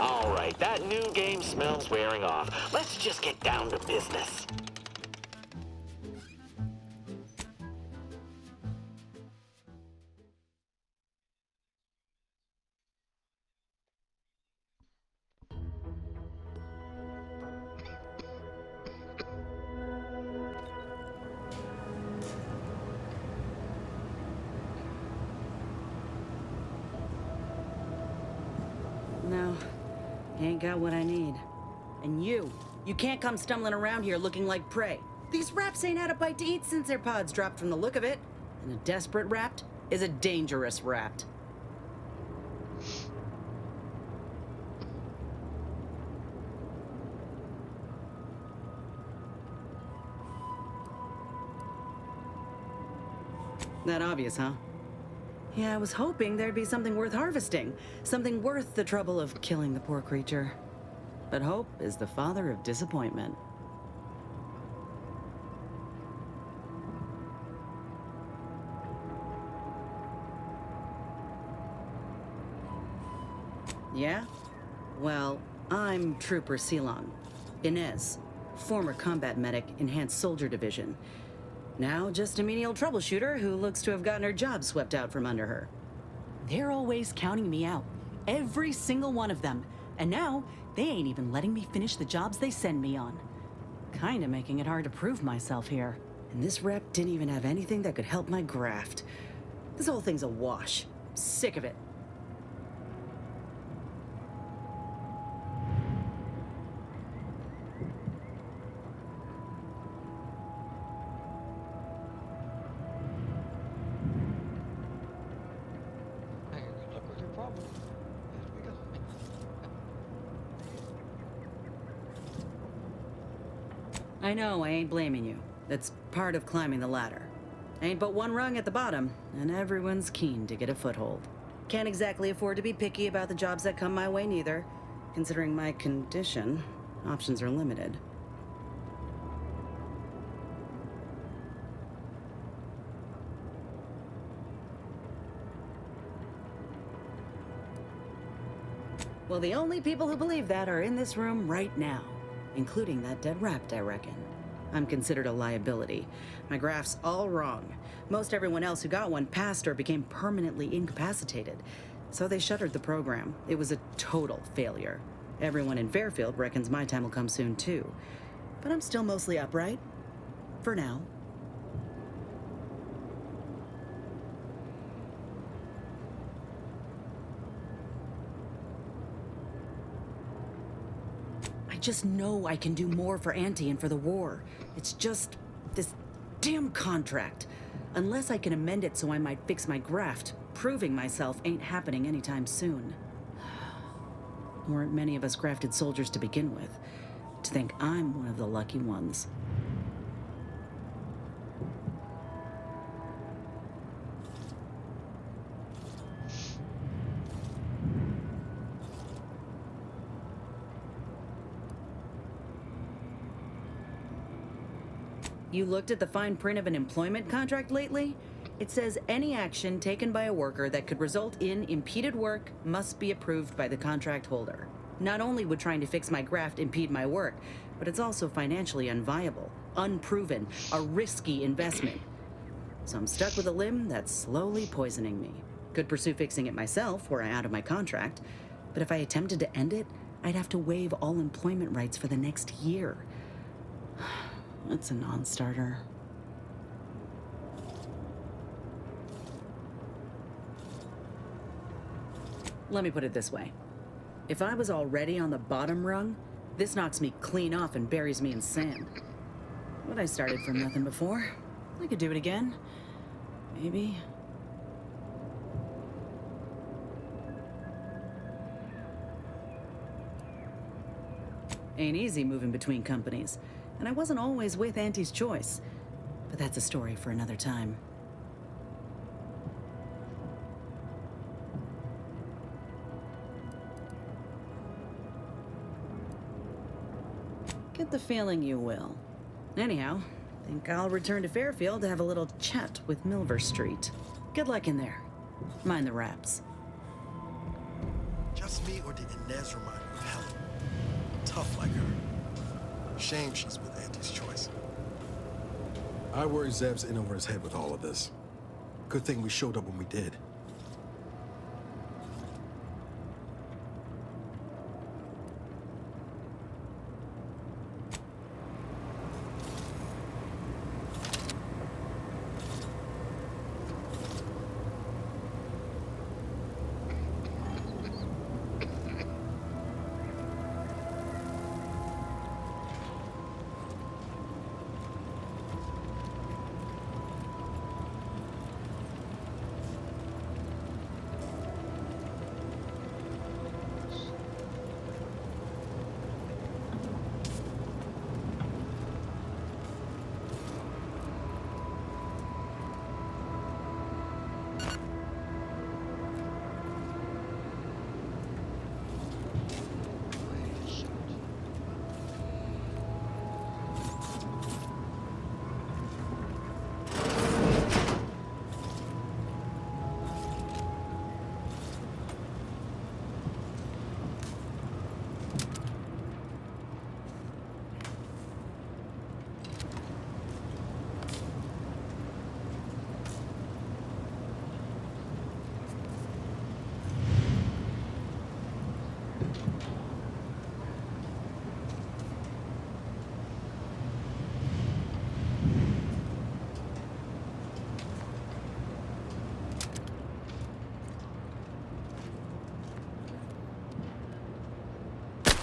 All right, that new game smells wearing off. Let's just get down to business. No, ain't got what I need. And you can't come stumbling around here looking like prey. These raps ain't had a bite to eat since their pods dropped from the look of it. And a desperate rapt is a dangerous rapt. That obvious, huh? Yeah, I was hoping there'd be something worth harvesting. Something worth the trouble of killing the poor creature. But hope is the father of disappointment. Yeah? Well, I'm Trooper Ceylon. Inez, former combat medic, Enhanced Soldier Division. Now just a menial troubleshooter who looks to have gotten her job swept out from under her. They're always counting me out. Every single one of them. And now, they ain't even letting me finish the jobs they send me on. Kinda making it hard to prove myself here. And this rep didn't even have anything that could help my graft. This whole thing's a wash. Sick of it. I know, I ain't blaming you. That's part of climbing the ladder. Ain't but one rung at the bottom, and everyone's keen to get a foothold. Can't exactly afford to be picky about the jobs that come my way neither. Considering my condition, options are limited. Well, the only people who believe that are in this room right now. Including that dead rapt, I reckon. I'm considered a liability. My graph's all wrong. Most everyone else who got one passed or became permanently incapacitated. So they shuttered the program. It was a total failure. Everyone in Fairfield reckons my time will come soon too. But I'm still mostly upright. For now. I just know I can do more for Auntie and for the war. It's just this damn contract. Unless I can amend it so I might fix my graft, proving myself ain't happening anytime soon. Weren't many of us grafted soldiers to begin with. To think I'm one of the lucky ones. You looked at the fine print of an employment contract lately? It says any action taken by a worker that could result in impeded work must be approved by the contract holder. Not only would trying to fix my graft impede my work, but it's also financially unviable, unproven, a risky investment. So I'm stuck with a limb that's slowly poisoning me. Could pursue fixing it myself were I out of my contract, but if I attempted to end it, I'd have to waive all employment rights for the next year. That's a non-starter. Let me put it this way. If I was already on the bottom rung, this knocks me clean off and buries me in sand. But I started from nothing before. I could do it again. Maybe. Ain't easy moving between companies. And I wasn't always with Auntie's choice. But that's a story for another time. Get the feeling you will. Anyhow, think I'll return to Fairfield to have a little chat with Milver Street. Good luck in there. Mind the raps. Just me, or did Inez remind you? tough like her. Shame she's with Auntie's choice. I worry Zeb's in over his head with all of this. Good thing we showed up when we did.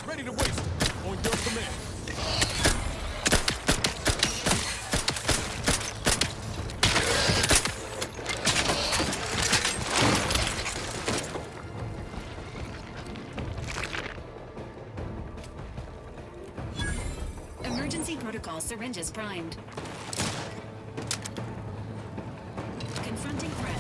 Ready to waste it. On your command. Emergency protocol syringes primed. Confronting threat.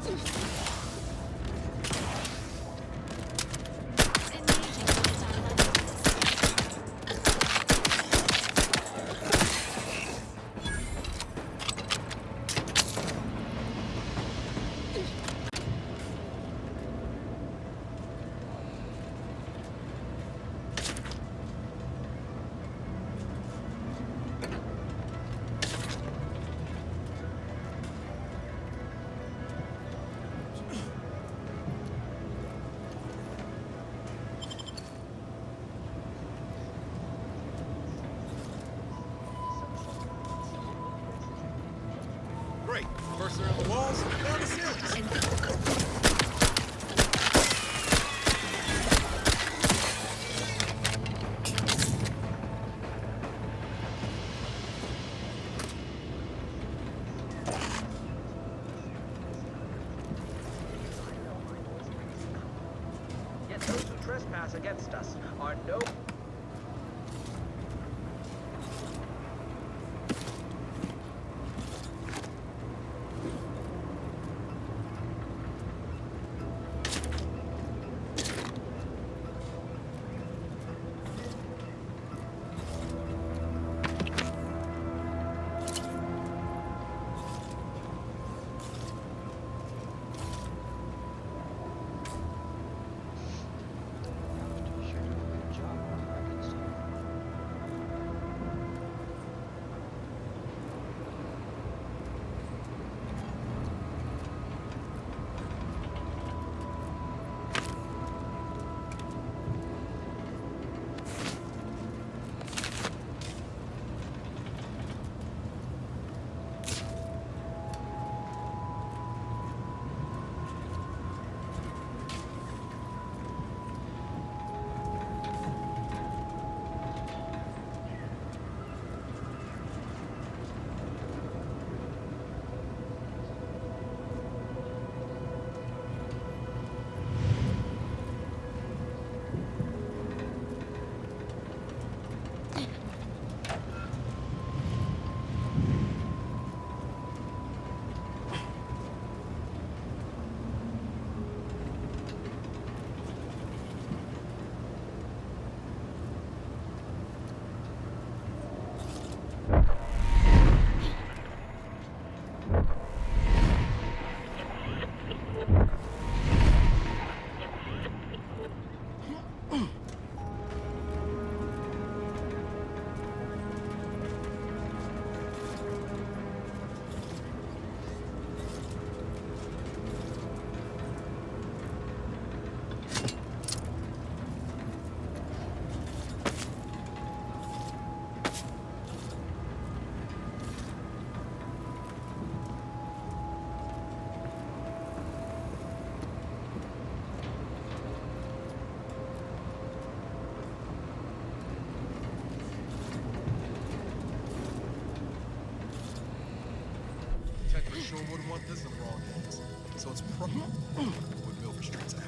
Engaging hostile enemies. Great. First around the walls, down the ceilings. Yet those who trespass against us are no. Technically sure wouldn't want this in the wrong hands. So it's probably what Milford Street's after.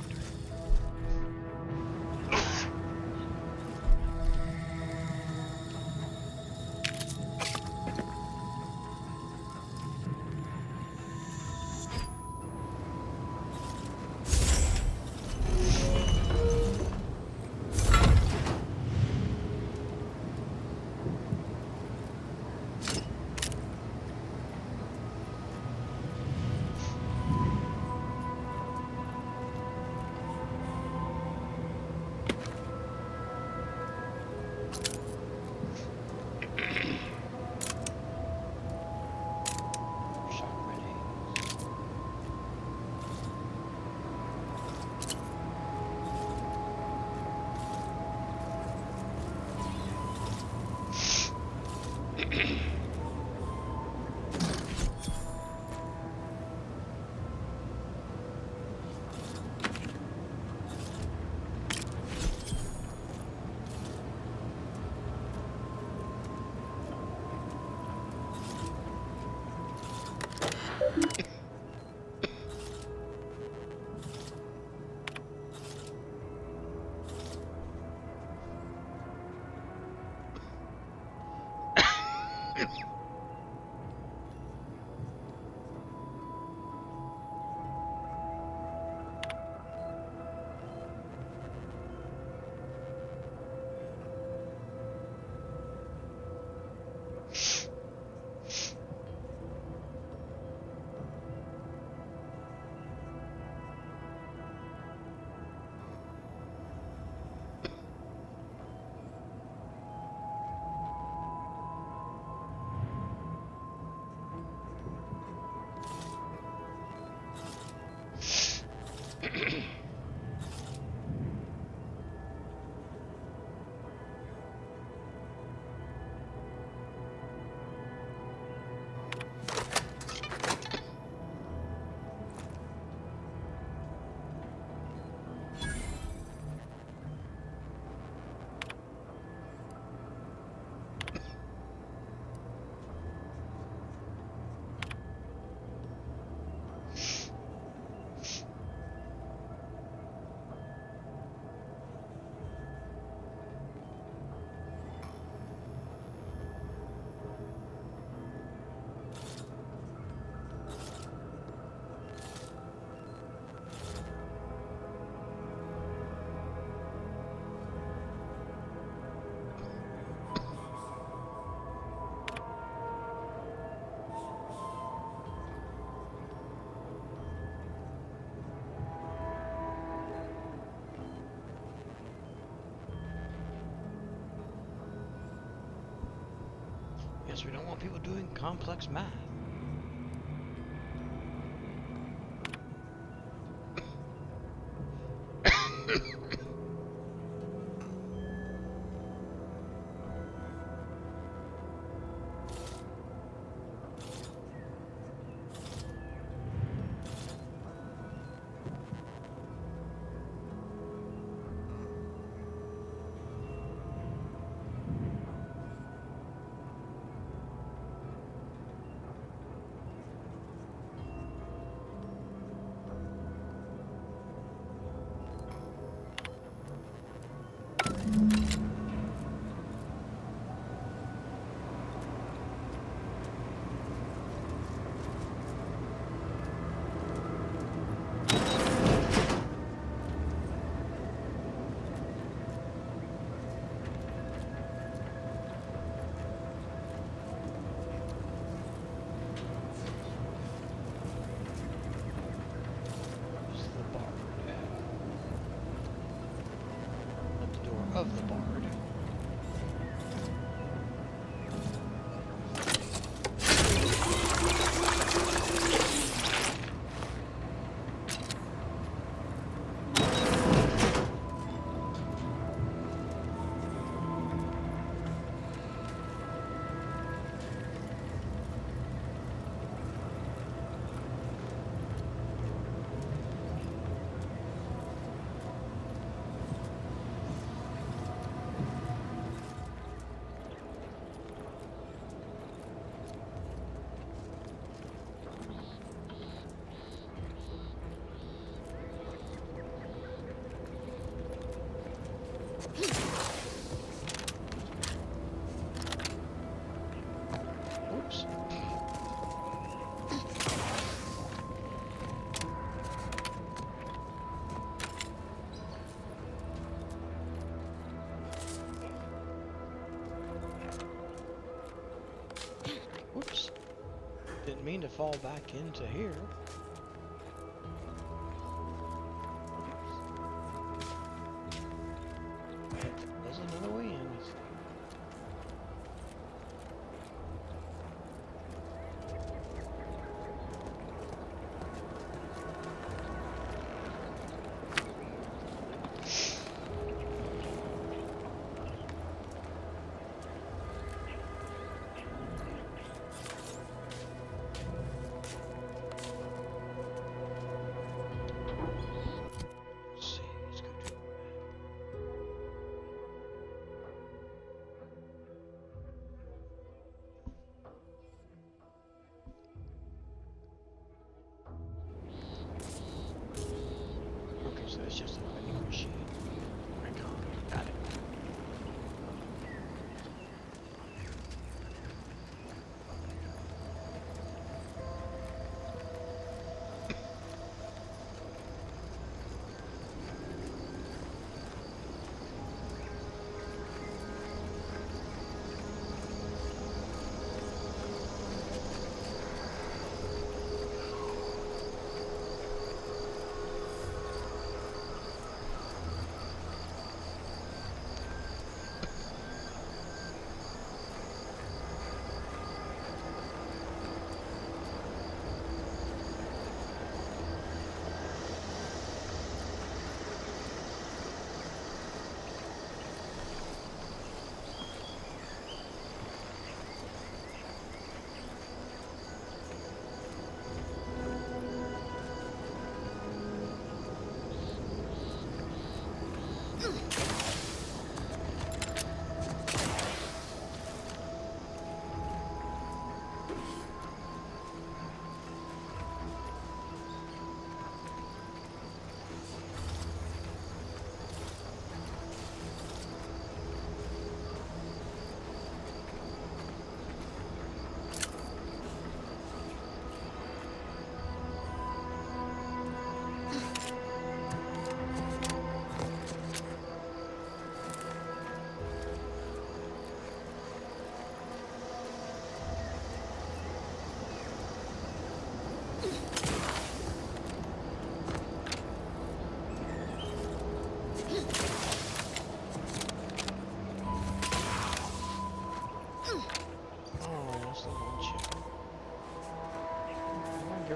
Guess we don't want people doing complex math. Of the bard. Oops. Oops. Didn't mean to fall back into here. There's another way in.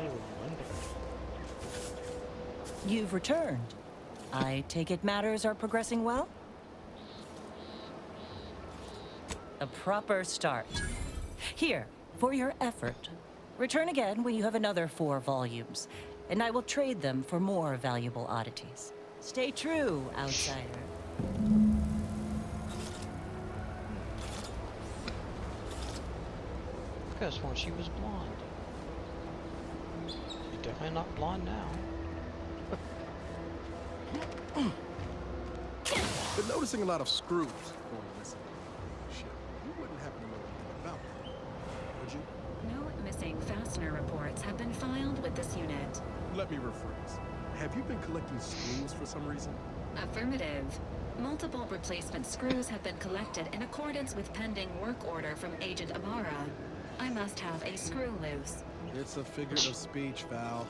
barely remember. You've returned. I take it matters are progressing well? A proper start. Here, for your effort. Return again when you have another 4 volumes, and I will trade them for more valuable oddities. Stay true, outsider. I could have sworn she was blonde. She's definitely not blonde now. Been noticing a lot of screws going missing. Shit, you wouldn't happen to know anything about that, would you? No missing fastener reports have been filed with this unit. Let me rephrase. Have you been collecting screws for some reason? Affirmative. Multiple replacement screws have been collected in accordance with pending work order from Agent Amara. I must have a screw loose. It's a figure of speech, Val.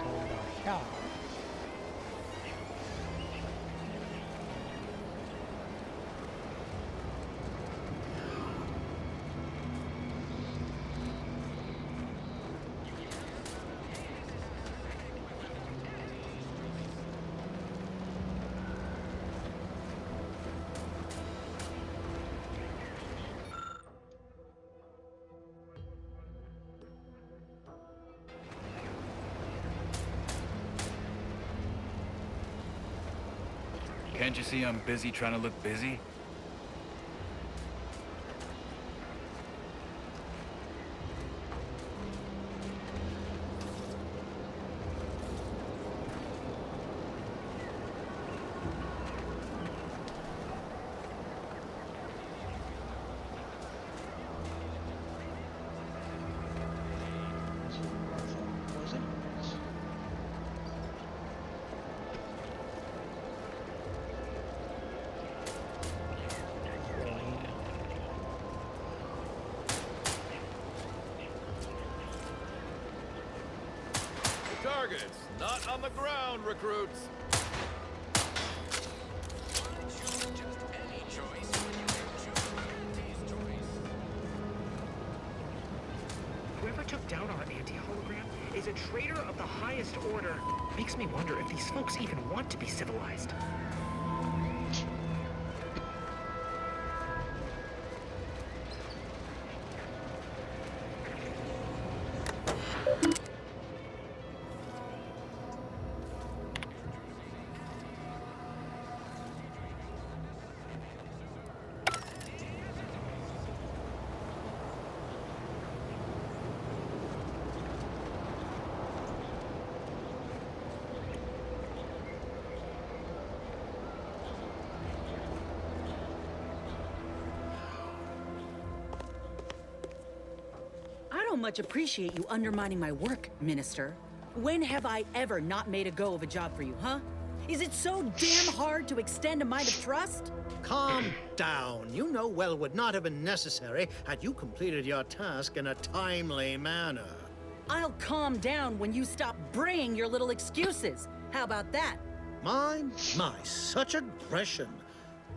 Going back out. Can't you see I'm busy trying to look busy? Was it? Targets, not on the ground, recruits. Whoever took down our anti-hologram is a traitor of the highest order. Makes me wonder if these folks even want to be civilized. I don't much appreciate you undermining my work, Minister. When have I ever not made a go of a job for you, huh? Is it so damn hard to extend a mind of trust? Calm down. You know well would not have been necessary had you completed your task in a timely manner. I'll calm down when you stop bringing your little excuses. How about that? My, such aggression.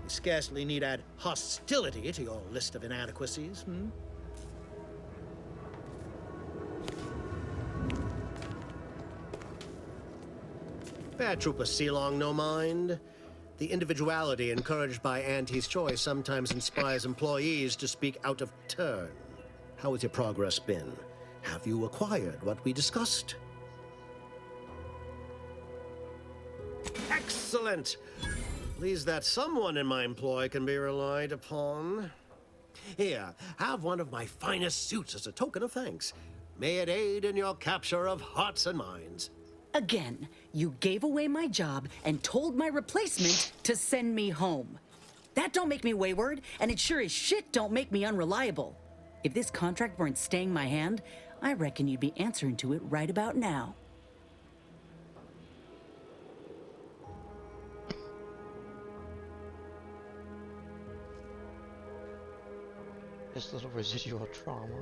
You scarcely need add hostility to your list of inadequacies, hmm? Paratrooper Sealong, no mind. The individuality encouraged by Auntie's choice sometimes inspires employees to speak out of turn. How has your progress been? Have you acquired what we discussed? Excellent! Please that someone in my employ can be relied upon. Here, have one of my finest suits as a token of thanks. May it aid in your capture of hearts and minds. Again, you gave away my job and told my replacement to send me home. That don't make me wayward, and it sure as shit don't make me unreliable. If this contract weren't staying my hand, I reckon you'd be answering to it right about now. This little residual trauma.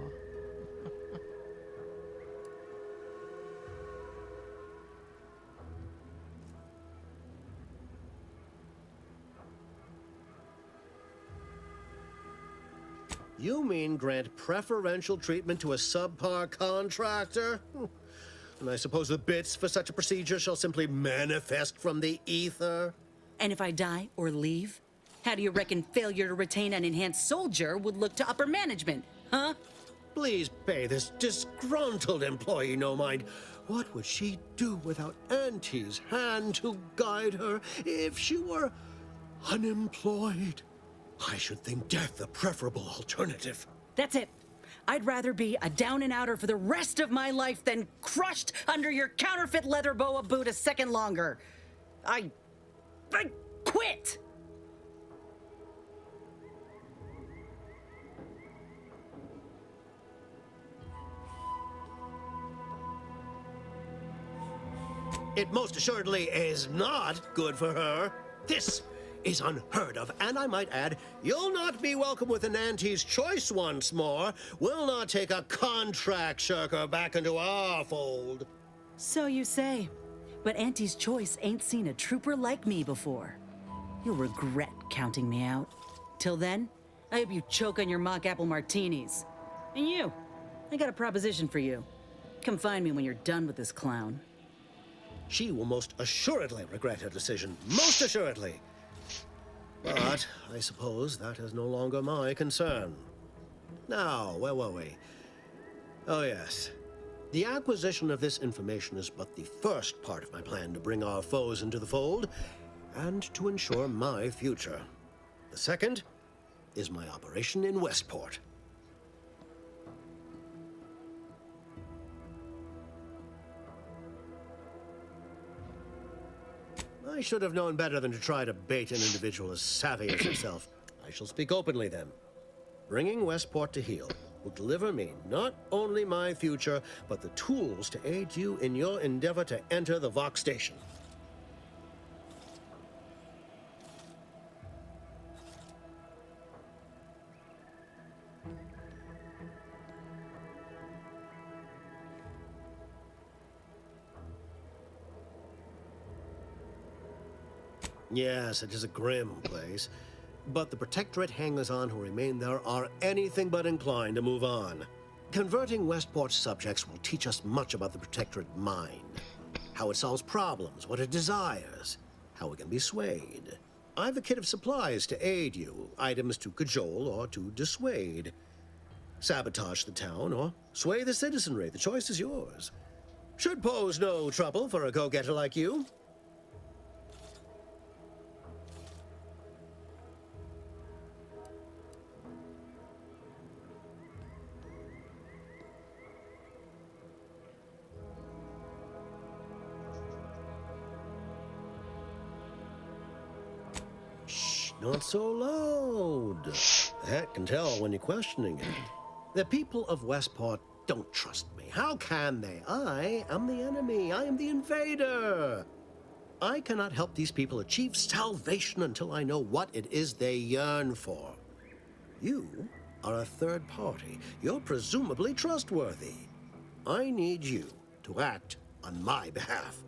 You mean grant preferential treatment to a subpar contractor? And I suppose the bits for such a procedure shall simply manifest from the ether? And if I die or leave, how do you reckon failure to retain an enhanced soldier would look to upper management, huh? Please pay this disgruntled employee no mind. What would she do without Auntie's hand to guide her if she were unemployed? I should think death a preferable alternative. That's it. I'd rather be a down and outer for the rest of my life than crushed under your counterfeit leather boa boot a second longer. I quit! It most assuredly is not good for her. This is unheard of, and I might add, you'll not be welcome with an Auntie's choice once more. We'll not take a contract shirker back into our fold. So you say. But Auntie's choice ain't seen a trooper like me before. You'll regret counting me out. Till then, I hope you choke on your mock apple martinis. And you, I got a proposition for you. Come find me when you're done with this clown. She will most assuredly regret her decision. Most assuredly. But I suppose that is no longer my concern. Now, where were we? Oh, yes. The acquisition of this information is but the first part of my plan to bring our foes into the fold and to ensure my future. The second is my operation in Westport. I should have known better than to try to bait an individual as savvy as himself. I shall speak openly then. Bringing Westport to heel will deliver me not only my future, but the tools to aid you in your endeavor to enter the Vox station. Yes, it is a grim place, but the Protectorate hangers-on who remain there are anything but inclined to move on. Converting Westport's subjects will teach us much about the Protectorate mind, how it solves problems, what it desires, how it can be swayed. I've a kit of supplies to aid you, items to cajole or to dissuade. Sabotage the town or sway the citizenry, the choice is yours. Should pose no trouble for a go-getter like you. Not so loud. The hat can tell when you're questioning it. The people of Westport don't trust me. How can they? I am the enemy. I am the invader. I cannot help these people achieve salvation until I know what it is they yearn for. You are a third party. You're presumably trustworthy. I need you to act on my behalf.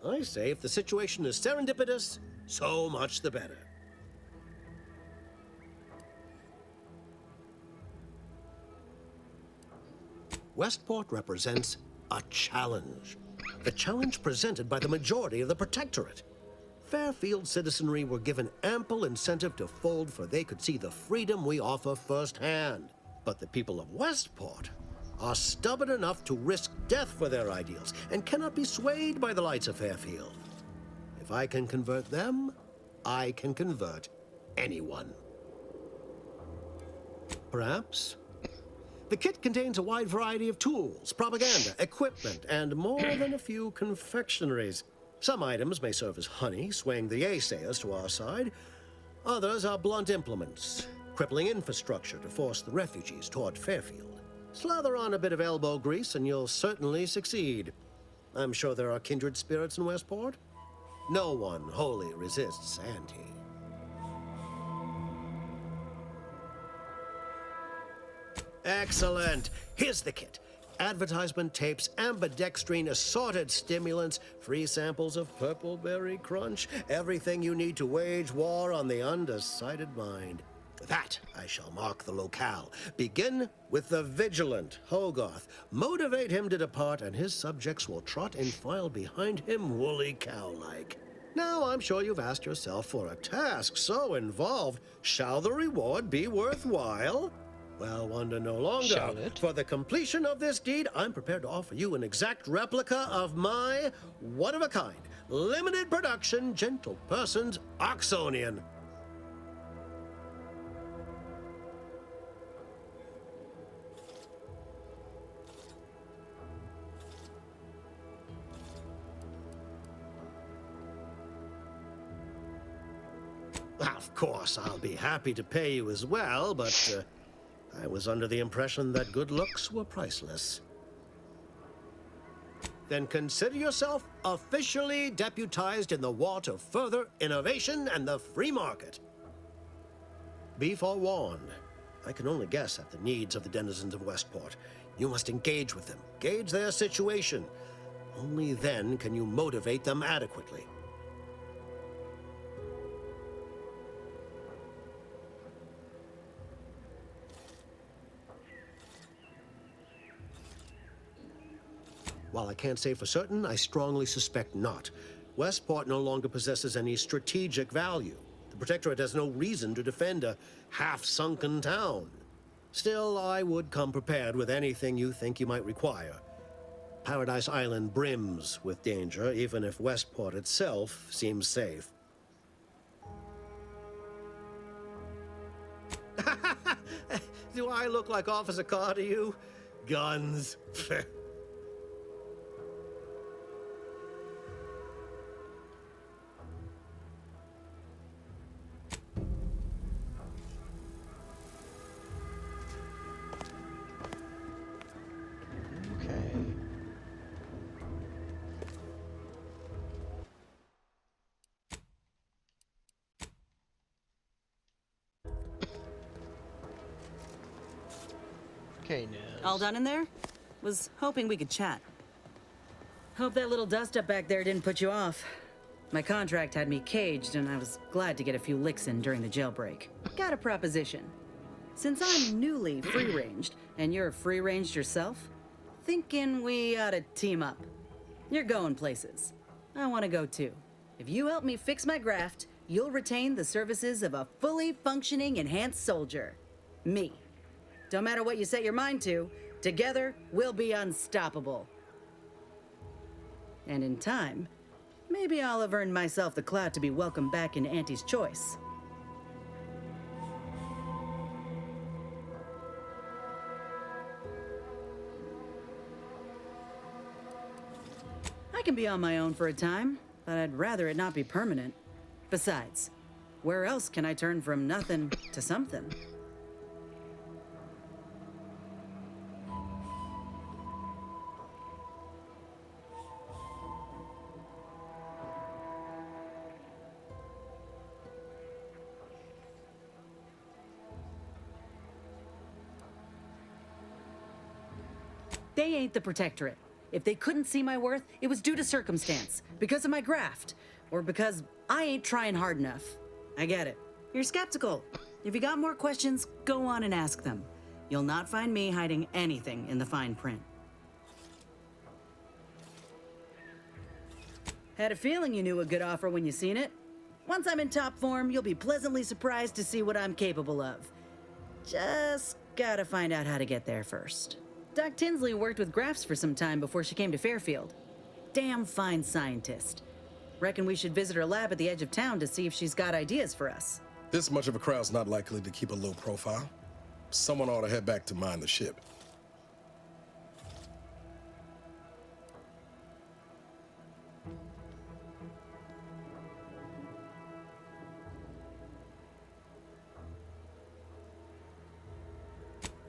I say if the situation is serendipitous, so much the better. Westport represents a challenge. The challenge presented by the majority of the Protectorate. Fairfield citizenry were given ample incentive to fold, for they could see the freedom we offer firsthand. But the people of Westport are stubborn enough to risk death for their ideals and cannot be swayed by the lights of Fairfield. If I can convert them, I can convert anyone. Perhaps? The kit contains a wide variety of tools, propaganda, equipment, and more than a few confectionaries. Some items may serve as honey, swaying the Aesayers to our side. Others are blunt implements, crippling infrastructure to force the refugees toward Fairfield. Slather on a bit of elbow grease and you'll certainly succeed. I'm sure there are kindred spirits in Westport. No one wholly resists Auntie. Excellent. Here's the kit. Advertisement tapes, ambidextrine, assorted stimulants, free samples of Purpleberry Crunch, everything you need to wage war on the undecided mind. That I shall mark the locale. Begin with the vigilant Hogarth. Motivate him to depart, and his subjects will trot in file behind him, woolly cow-like. Now, I'm sure you've asked yourself, for a task so involved, shall the reward be worthwhile? Well, wonder no longer. Shall it? For the completion of this deed, I'm prepared to offer you an exact replica of my one-of-a-kind, limited production, Gentle Person's Oxonian. Of course, I'll be happy to pay you as well, but I was under the impression that good looks were priceless. Then consider yourself officially deputized in the war to further innovation and the free market. Be forewarned. I can only guess at the needs of the denizens of Westport. You must engage with them, gauge their situation. Only then can you motivate them adequately. While I can't say for certain, I strongly suspect not. Westport no longer possesses any strategic value. The Protectorate has no reason to defend a half-sunken town. Still, I would come prepared with anything you think you might require. Paradise Island brims with danger, even if Westport itself seems safe. Do I look like Officer Carr to you? Guns. Okay, Nez. All done in there? Was hoping we could chat. Hope that little dust up back there didn't put you off. My contract had me caged, and I was glad to get a few licks in during the jailbreak. Got a proposition. Since I'm newly free-ranged, and you're free-ranged yourself, thinking we ought to team up. You're going places. I want to go too. If you help me fix my graft, you'll retain the services of a fully functioning enhanced soldier. Me. Don't matter what you set your mind to, together we'll be unstoppable. And in time, maybe I'll have earned myself the clout to be welcomed back in Auntie's Choice. I can be on my own for a time, but I'd rather it not be permanent. Besides, where else can I turn from nothing to something? They ain't the Protectorate. If they couldn't see my worth, it was due to circumstance, because of my graft, or because I ain't trying hard enough. I get it. You're skeptical. If you got more questions, go on and ask them. You'll not find me hiding anything in the fine print. Had a feeling you knew a good offer when you seen it. Once I'm in top form, you'll be pleasantly surprised to see what I'm capable of. Just gotta find out how to get there first. Doc Tinsley worked with Grafs for some time before she came to Fairfield. Damn fine scientist. Reckon we should visit her lab at the edge of town to see if she's got ideas for us. This much of a crowd's not likely to keep a low profile. Someone ought to head back to mine the ship.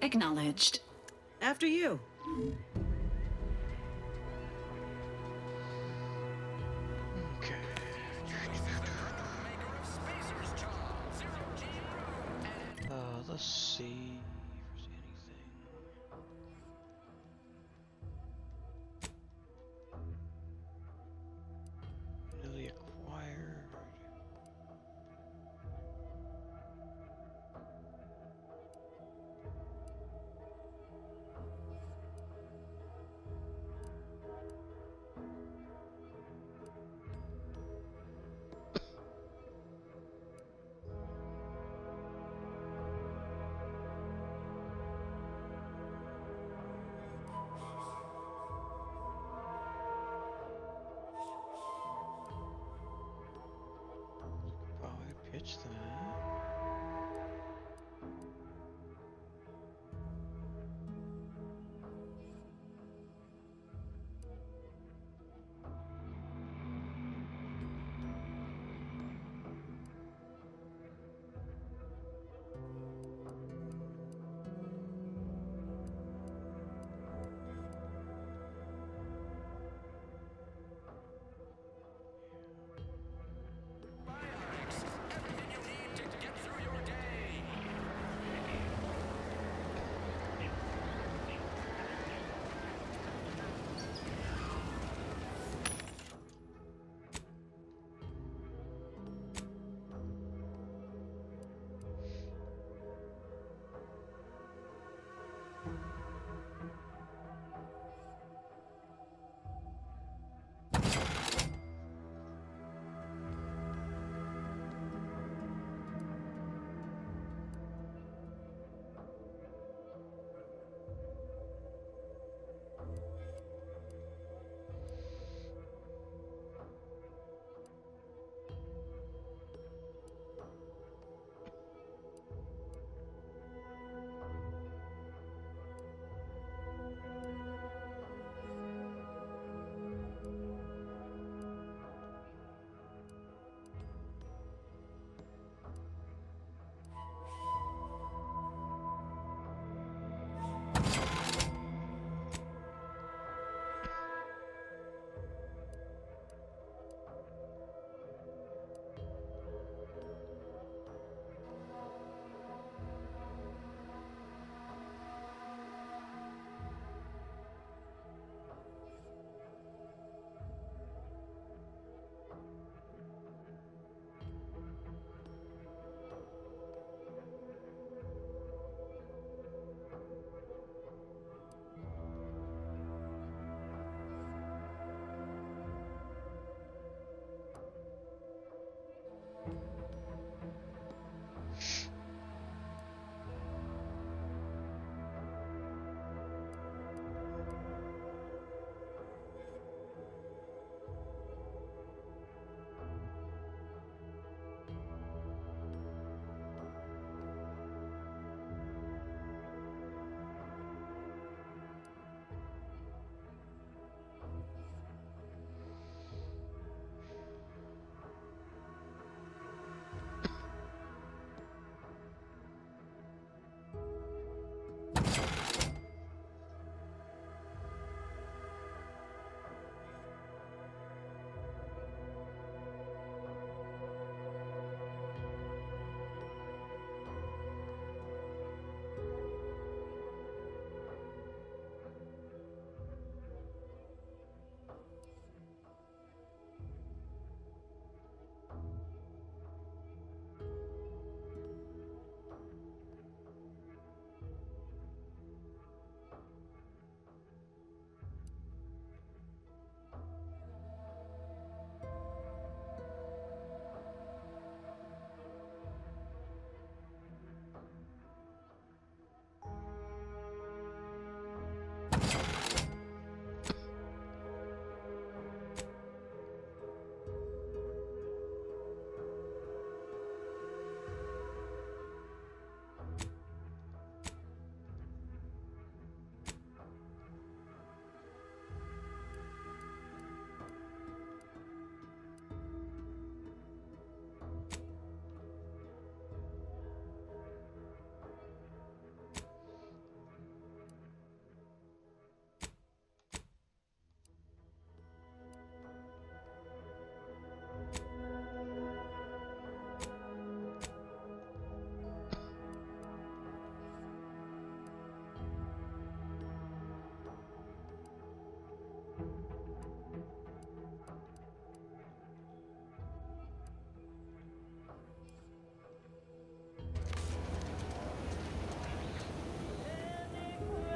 Acknowledged. After you. Okay. Let's see if there's anything. Newly acquired.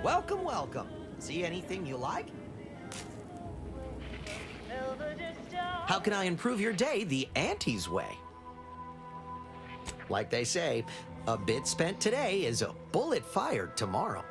Welcome, welcome. See anything you like? How can I improve your day the Auntie's way? Like they say, a bit spent today is a bullet fired tomorrow.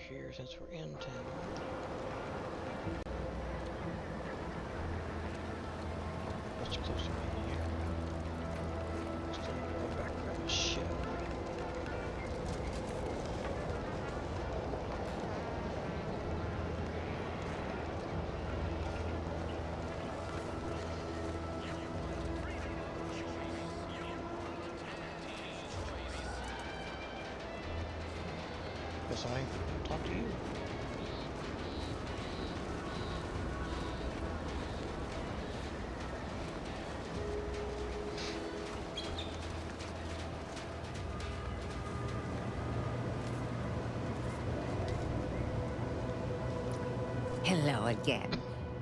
Here since we're in town. Much closer in here. Still Guess I talk to you. Hello again.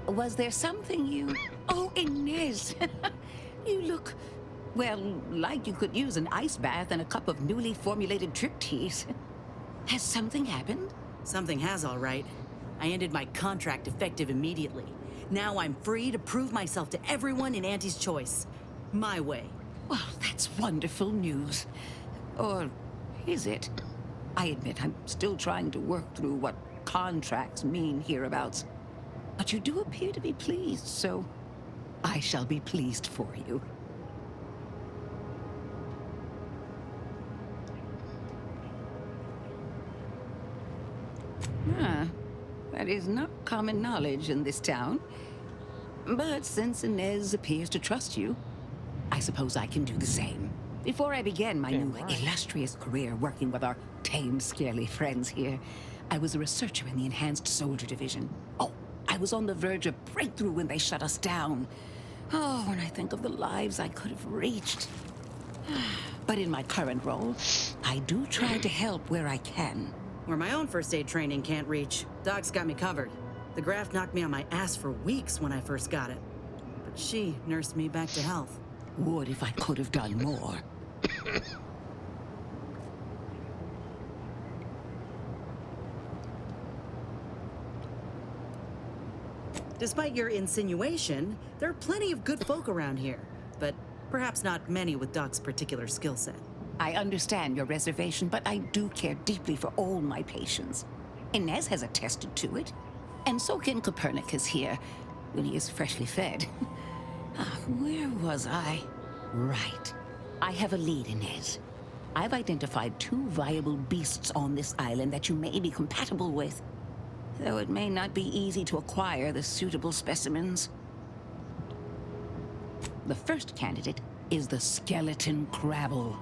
Was there something you... Oh, Inez! You look, well, like you could use an ice bath and a cup of newly formulated trip teas. Has something happened? Something has, all right. I ended my contract effective immediately. Now I'm free to prove myself to everyone in Auntie's Choice. My way. Well, that's wonderful news. Or is it? I admit I'm still trying to work through what contracts mean hereabouts. But you do appear to be pleased, so I shall be pleased for you. That is not common knowledge in this town. But since Inez appears to trust you, I suppose I can do the same. Before I began my new illustrious career working with our tame, scarily friends here, I was a researcher in the Enhanced Soldier Division. Oh, I was on the verge of breakthrough when they shut us down. Oh, when I think of the lives I could have reached. But in my current role, I do try to help where I can. Where my own first aid training can't reach, Doc's got me covered. The graft knocked me on my ass for weeks when I first got it. But she nursed me back to health. Would if I could have done more. Despite your insinuation, there are plenty of good folk around here, but perhaps not many with Doc's particular skill set. I understand your reservation, but I do care deeply for all my patients. Inez has attested to it, and so can Copernicus here, when he is freshly fed. Where was I? Right. I have a lead, Inez. I've identified 2 viable beasts on this island that you may be compatible with, though it may not be easy to acquire the suitable specimens. The first candidate is the skeleton crabble.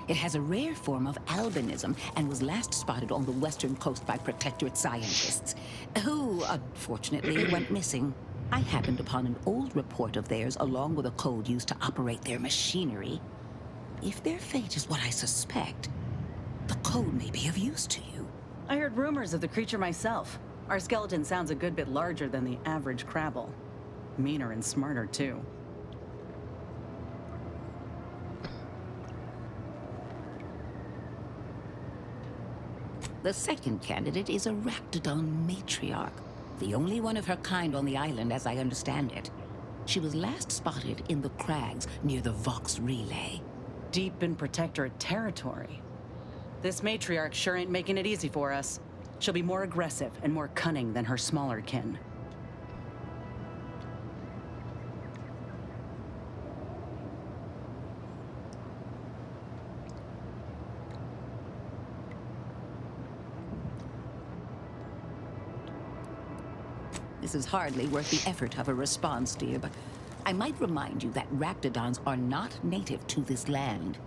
It has a rare form of albinism and was last spotted on the western coast by Protectorate scientists, who, unfortunately, went missing. I happened upon an old report of theirs along with a code used to operate their machinery. If their fate is what I suspect, the code may be of use to you. I heard rumors of the creature myself. Our skeleton sounds a good bit larger than the average crabble. Meaner and smarter, too. The second candidate is a Raptidon matriarch, the only one of her kind on the island as I understand it. She was last spotted in the crags near the Vox Relay. Deep in Protectorate territory. This matriarch sure ain't making it easy for us. She'll be more aggressive and more cunning than her smaller kin. This is hardly worth the effort of a response, dear, but I might remind you that Raptidons are not native to this land.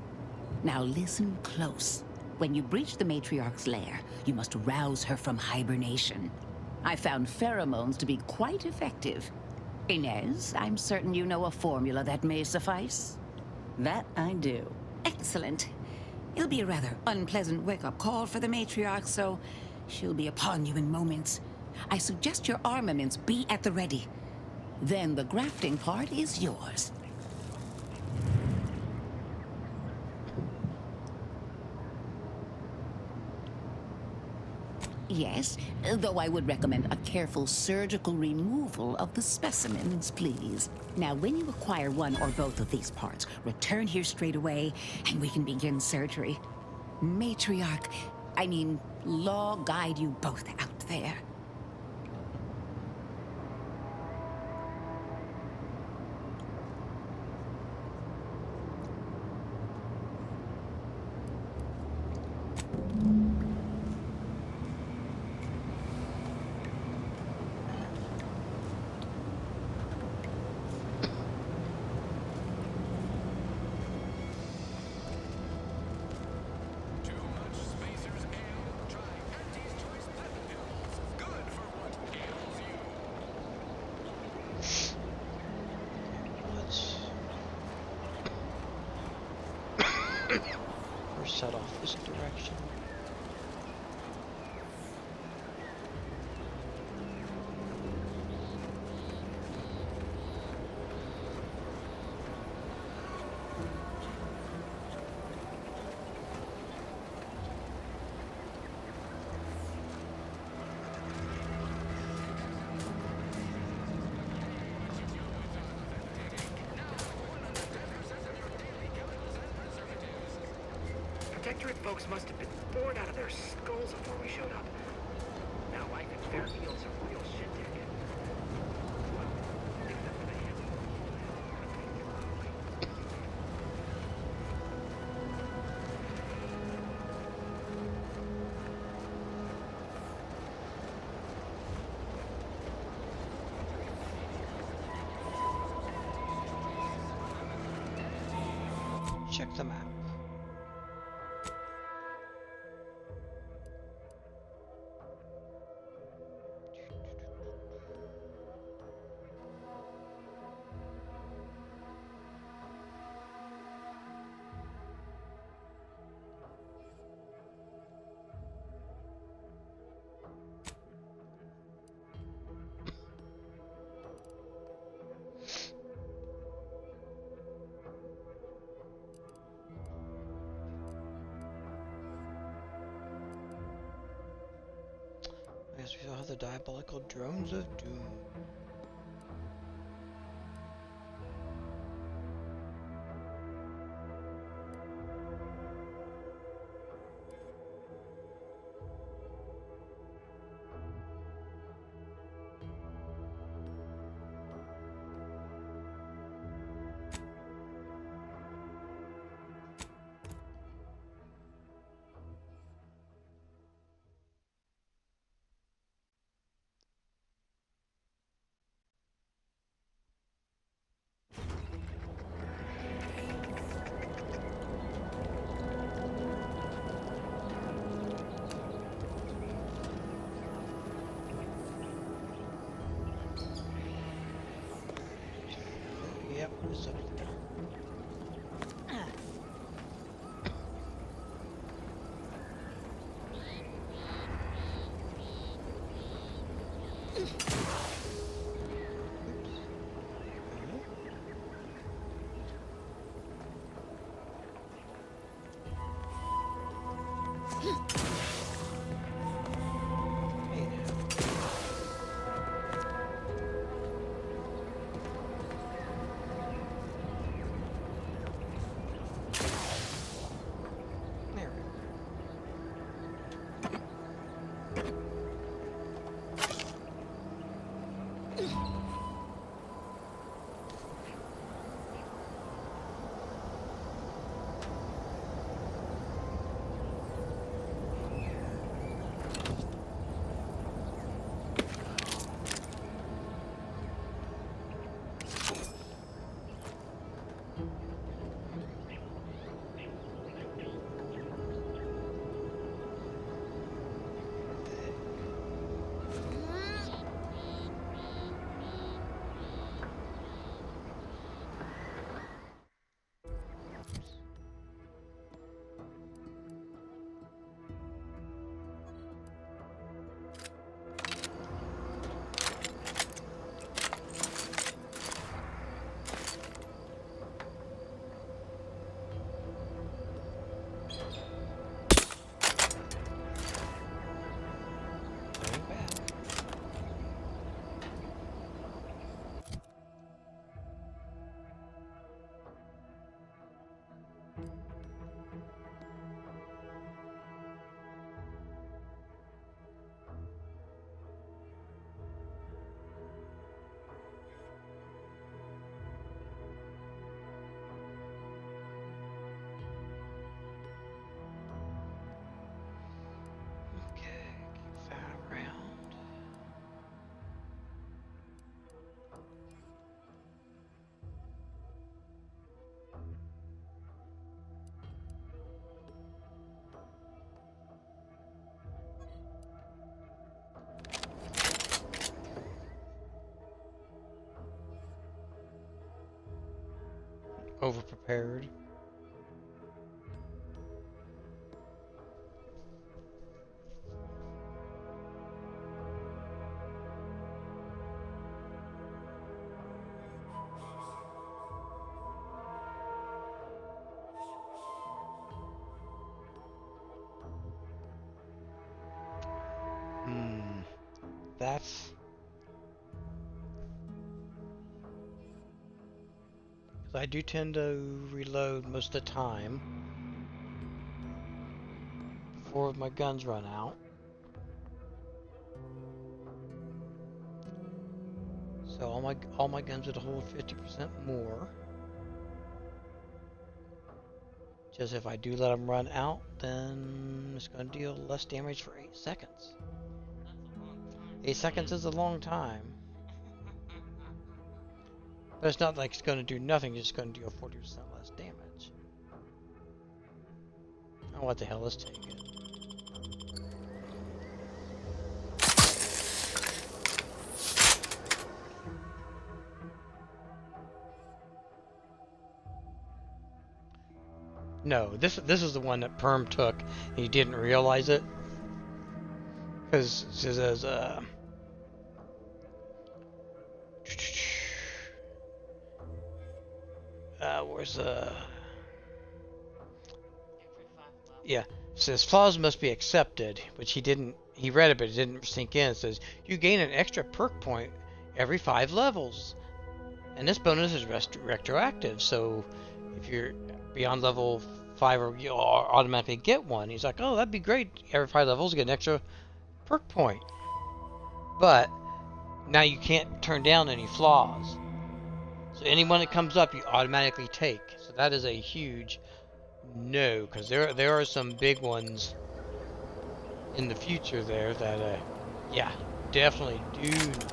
Now listen close. When you breach the matriarch's lair, you must rouse her from hibernation. I found pheromones to be quite effective. Inez, I'm certain you know a formula that may suffice. That I do. Excellent. It'll be a rather unpleasant wake-up call for the matriarch, so she'll be upon you in moments. I suggest your armaments be at the ready. Then the grafting part is yours. Yes, though I would recommend a careful surgical removal of the specimens, please. Now, when you acquire one or both of these parts, return here straight away, and we can begin surgery. Law guide you both out there. head off this direction. Protectorate folks must have been bored out of their skulls before we showed up. Now life in Fairfield's a real shindig. Well, except for the handful of people that are taking it away. Check the map. I guess we saw the diabolical drones of doom. Yep, it's up there. Overprepared. That's... I do tend to reload most of the time before my guns run out. So all my guns would hold 50% more. Just if I do let them run out, then it's going to deal less damage for 8 seconds. 8 seconds is a long time. But it's not like it's going to do nothing, it's just going to deal 40% less damage. Oh, what the hell, let's take it. No, this is the one that Perm took, and he didn't realize it. Because it says, where's yeah, it says flaws must be accepted, which he didn't, he read it but it didn't sink in. It says you gain an extra perk point every 5 levels, and this bonus is retroactive, so if you're beyond level 5 or you'll automatically get one. He's like, oh, that'd be great, every 5 levels get an extra perk point, but now you can't turn down any flaws. So anyone that comes up, you automatically take. So that is a huge no, because there are some big ones in the future there that, yeah, definitely do not.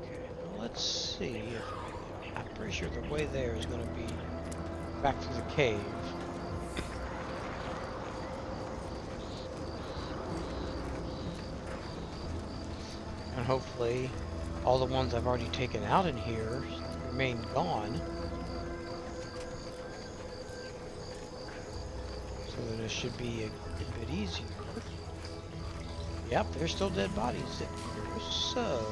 Okay, well, let's see. I'm pretty sure the way there is going to be back to the cave. And hopefully all the ones I've already taken out in here remain gone. So that it should be a bit easier. Yep, there's still dead bodies in here, so...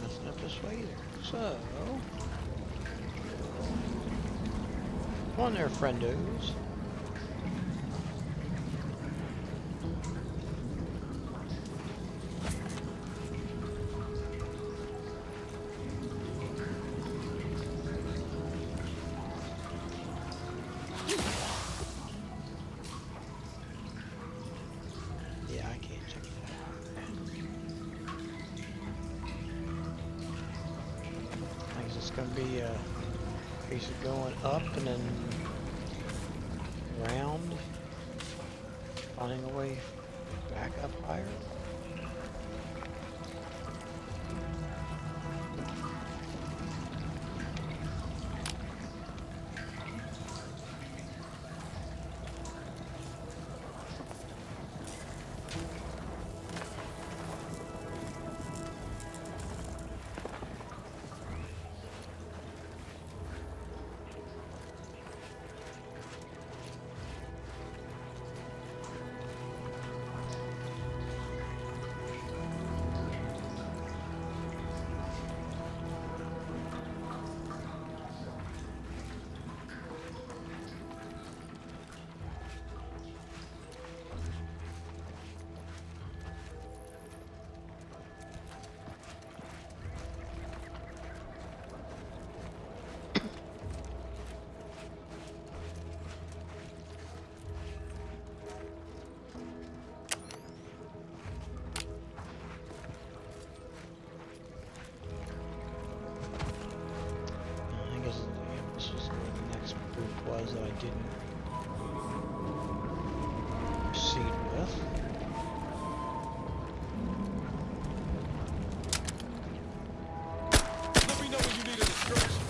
Nothing up this way either. So, come on there, friendos. Yeah, I can't check that out. I guess it's gonna be a case of going up and then around, finding a way back up higher. Was that I didn't proceed with. Let me know when you need a distraction.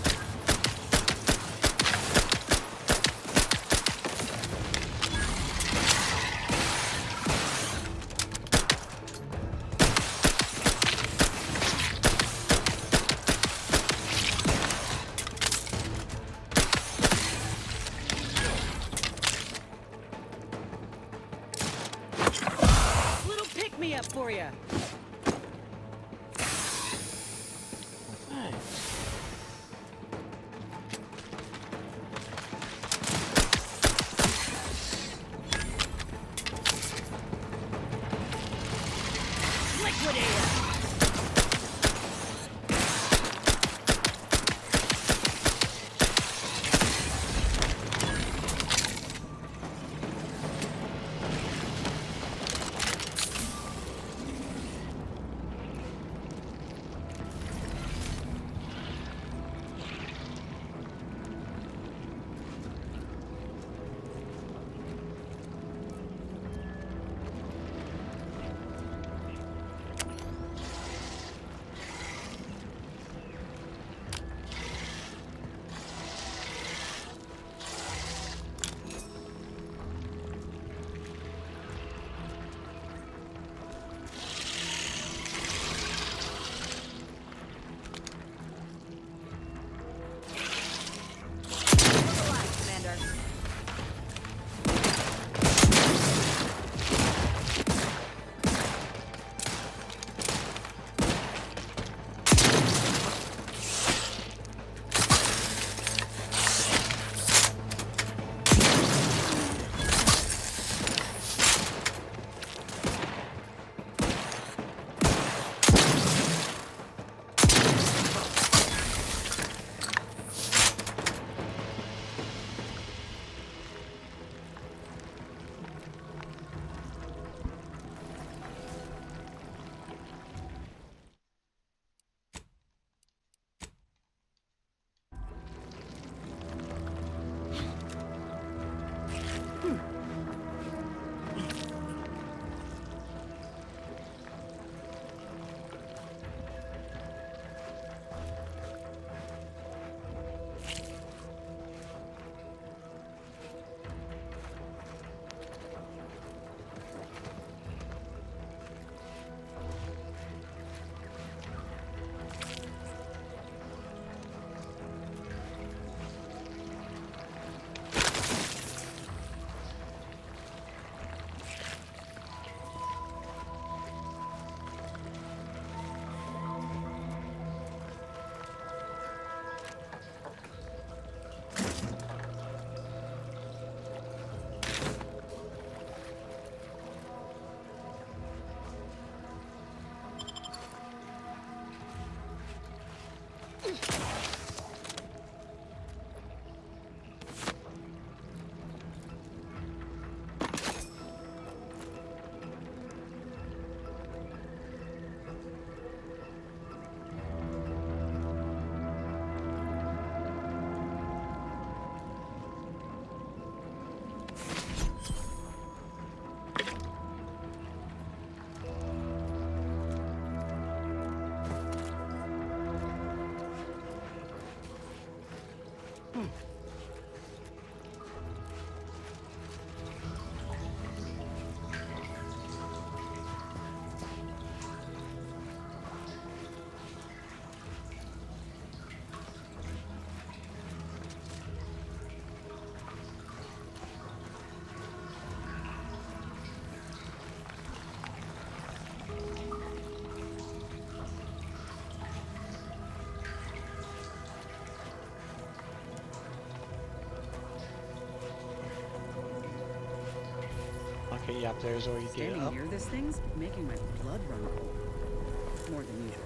Okay, yep, there's where you get Standing up. near this thing's making my blood run cold. More than usual.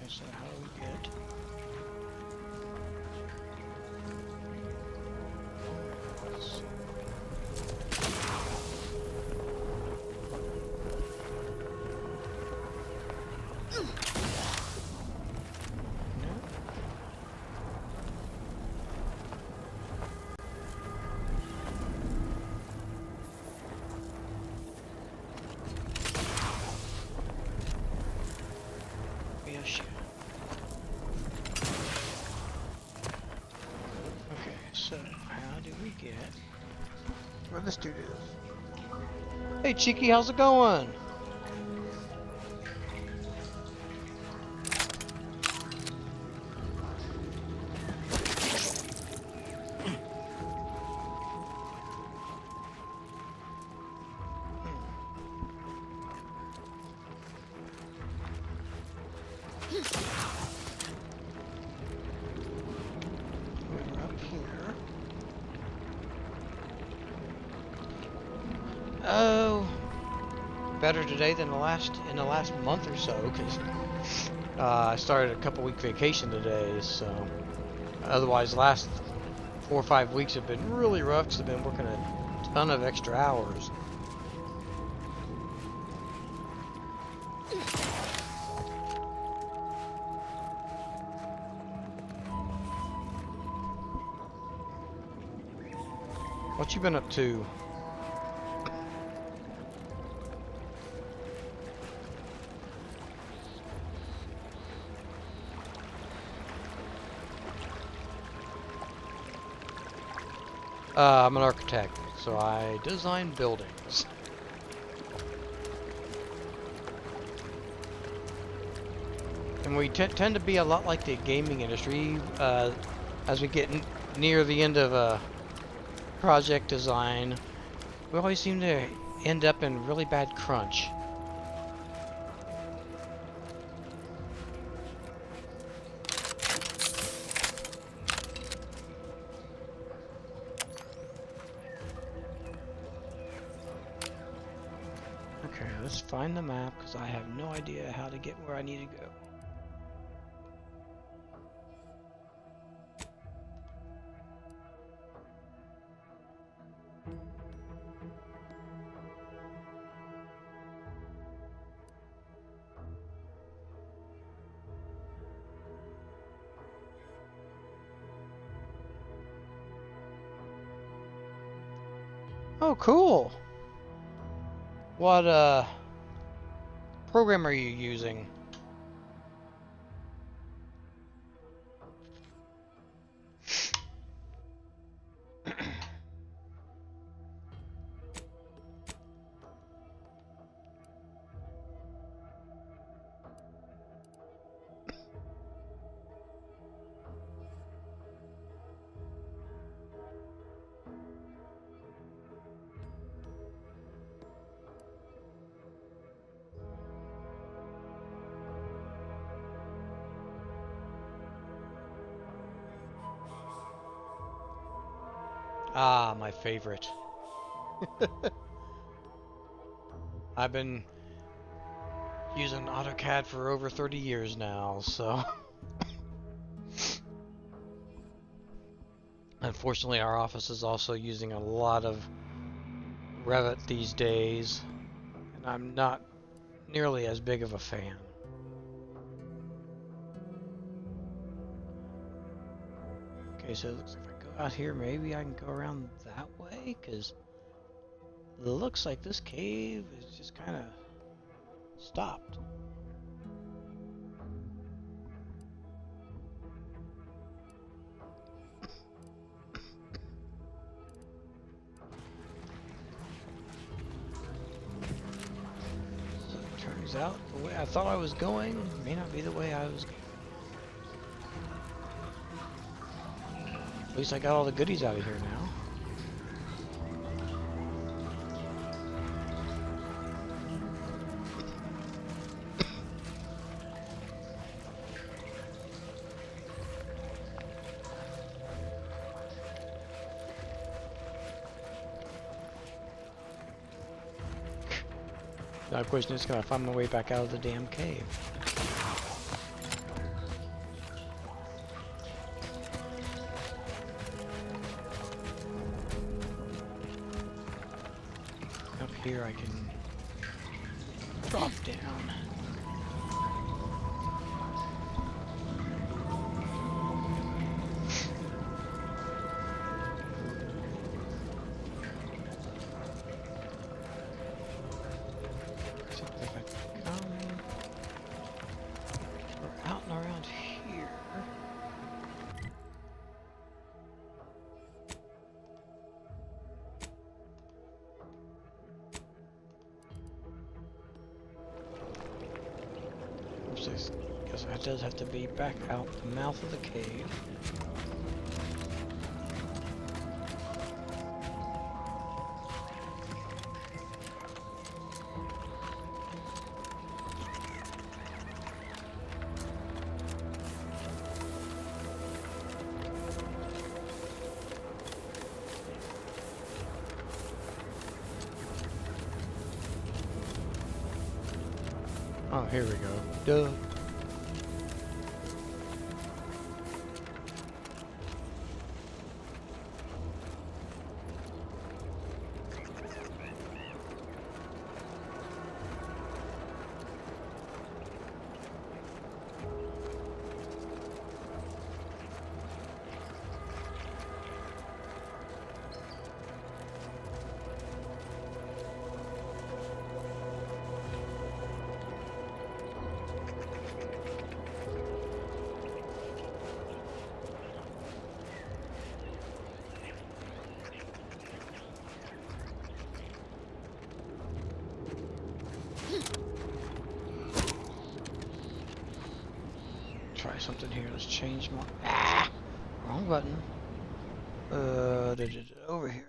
So how do we get? Yes. Okay, so how do we get where this dude is? Hey Cheeky, how's it going? We're up here. Oh, better today than in the last month or so, because I started a couple-week vacation today. So otherwise, the last 4 or 5 weeks have been really rough because I've been working a ton of extra hours. What you been up to? I'm an architect, so I design buildings. And we tend to be a lot like the gaming industry as we get near the end of project design. We always seem to end up in really bad crunch. Okay, let's find the map because I have no idea how to get where I need to go. Oh, cool. What program are you using? Ah, my favorite. I've been using AutoCAD for over 30 years now, so Unfortunately, our office is also using a lot of Revit these days, and I'm not nearly as big of a fan. Okay, so it looks like if I go out here, maybe I can go around that way, because it looks like this cave is just kind of stopped. So it turns out the way I thought I was going may not be the way I was going. At least I got all the goodies out of here now. Now the question is, can I find my way back out of the damn cave? Up here I can drop down. Guess that does have to be back out the mouth of the cave. Oh, here we go. Duh. Try something here. Let's change my wrong button. Over here.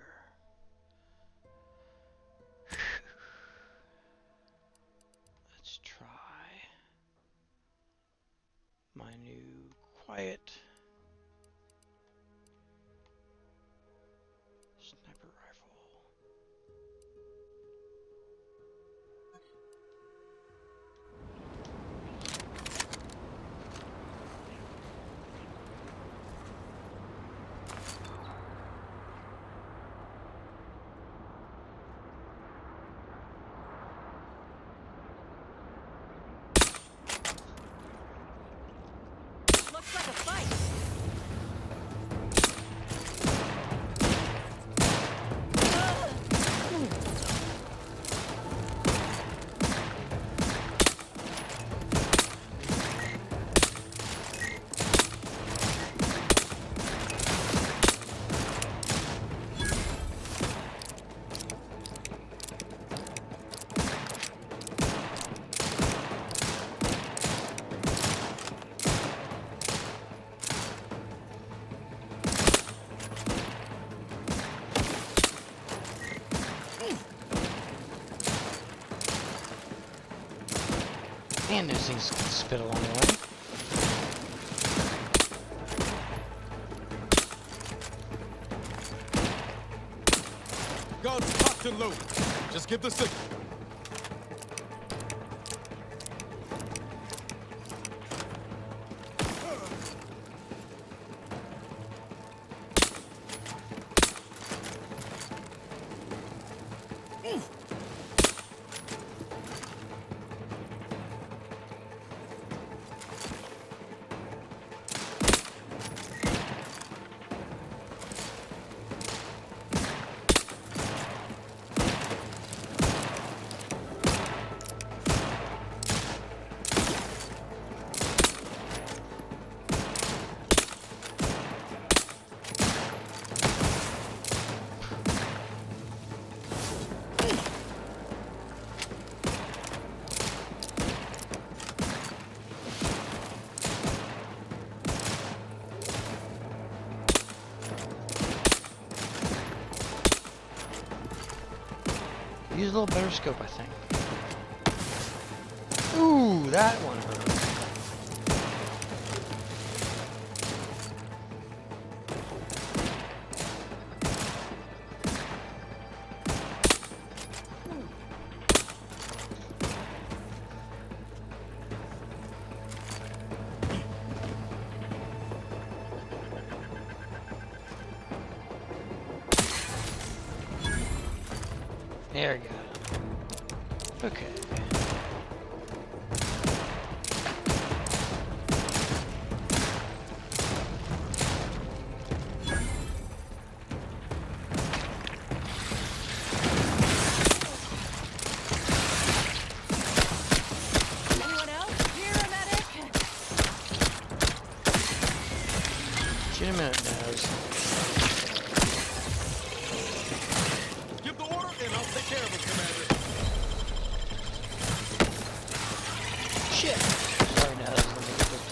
Let's try my new quiet sniper rifle. Looks like a fight. Man, those things can spit a long way. Guns cocked and loaded. Just give the signal. Use a little better scope, I think. Ooh, that one hurt. There we go. Okay. Anyone else? Here, a medic? Shoot him in the nose. Give the order, and I'll take care of it, Commander. Shit. Sorry, nose. Let me get this.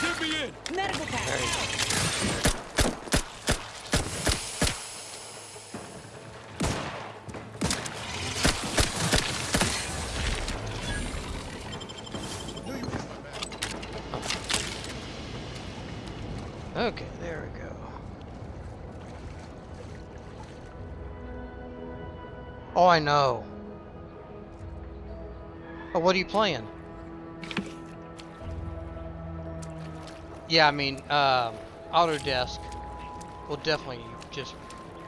Get me in. Medical pack. There you go. Okay, there we go. Oh, I know. Oh, what are you playing? Yeah, I mean, Autodesk will definitely just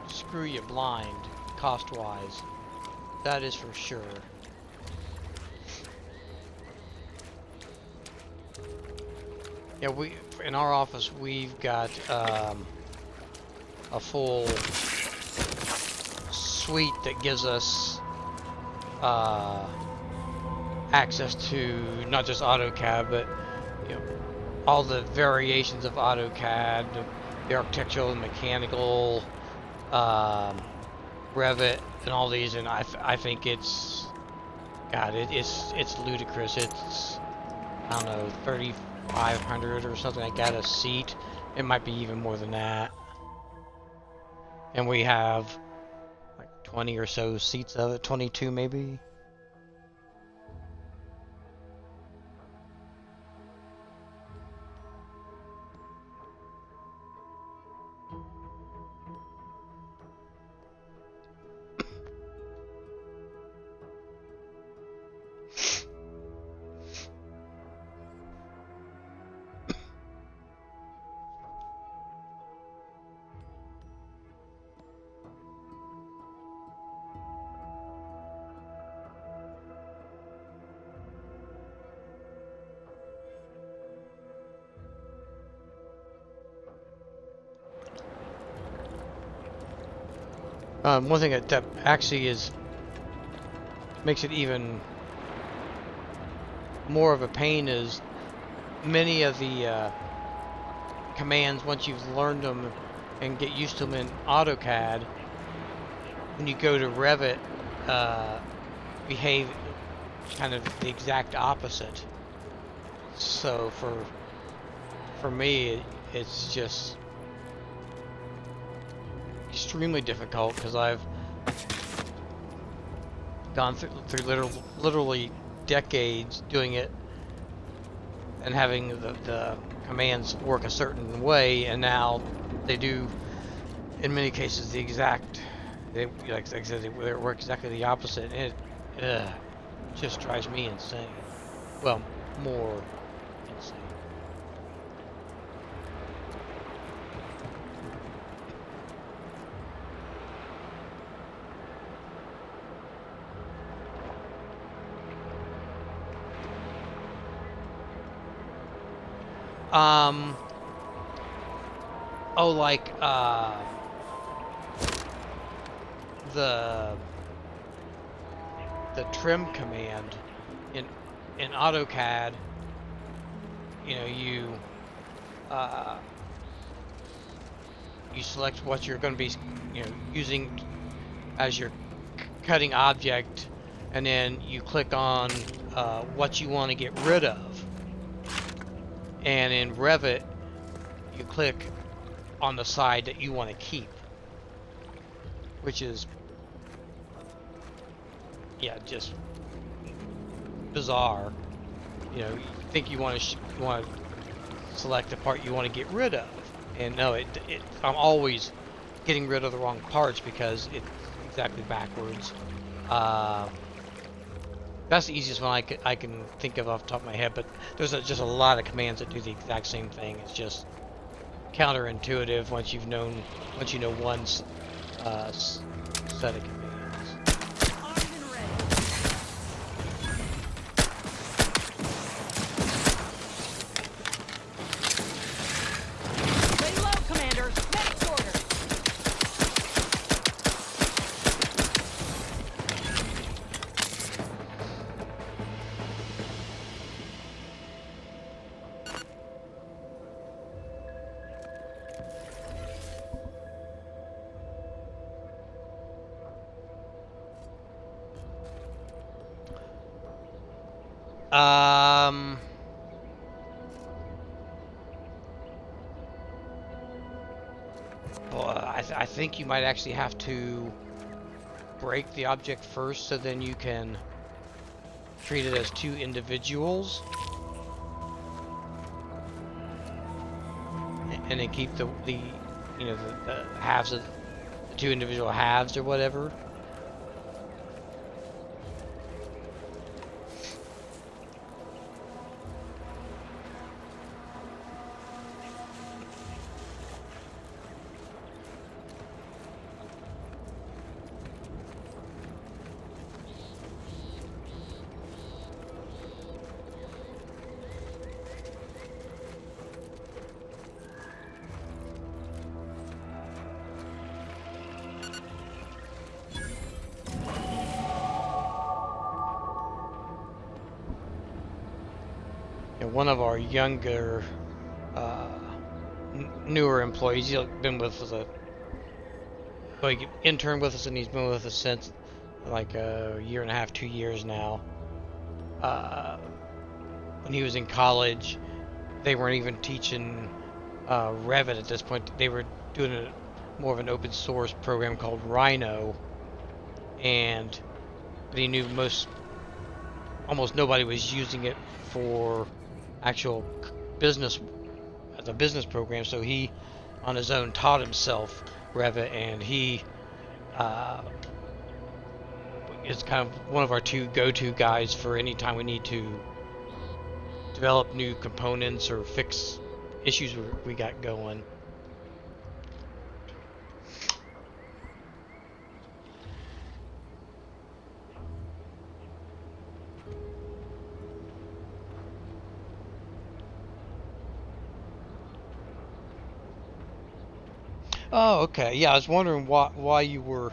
screw you blind, cost-wise. That is for sure. Yeah, we in our office we've got a full suite that gives us access to not just AutoCAD, but you know, all the variations of AutoCAD, the architectural and mechanical, Revit, and all these. And I think it's, God, it's ludicrous. It's, I don't know, 3,500 or something like that a seat. It might be even more than that. And we have like 20 or so seats of it, 22 maybe. One thing that actually makes it even more of a pain is many of the commands, once you've learned them and get used to them in AutoCAD, when you go to Revit, behave kind of the exact opposite. So for me, it's just extremely difficult because I've gone through literally decades doing it and having the commands work a certain way, and now they do in many cases the exact, like I said, they work exactly the opposite, and it just drives me insane. Well, more insane. Oh, like, the trim command in AutoCAD, you know, you select what you're going to be, you know, using as your cutting object, and then you click on what you want to get rid of. And in Revit, you click on the side that you want to keep, which is, yeah, just bizarre. You know, you think you want to select the part you want to get rid of, and no, I'm always getting rid of the wrong parts because it's exactly backwards. That's the easiest one I can think of off the top of my head, but there's just a lot of commands that do the exact same thing. It's just counterintuitive once you know one set of commands. Lay low, Commander. Medics order. Well, I think you might actually have to break the object first, so then you can treat it as two individuals, and then keep the halves of the two individual halves or whatever. One of our younger, newer employees, he's been with us he interned with us, and he's been with us since like a year and a half, 2 years now. When he was in college, they weren't even teaching Revit at this point. They were doing more of an open source program called Rhino, but he knew almost nobody was using it for actual business as a business program, so he on his own taught himself Revit, and he is kind of one of our two go-to guys for any time we need to develop new components or fix issues we got going. Oh, okay. Yeah, I was wondering why you were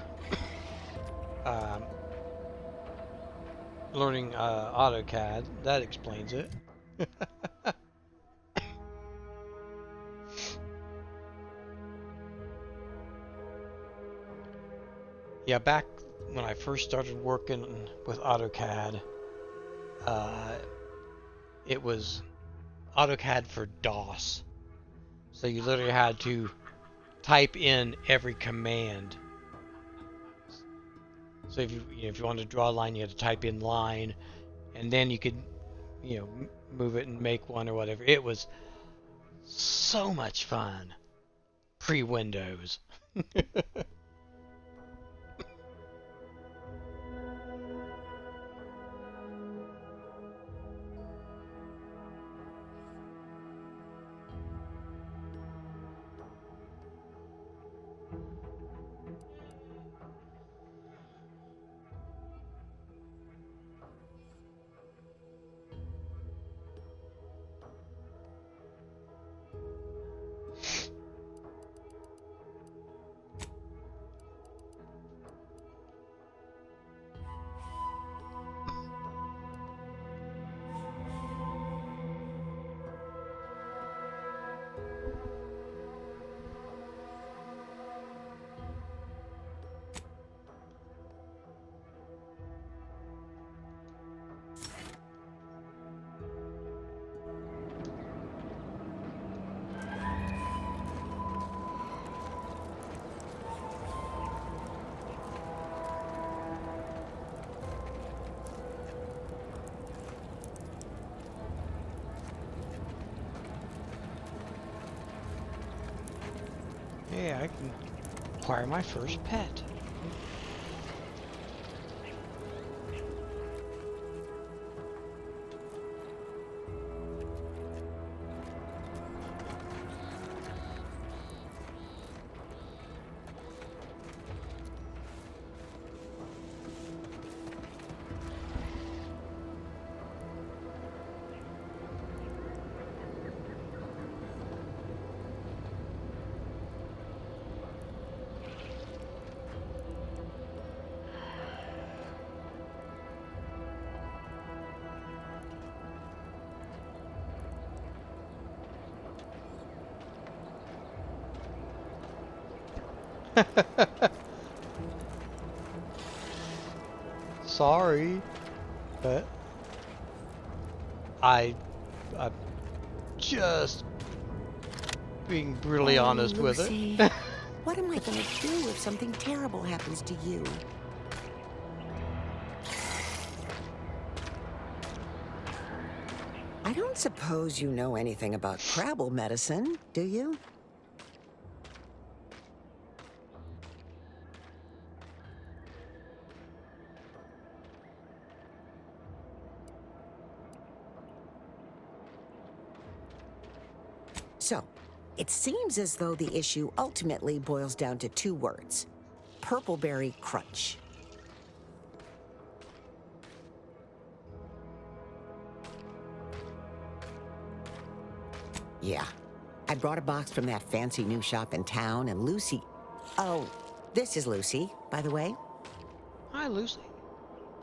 learning AutoCAD. That explains it. Yeah, back when I first started working with AutoCAD, it was AutoCAD for DOS. So you literally had to type in every command. So if you wanted to draw a line, you had to type in line, and then you could move it and make one or whatever. It was so much fun pre-Windows. Hey, I can acquire my first pet. Sorry, but I'm just being brutally honest with Lucy. it. What am I gonna do if something terrible happens to you? I don't suppose you know anything about Crabble medicine, do you? So, it seems as though the issue ultimately boils down to two words: Purpleberry Crunch. Yeah. I brought a box from that fancy new shop in town, and Lucy... Oh, this is Lucy, by the way. Hi, Lucy.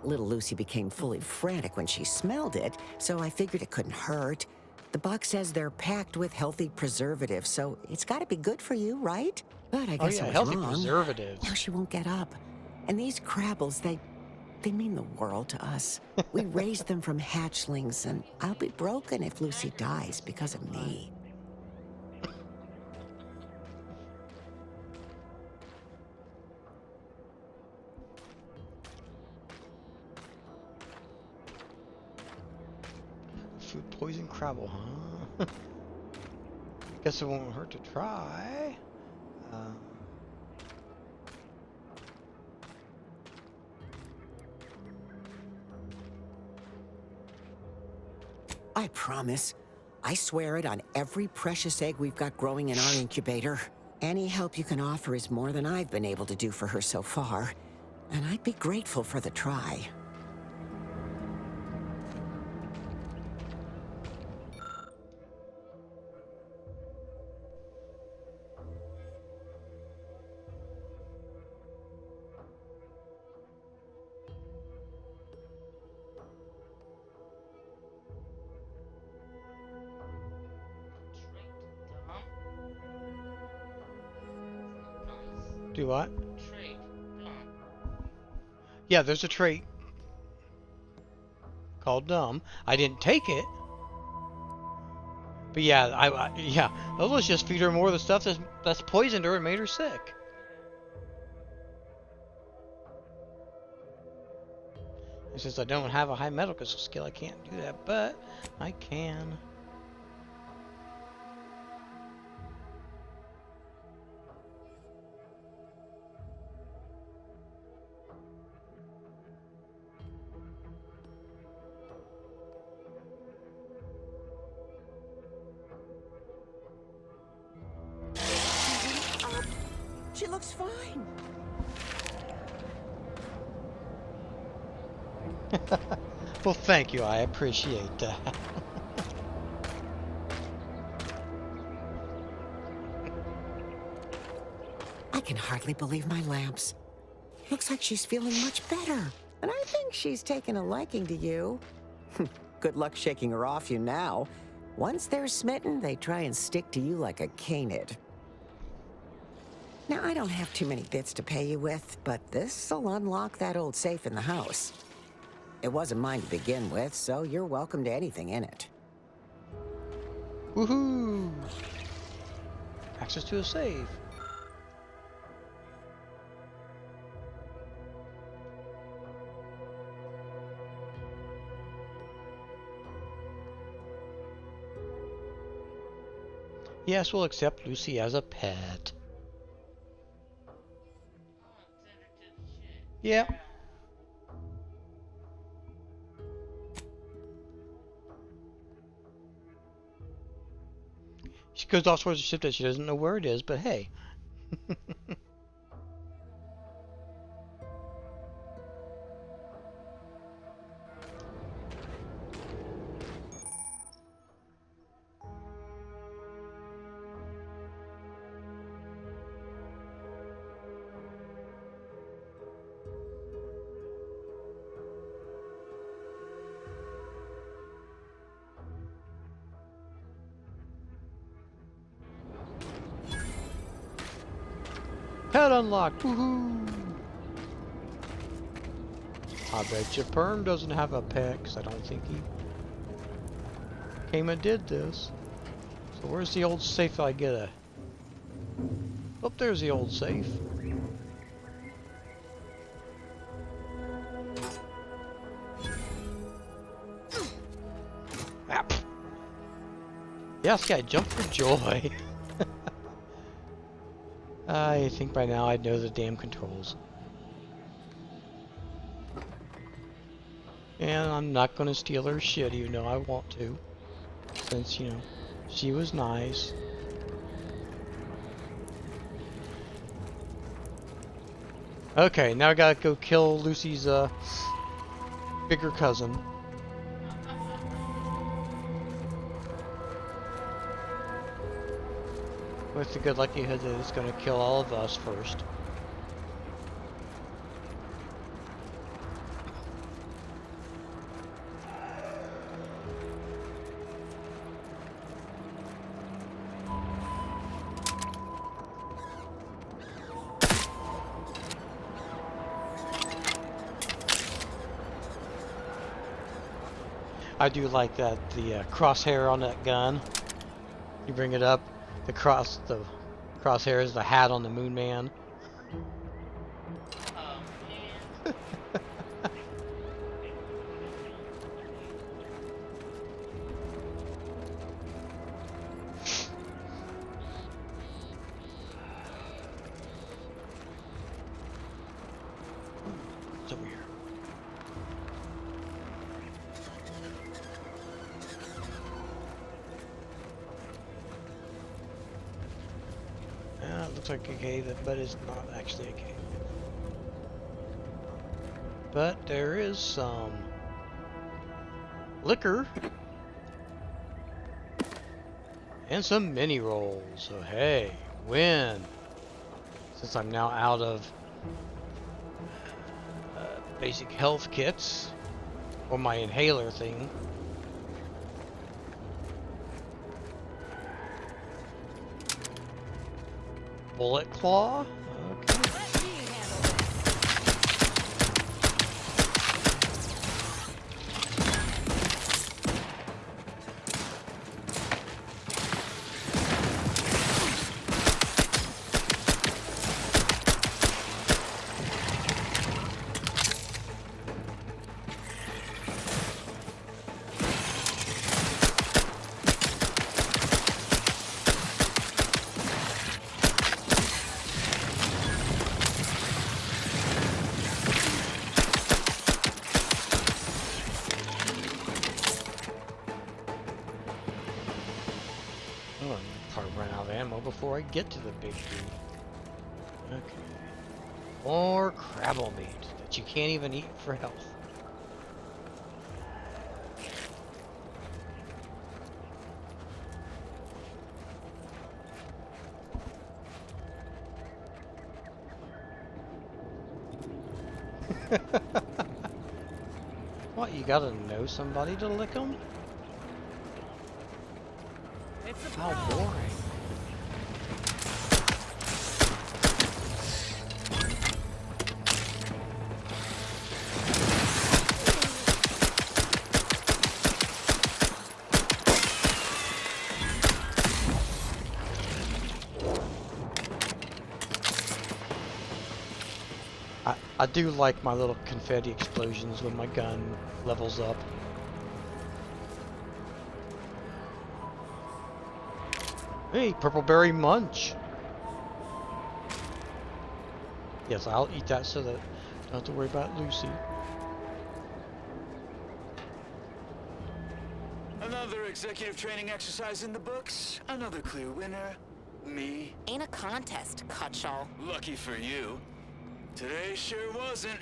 Little Lucy became fully frantic when she smelled it, so I figured it couldn't hurt. The box says they're packed with healthy preservatives, so it's got to be good for you, right? But I guess I was healthy wrong. preservatives. Now she won't get up. And these Crabbles, they mean the world to us. We raised them from hatchlings, and I'll be broken if Lucy dies because of me. Food poison Crabble, huh? Guess it won't hurt to try. I promise. I swear it on every precious egg we've got growing in our incubator. Any help you can offer is more than I've been able to do for her so far. And I'd be grateful for the try. Do what? Yeah, there's a trait called dumb. I didn't take it, but yeah, yeah. Let's just feed her more of the stuff that's poisoned her and made her sick. And since I don't have a high medical skill, I can't do that, but I can. She looks fine. Well, thank you. I appreciate that. I can hardly believe my lamps. Looks like she's feeling much better. And I think she's taken a liking to you. Good luck shaking her off you now. Once they're smitten, they try and stick to you like a canid. Now, I don't have too many bits to pay you with, but this'll unlock that old safe in the house. It wasn't mine to begin with, so you're welcome to anything in it. Woohoo! Access to a save. Yes, we'll accept Lucy as a pet. Yeah. She goes off towards the ship that she doesn't know where it is, but hey. Pet unlocked! Woohoo! I bet you Perm doesn't have a pet, 'cause I don't think he came and did this. So where's the old safe that I get a... Oh, there's the old safe. Ah, pff. Yes, guy, jump for joy. I think by now I'd know the damn controls. And I'm not gonna steal her shit even though I want to. Since, you know, she was nice. Okay, now I gotta go kill Lucy's bigger cousin. With the good likelihood that it's going to kill all of us first. I do like that the crosshair on that gun. You bring it up. The crosshair is the hat on the Moon Man. It's over here. It looks like a cave, but it's not actually a cave. But there is some liquor and some mini rolls. So hey, win! Since I'm now out of basic health kits or my inhaler thing. Bullet claw? Okay. Before I get to the big dude. Okay. More crabble meat that you can't even eat for health. What, you gotta know somebody to lick them? How boring. I do like my little confetti explosions when my gun levels up. Hey, purple berry munch. Yes, I'll eat that so that Don't have to worry about Lucy. Another executive training exercise in the books. Another clear winner. Me. Ain't a contest, Cutshaw. Lucky for you. Today sure wasn't.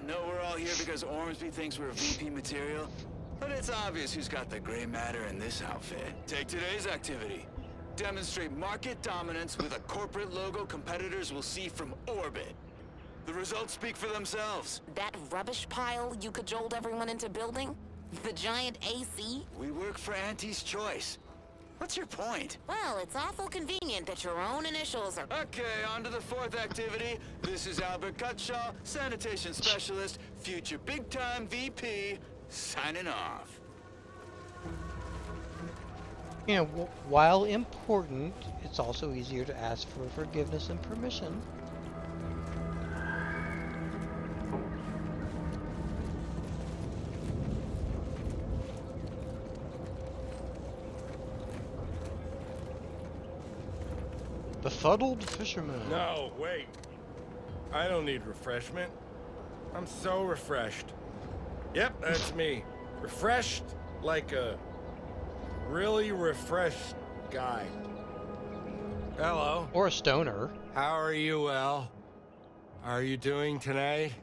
No, we're all here because Ormsby thinks we're VP material. But it's obvious who's got the gray matter in this outfit. Take today's activity. Demonstrate market dominance with a corporate logo competitors will see from orbit. The results speak for themselves. That rubbish pile you cajoled everyone into building? The giant AC? We work for Auntie's Choice. What's your point? Well, it's awful convenient that your own initials are... Okay, on to the fourth activity. This is Albert Cutshaw, sanitation specialist, future big-time VP, signing off. You know, while important, it's also easier to ask for forgiveness and permission. Befuddled fisherman. No, wait. I don't need refreshment. I'm so refreshed. Yep, that's me. Refreshed like a really refreshed guy. Hello. Or a stoner. How are you, El? How are you doing tonight?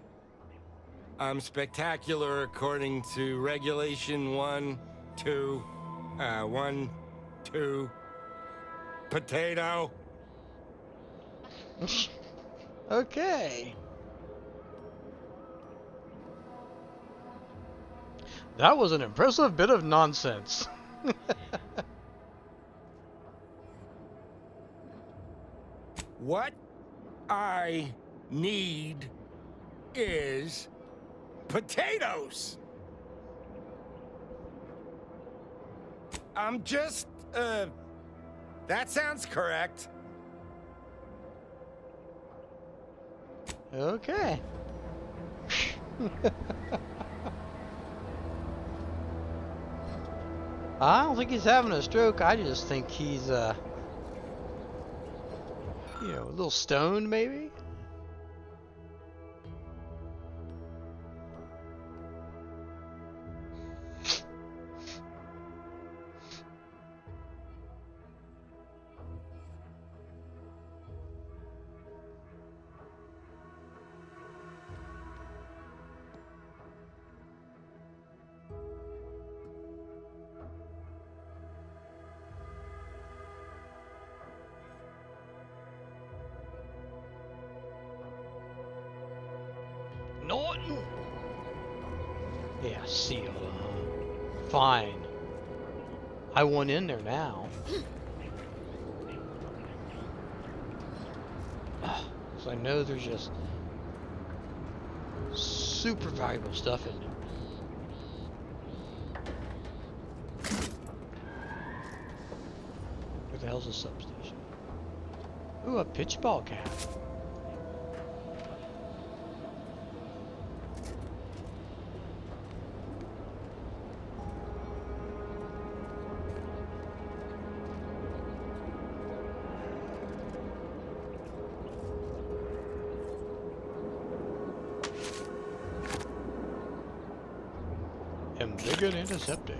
I'm spectacular according to regulation 1, 2, potato. Okay. That was an impressive bit of nonsense. What I need is potatoes. I'm just, that sounds correct. Okay. I don't think he's having a stroke. I just think he's, you know, a little stoned, maybe? Norton? Yeah, sealed. Fine. I want in there now. So I know there's just super valuable stuff in there. Where the hell's the substation? Ooh, a pitchball cap. Embiggen antiseptic.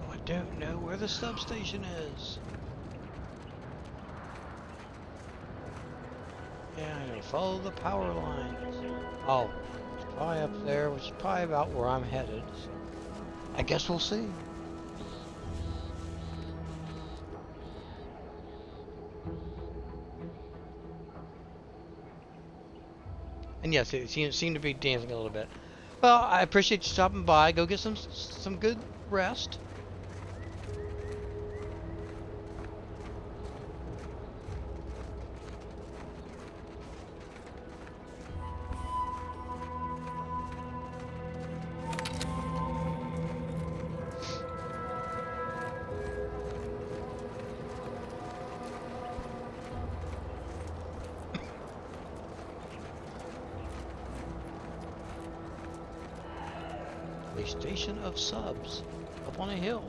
Oh, I don't know where the substation is. Yeah, I know. Follow the power lines. Oh, it's probably up there, which is probably about where I'm headed. So I guess we'll see. And yes, it seemed to be dancing a little bit. Well, I appreciate you stopping by. Go get some good rest. A station of subs up on a hill.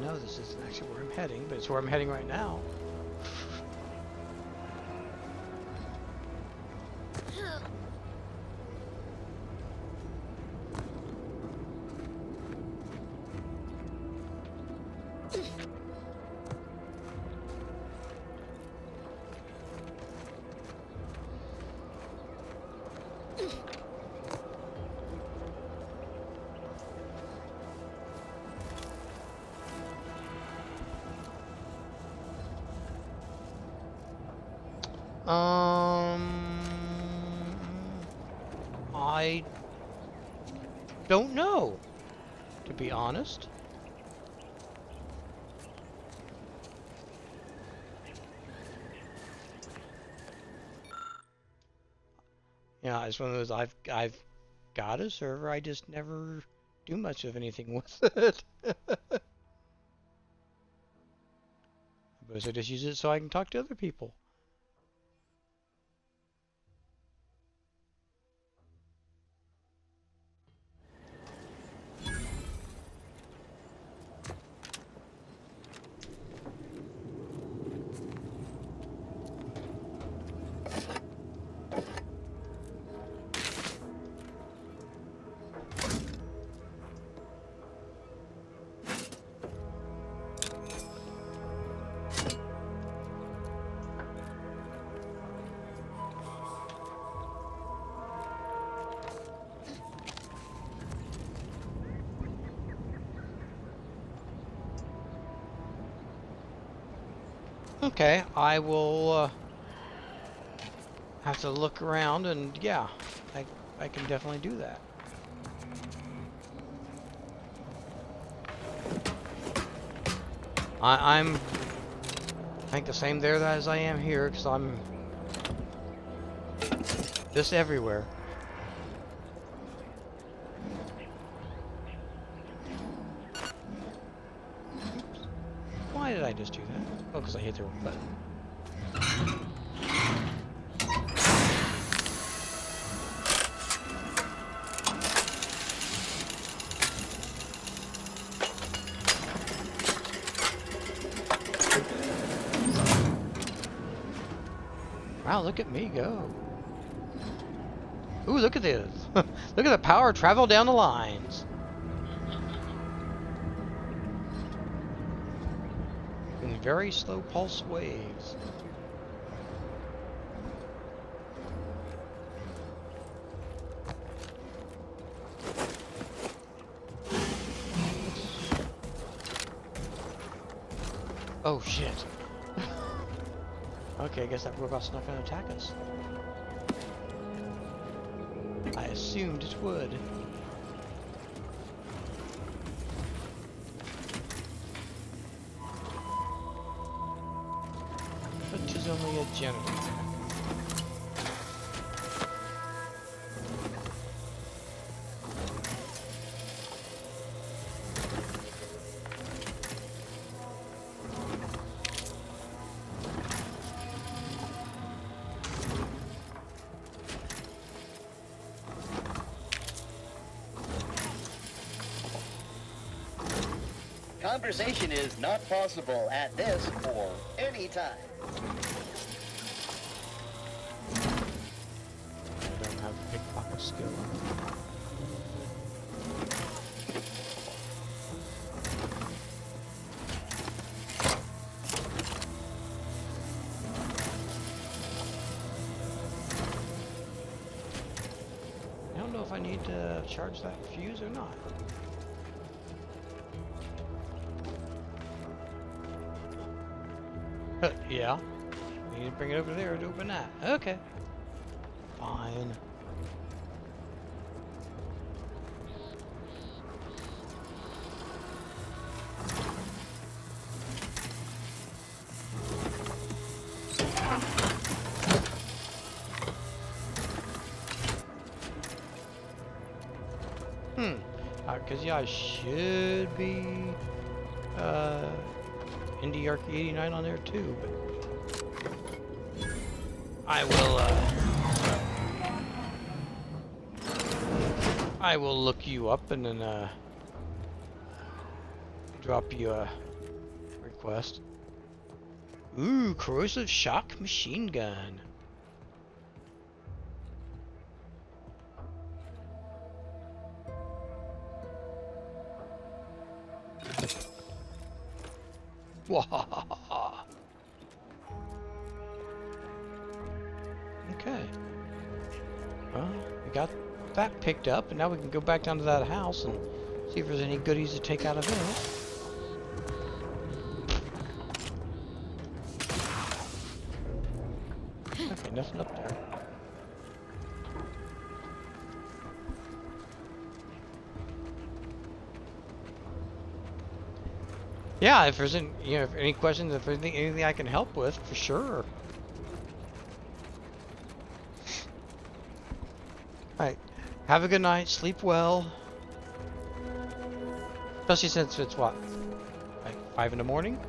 No, this isn't actually where I'm heading, but it's where I'm heading right now. I don't know, to be honest. Yeah, it's one of those I've got a server, I just never do much of anything with it. Suppose I just use it so I can talk to other people. Okay, I will have to look around, and yeah, I can definitely do that. I think the same there as I am here, because I'm just everywhere. Why did I just do that? Oh, because I hit the wrong button. Wow, look at me go. Ooh, look at this. Look at the power travel down the lines. In very slow pulse waves. Oh shit. Okay, I guess that robot's not going to attack us. I assumed it would. But it is only a generator. Conversation is not possible at this or any time. I don't have pickpocket skill. I don't know if I need to charge that fuse or not. Yeah. You need to bring it over there to open that. Okay. Fine. because yeah, I should be Indie Arcade 89 on there too, but I will look you up and then drop you a request. Ooh, corrosive shock machine gun. Wah. Okay. Well, we got that picked up, and now we can go back down to that house and see if there's any goodies to take out of it. Okay, nothing up there. Yeah, if there's any, if any questions, if there's anything I can help with, for sure. Alright, have a good night, sleep well. Especially since it's what? Like 5 in the morning?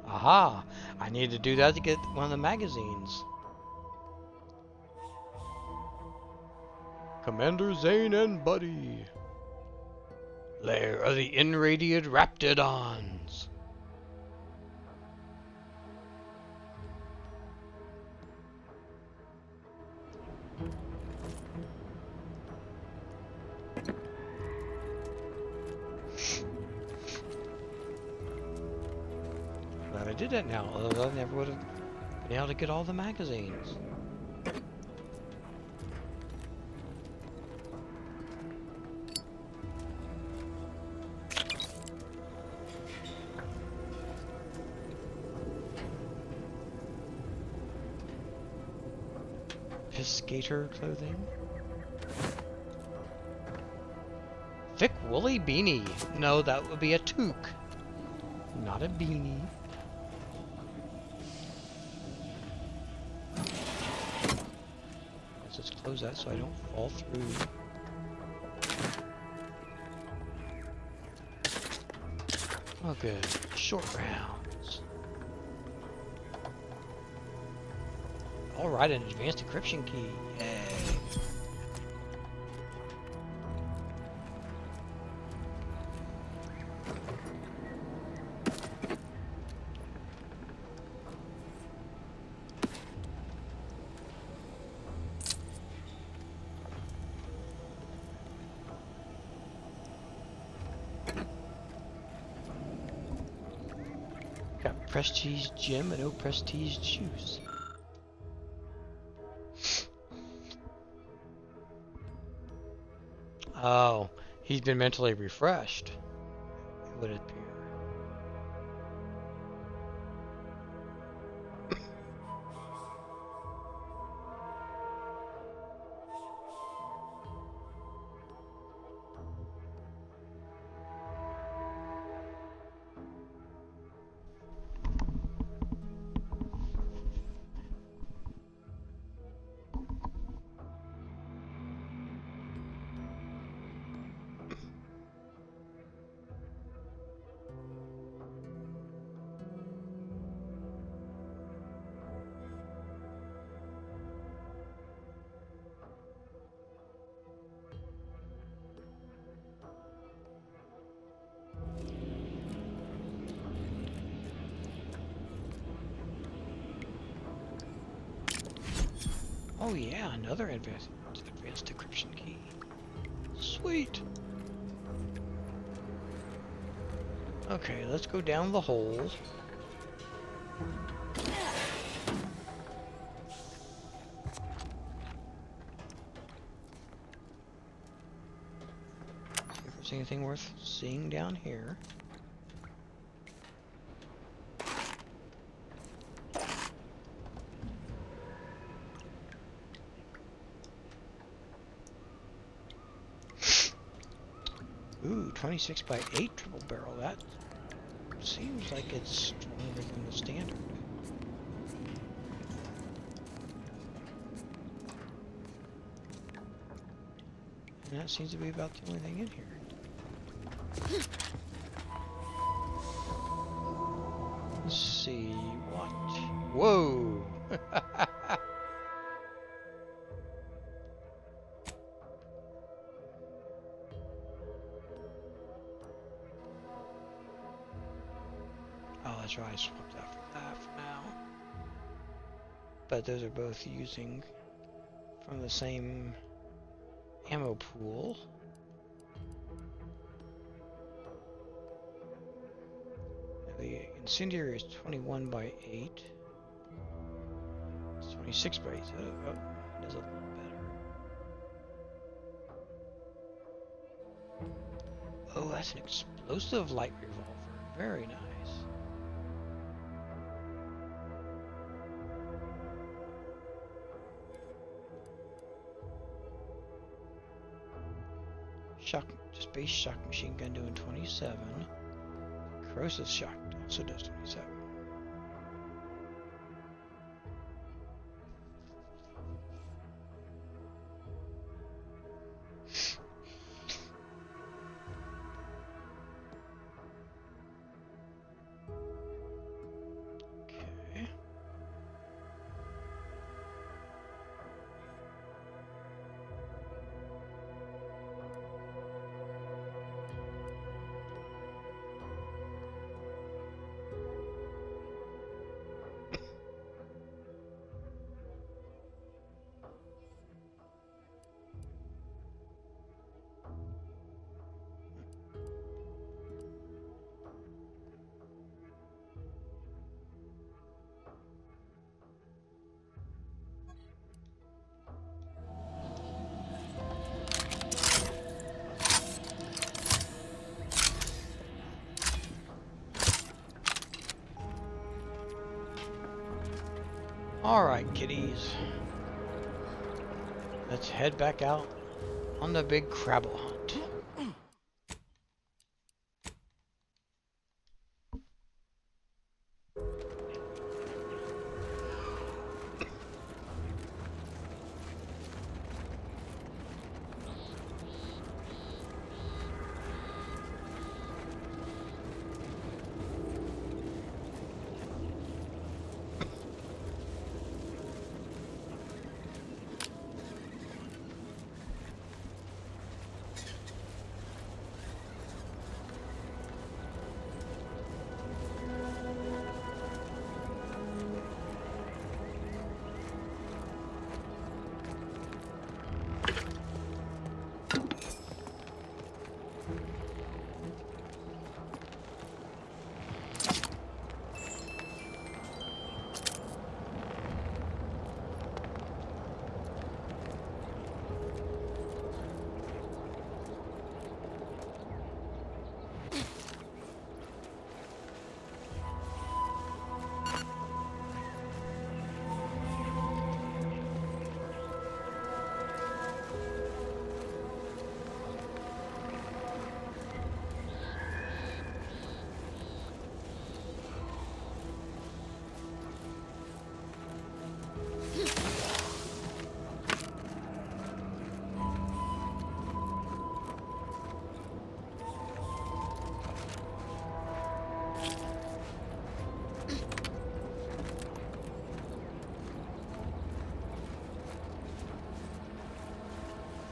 Aha! I need to do that to get one of the magazines. Commander Zane and Buddy. Lair of the Enradiated Raptidons. Glad I did that now, otherwise I never would have been able to get all the magazines. Skater clothing. Thick woolly beanie. No, that would be a toque, not a beanie. Let's just close that so I don't fall through. Oh good. Short rounds. Alright, an advanced encryption key. Yay. Got prestige gem and no prestige juice. Oh, he's been mentally refreshed, it would appear. Oh yeah, another advanced encryption key. Sweet. complete. Okay, let's go down the hole. See if there's anything worth seeing down here. Ooh, 26 by 8 triple barrel. That seems like it's stronger than the standard. And that seems to be about the only thing in here. Let's see what. Whoa! Oh, that's right, I swapped that for that for now. But those are both using from the same ammo pool. The incendiary is 21 by 8. It's 26 by 8. So, oh, it does a little better. Oh, that's an explosive light revolver. Very nice. Just base shock machine gun doing 27. Corrosive shock also does 27. Okay. Alright, kiddies. Let's head back out on the big Crabble hunt.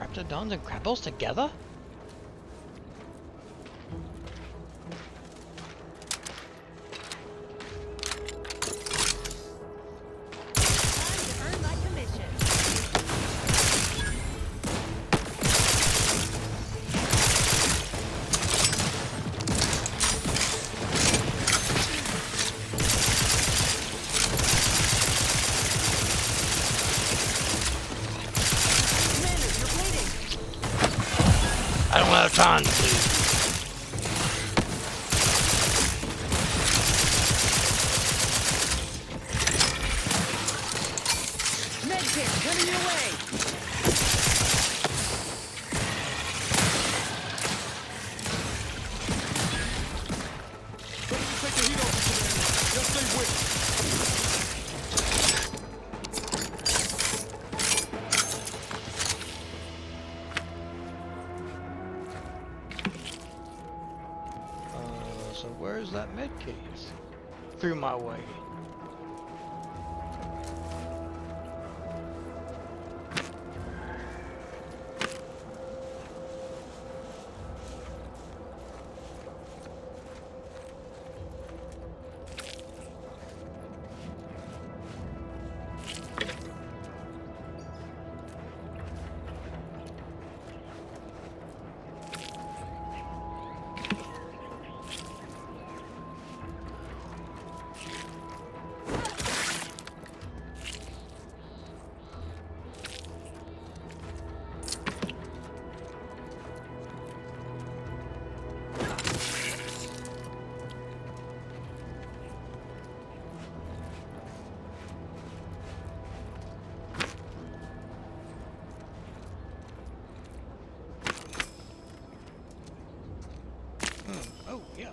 Raptidons and Crabbles together? I don't have time to. Medkit, coming your way! Take the heat off the commander. Just stay with it. So where's that med case? Through my way. Oh, yeah.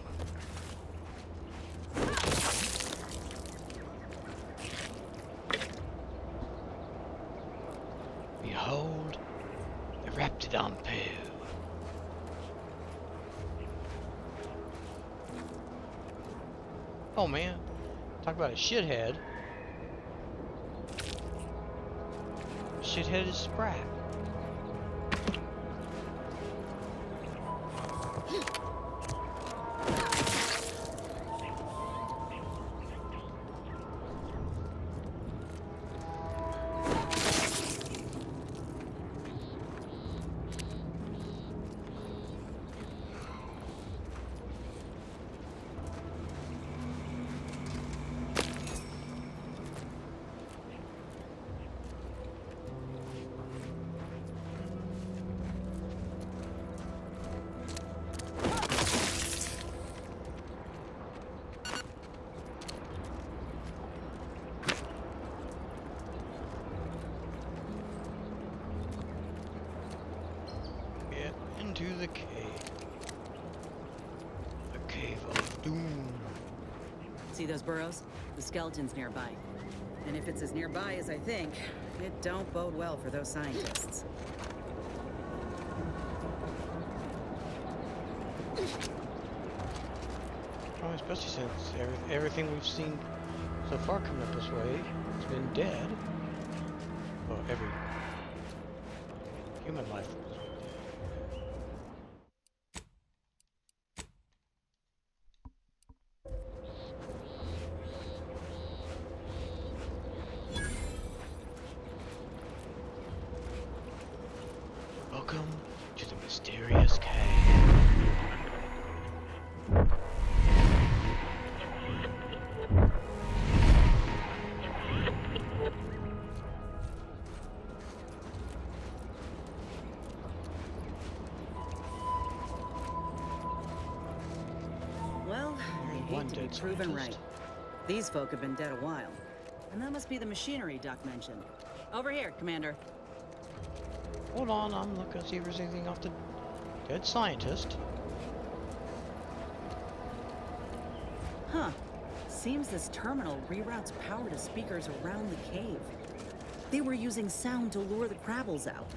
Behold, the Raptidon poo. Oh man, talk about a shithead. Shithead is Sprat. Into the cave. The cave of doom. See those burrows? The skeleton's nearby. And if it's as nearby as I think, it don't bode well for those scientists. Well, especially since everything we've seen so far coming up this way has been dead. Well, every human life. Welcome to the mysterious cave. Well, I hate to be proven right. These folk have been dead a while. And that must be the machinery Duck mentioned. Over here, Commander. Hold on, I'm looking to see if there's anything off the dead scientist. Huh. Seems this terminal reroutes power to speakers around the cave. They were using sound to lure the Crabbles out.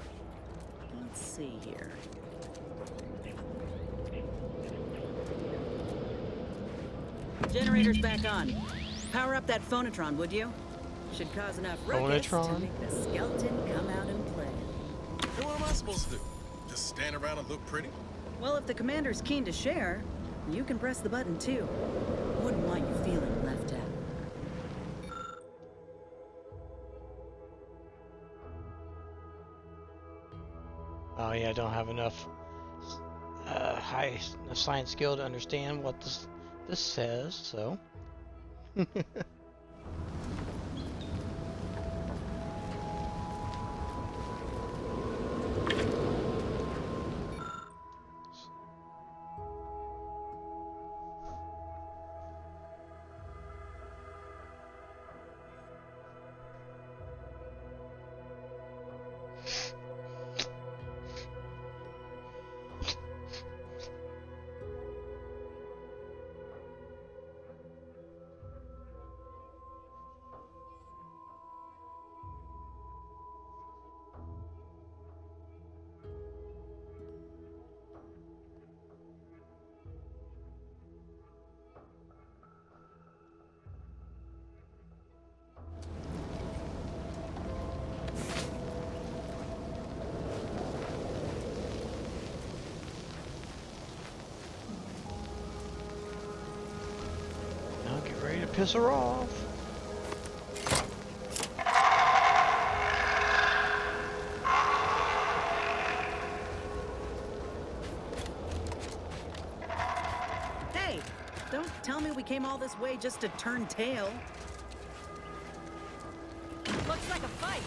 Let's see here. Generator's back on. Power up that phonotron, would you? Should cause enough ruckus to make the skeleton come out and play. Hey, what am I supposed to do? Just stand around and look pretty? Well, if the commander's keen to share, you can press the button too. Wouldn't want you feeling left out. Oh yeah, I don't have enough high science skill to understand what this says, so. piss her off. Hey, don't tell me we came all this way just to turn tail. Looks like a fight.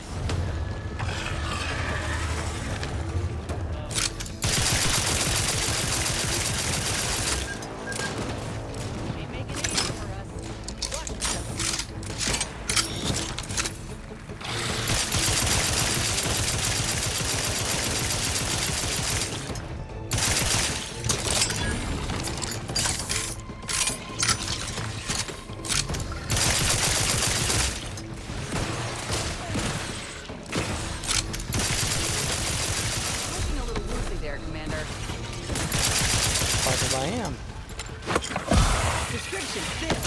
I am. Description filled.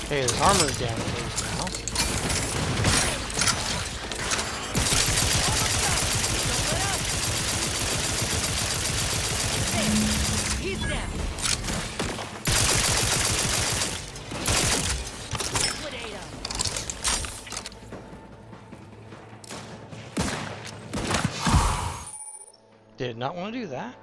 Hey, his armor's down at least now. He's down. Liquidate him. Did not want to do that.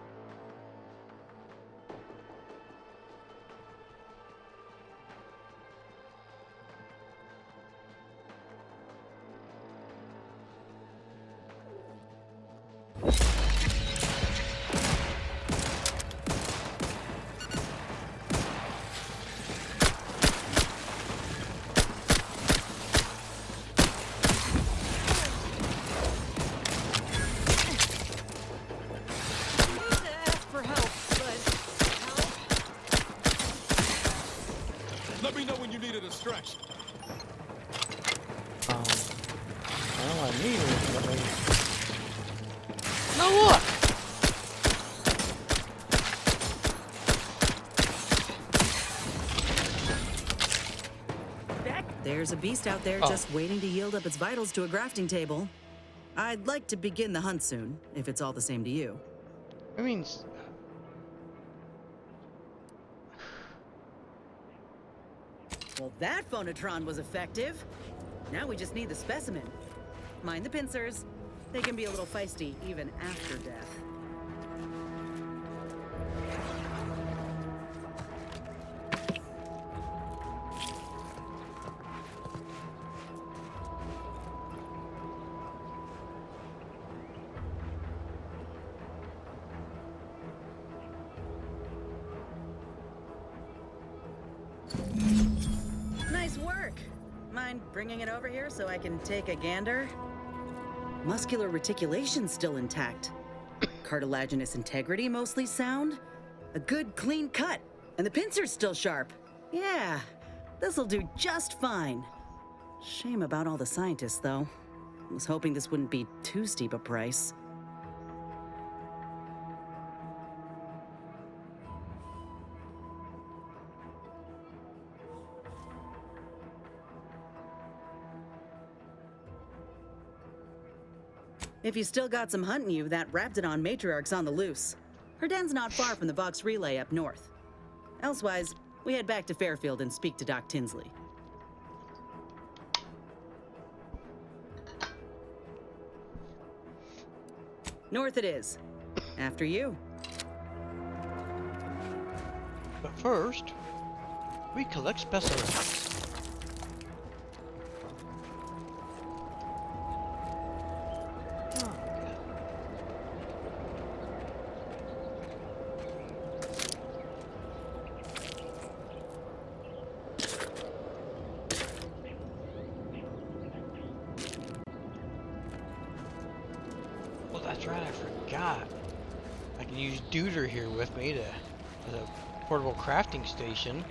Let me know when you need a distraction. Well, I need it, but no, look! There's a beast out there just waiting to yield up its vitals to a grafting table. I'd like to begin the hunt soon, if it's all the same to you. I mean... Well, that phonotron was effective. Now we just need the specimen. Mind the pincers. They can be a little feisty even after death. Nice work. Mind bringing it over here so I can take a gander? Muscular reticulation's still intact. Cartilaginous integrity mostly sound. A good clean cut. And the pincer's still sharp. Yeah, this'll do just fine. Shame about all the scientists, though. I was hoping this wouldn't be too steep a price. If you still got some hunting you, that Raptidon matriarch's on the loose. Her den's not far from the Vox Relay up north. Elsewise, we head back to Fairfield and speak to Doc Tinsley. North it is. After you. But first, we collect specimens. That's right, I forgot. I can use Duder here with me to as a portable crafting station,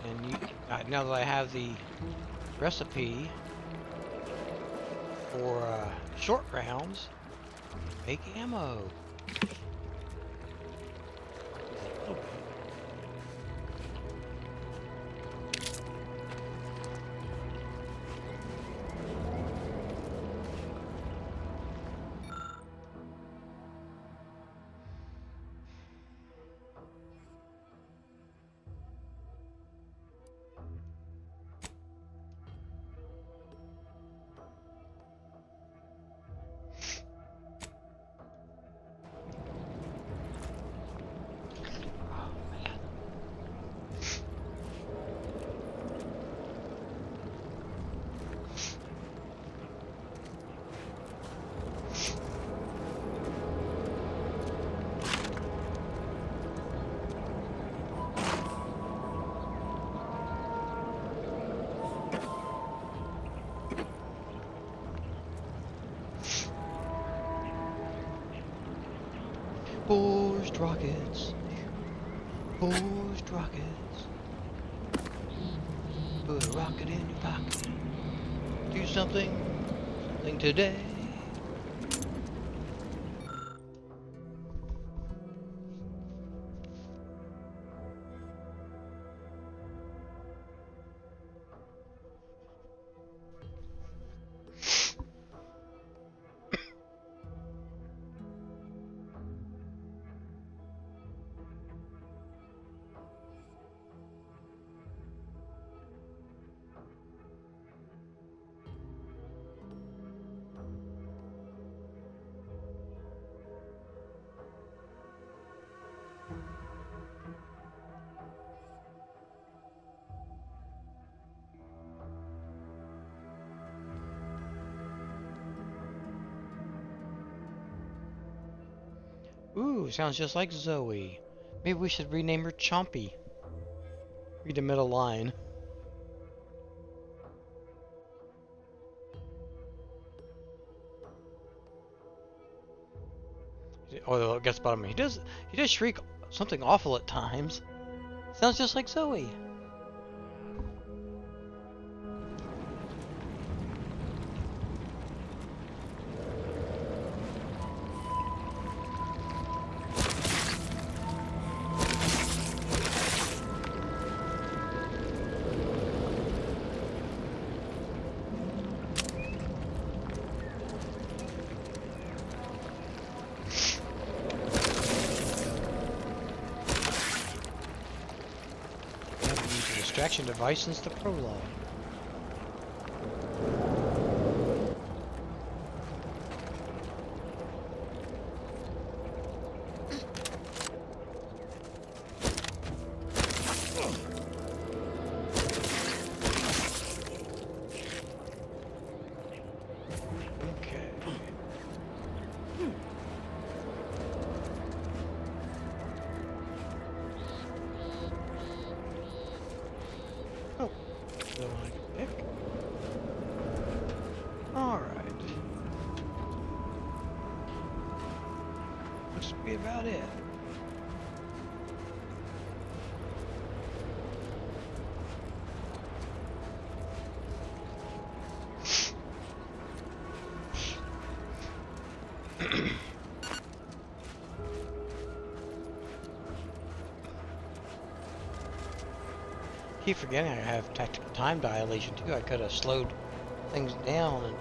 and now that I have the recipe for short rounds, make ammo. Forged rockets. Forged rockets. Put a rocket in your pocket. Do something today. Ooh, sounds just like Zoe. Maybe we should rename her Chompy. Read the middle line. Oh, guess bottom. He does shriek something awful at times. Sounds just like Zoe. Distraction device since the prologue. Be about it. Keep forgetting I have tactical time dilation too. I could have slowed things down and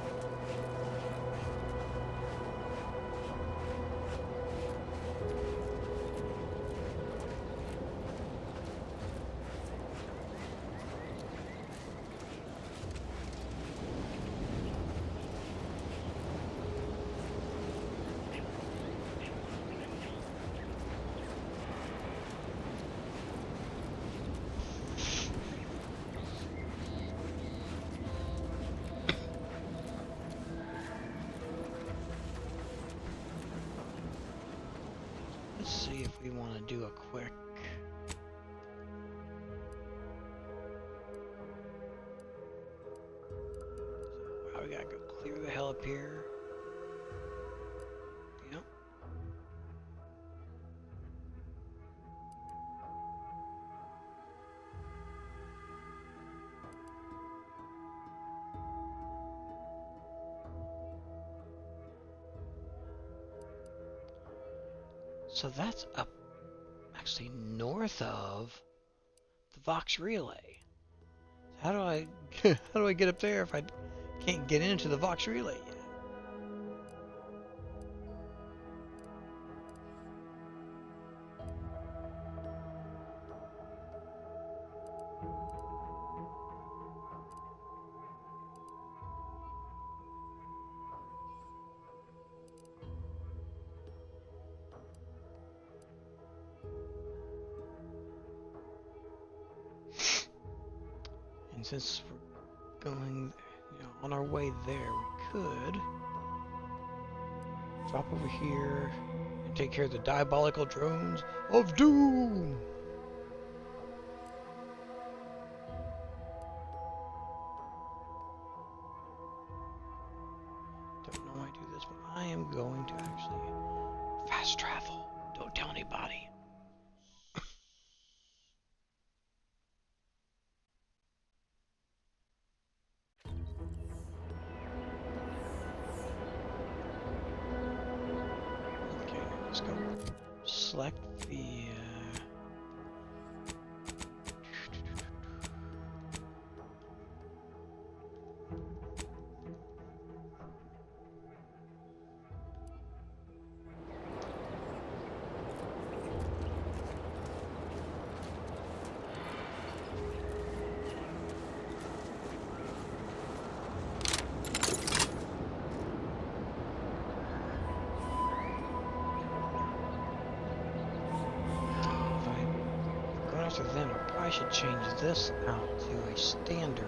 see if we want to do a quick. Wow, we gotta go clear the hell up here. Yep. So that's up, actually north of the Vox Relay. How do I get up there if I can't get into the Vox Relay yet? And since we're going, on our way there, we could drop over here and take care of the diabolical drones of doom. Don't know why I do this, but I am going to actually fast travel. Don't tell anybody. Let's go select the after them, I probably should change this out to a standard.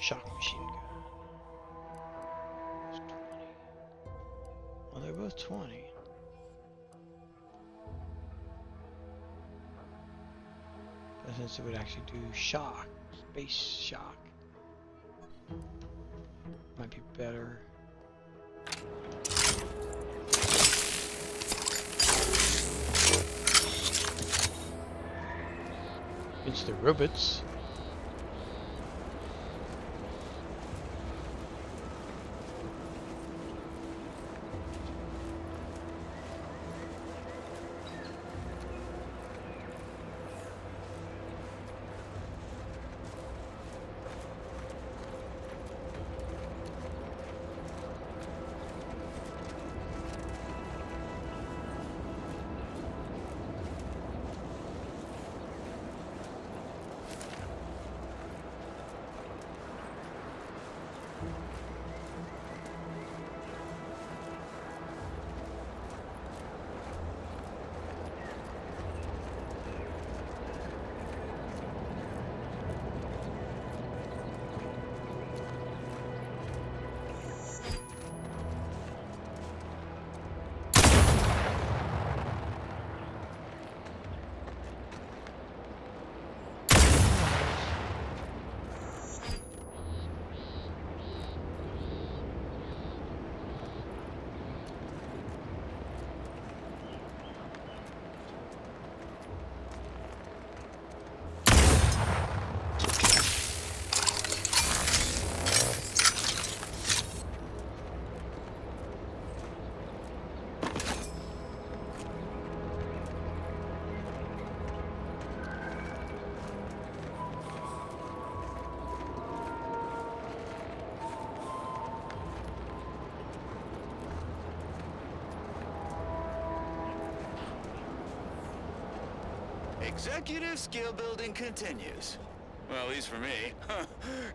Shock machine gun. It's 20. Well, they're both 20. Since it would actually do shock, space shock, might be better. It's the robots. Executive skill building continues. Well, at least for me.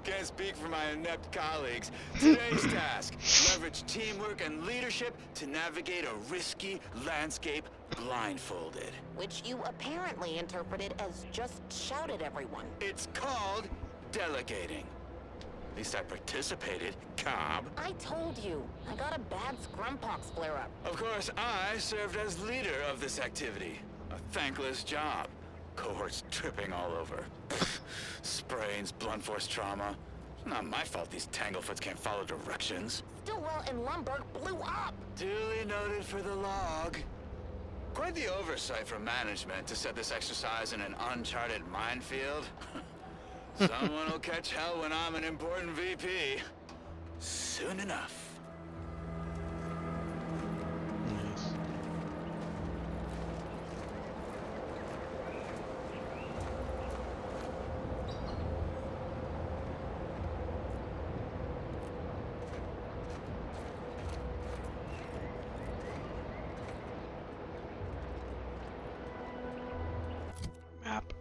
Can't speak for my inept colleagues. Today's task, leverage teamwork and leadership to navigate a risky landscape blindfolded. Which you apparently interpreted as just shout at everyone. It's called delegating. At least I participated, Cobb. I told you. I got a bad scrumpox flare-up. Of course, I served as leader of this activity. A thankless job. Cohorts tripping all over. Sprains, blunt force trauma. Not my fault these Tanglefoots can't follow directions. Stillwell and Lumberg blew up. Duly noted for the log. Quite the oversight from management to set this exercise in an uncharted minefield. Someone will catch hell when I'm an important VP. Soon enough. Map.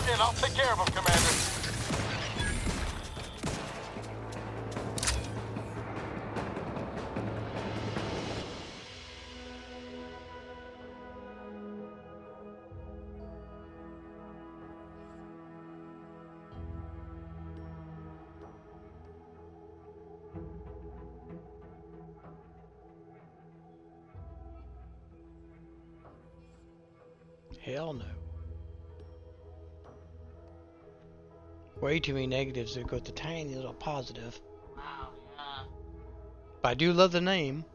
In, I'll take care of him, Commander. Hell no. Way too many negatives to go with the tiny little positive. Wow, yeah. But I do love the name.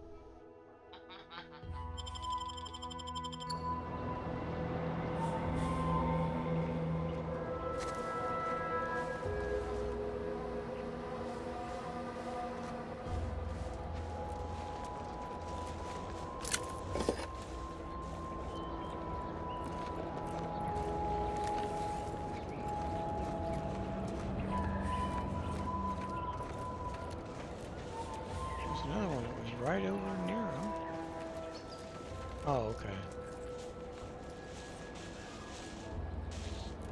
Another one that was right over near him. Oh, okay.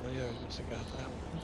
Well, yeah, I guess I got that one.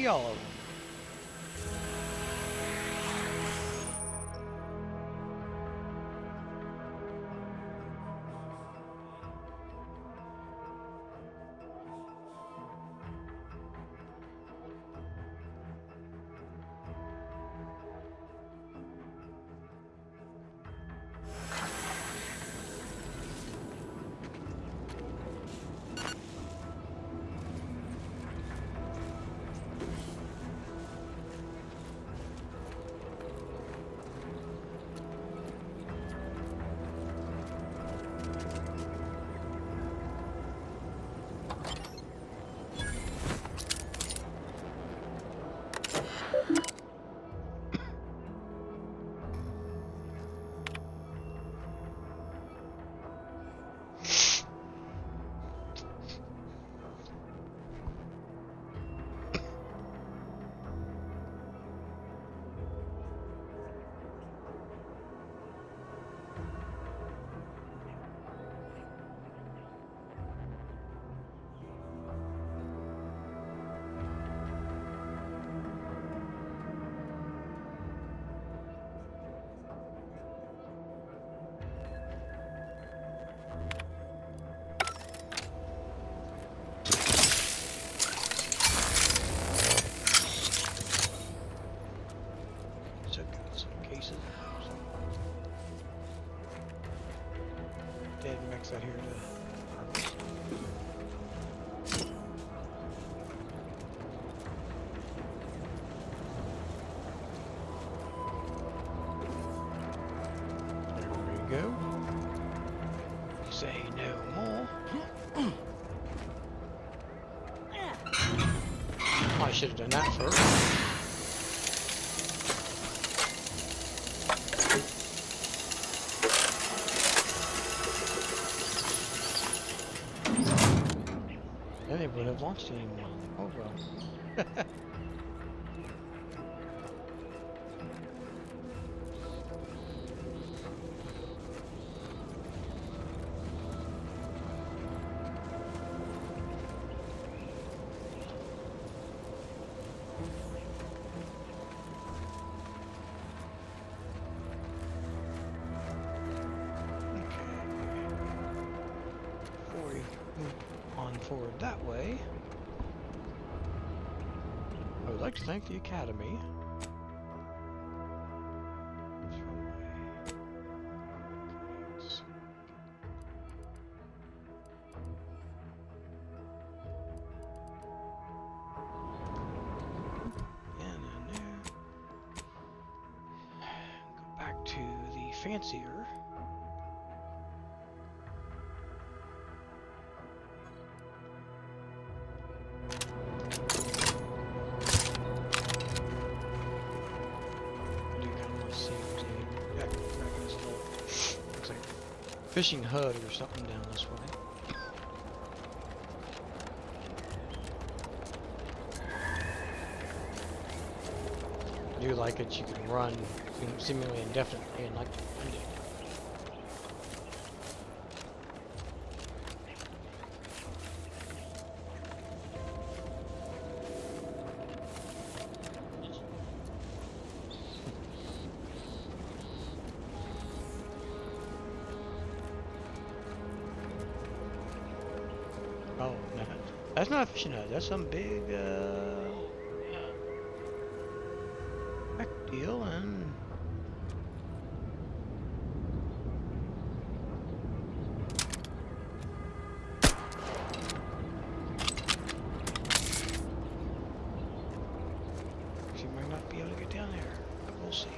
see all of them. Dead mechs out here to harvest. There we go. Say no more. I should have done that first. They would have launched it anymore. Oh well. Forward that way. I would like to thank the Academy. And then there. Go back to the fancier. Fishing hut or something down this way. I do like it. You can run seemingly indefinitely and like to find it. Oh, no. That's not a fishing hut. That's some big, back deal, and she might not be able to get down there, but we'll see.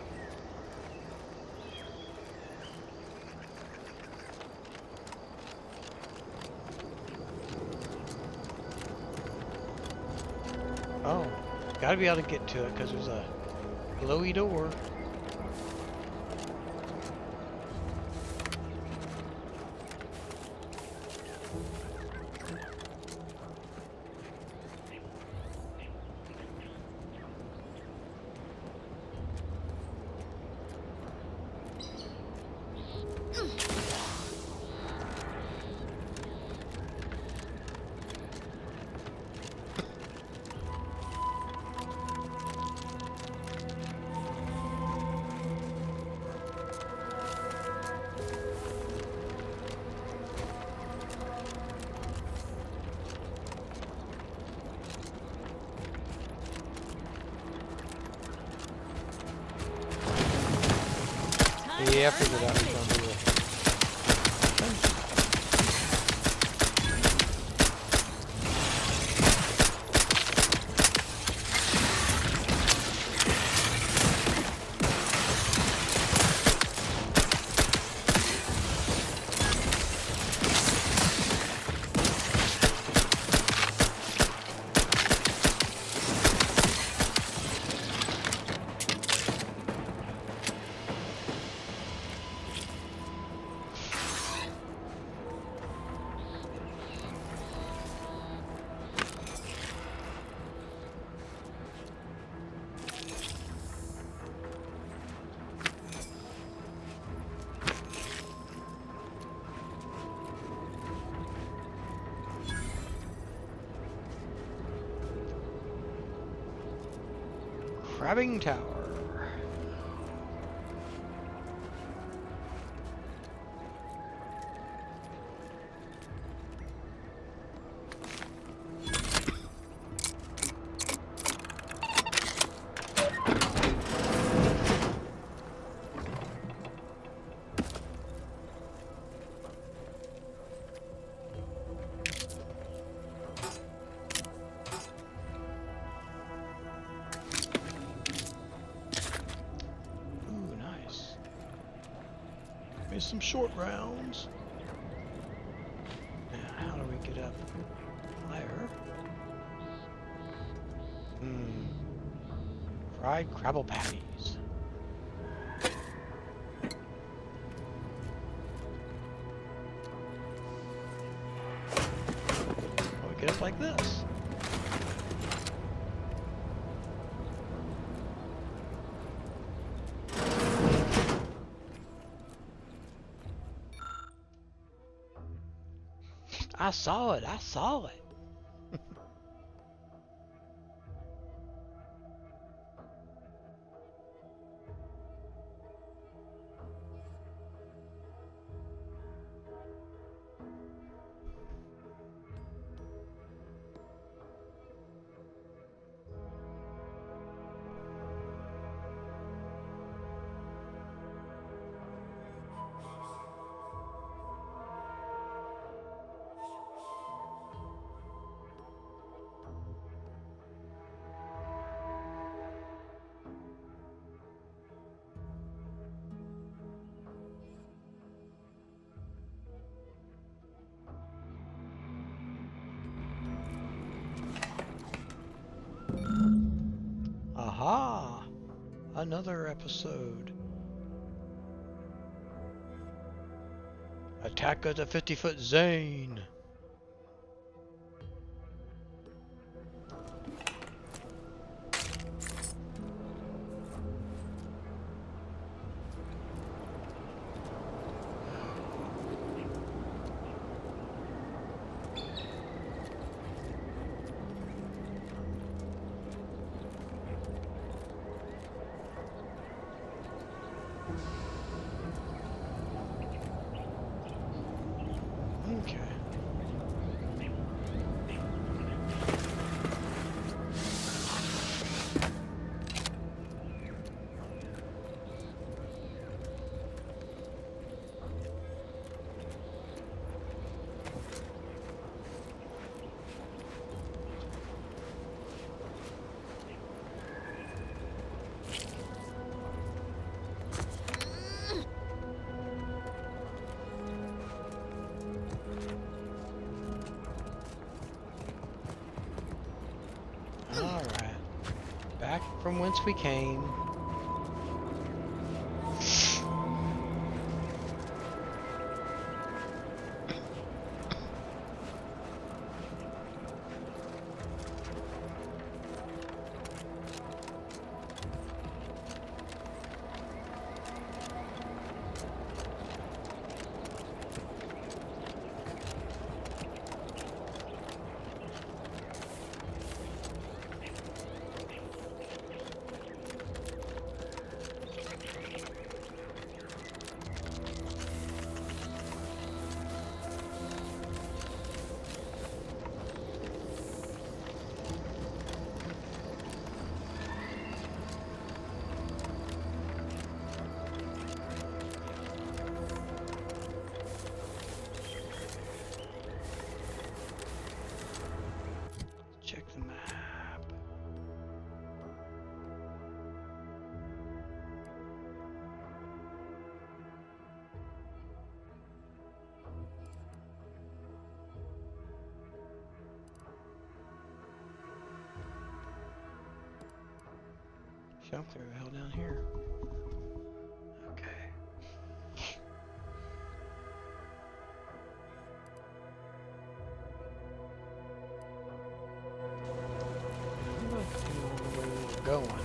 Oh, gotta be able to get to it because there's a glowy door. I figured out what I'm gonna do. Crabbing Tower. Some short rounds. Now, how do we get up higher? Fried crabble patties. Oh, we get up like this. I saw it. I saw it. Aha! Another episode. Attack of the 50-foot Zane. Okay. Back from whence we came. Shall clear the hell down here. Okay. Where we're going.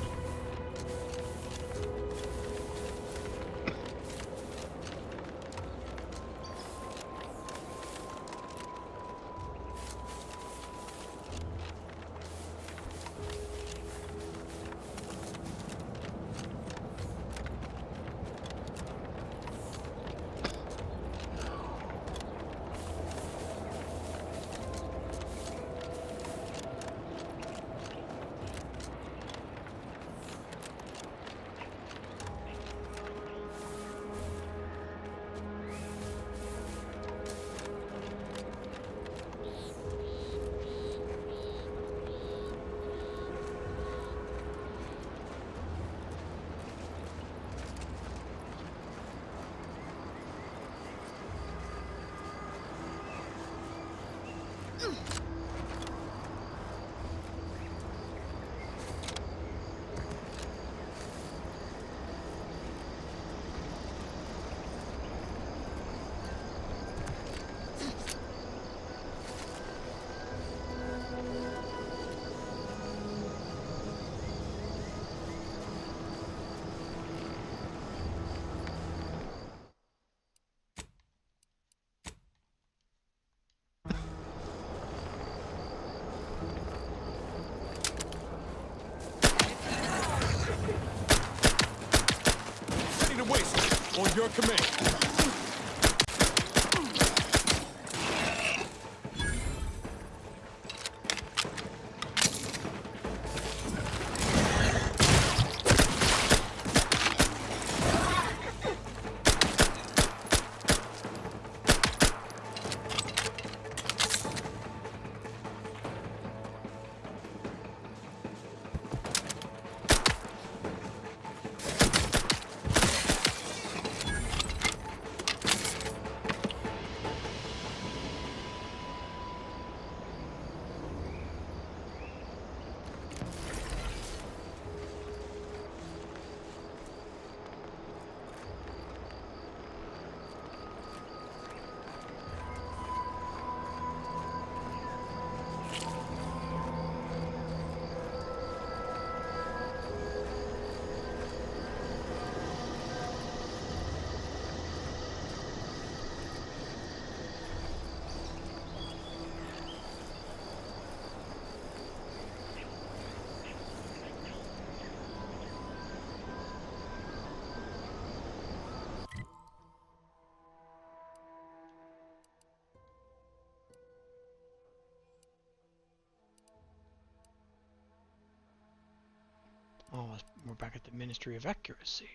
On your command. Oh, we're back at the Ministry of Accuracy.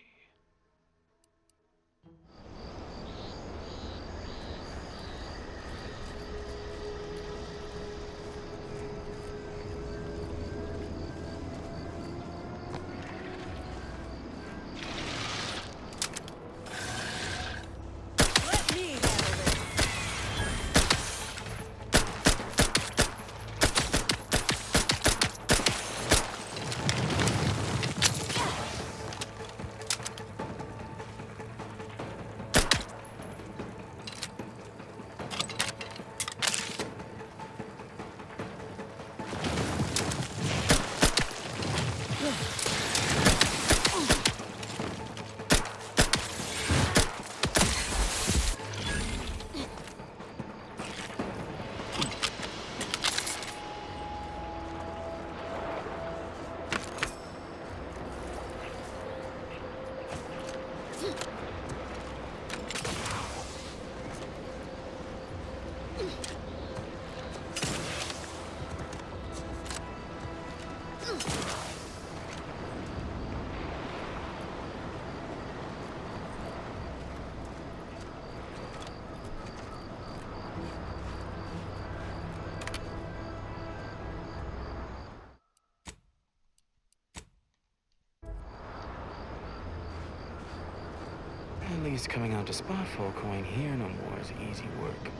At least coming out to spot folk who ain't here no more is easy work.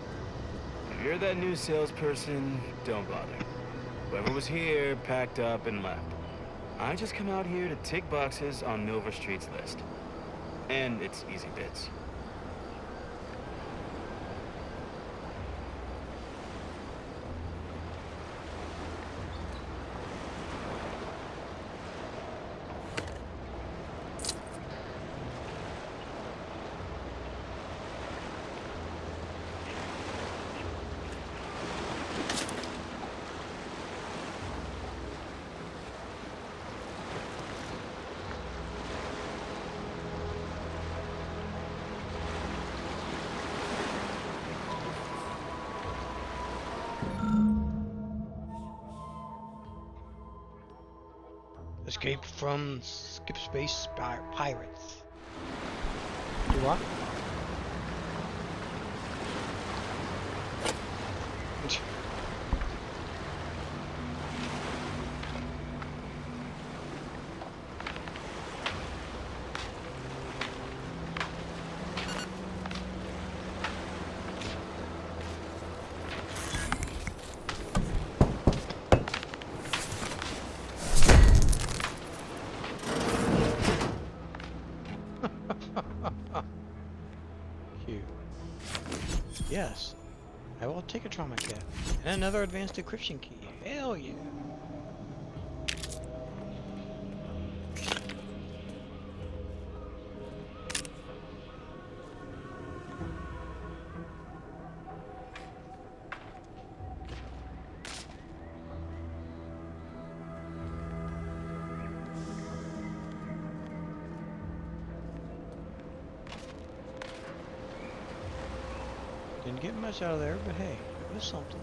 If you're that new salesperson, don't bother. Whoever was here packed up and left. I just come out here to tick boxes on Milver Street's list. And it's easy bits. Escape from Skip Space Pirates. You what? Cute. Yes, I will take a trauma kit and another advanced decryption key. Hell yeah. Didn't get much out of there, but hey, it was something.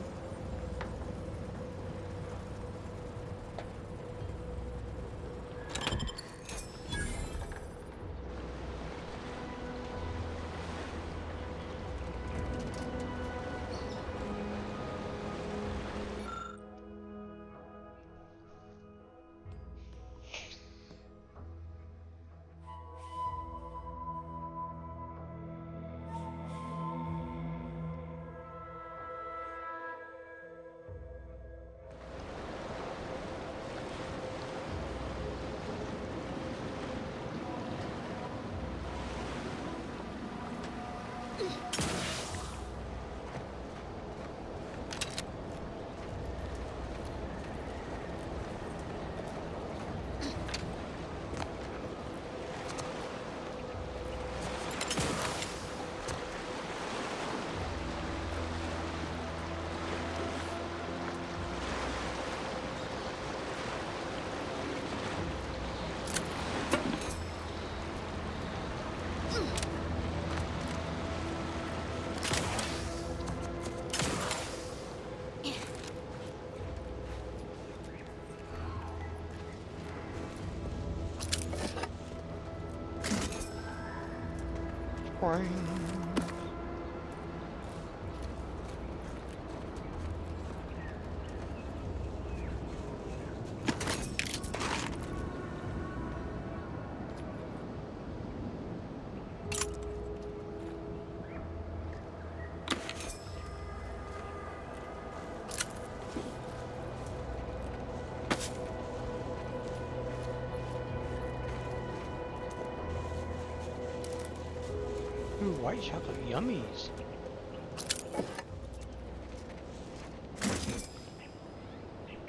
Ooh, white chocolate yummies.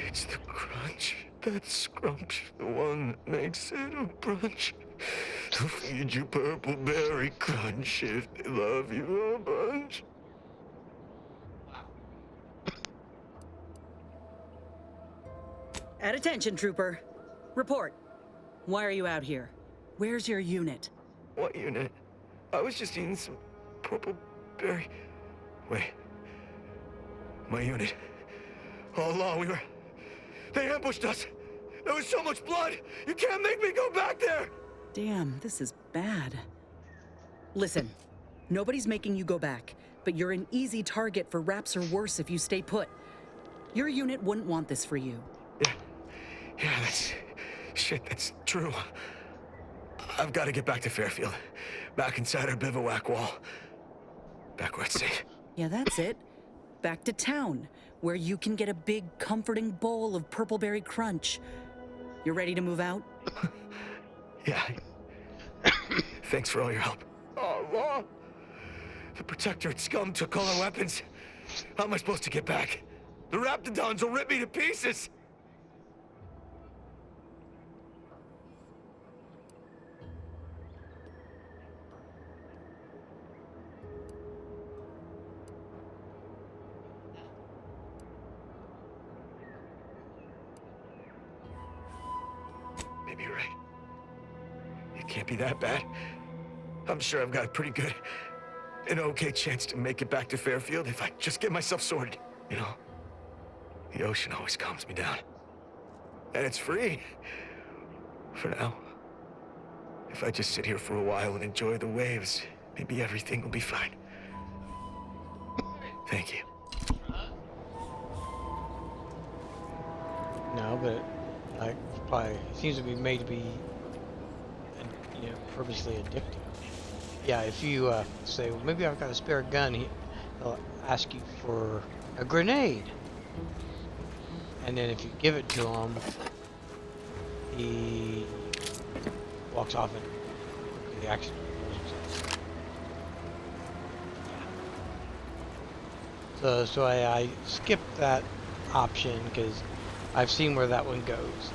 It's the crunch. That scrunch, the one that makes it a brunch. To feed you purple berry crunch if they love you a bunch. At attention, Trooper. Report. Why are you out here? Where's your unit? What unit? I was just eating some purple berry. Wait. My unit. All along they ambushed us. There was so much blood. You can't make me go back there. Damn, this is bad. Listen, nobody's making you go back, but you're an easy target for Raps or worse if you stay put. Your unit wouldn't want this for you. Yeah, that's true. I've got to get back to Fairfield. Back inside our bivouac wall. Back where it's safe. Yeah, that's it. Back to town, where you can get a big, comforting bowl of purpleberry crunch. You ready to move out? Yeah. Thanks for all your help. Oh, Law! The Protectorate scum took all our weapons. How am I supposed to get back? The Raptidons will rip me to pieces! Maybe you're right. It can't be that bad. I'm sure I've got a pretty good, an okay chance to make it back to Fairfield if I just get myself sorted. You know, the ocean always calms me down. And it's free. For now. If I just sit here for a while and enjoy the waves, maybe everything will be fine. Thank you. No, but like probably seems to be made to be, you know, purposely addictive. Yeah, if you say, well, maybe I've got a spare gun, he'll ask you for a grenade, and then if you give it to him, he walks off and the action. So I skipped that option because I've seen where that one goes.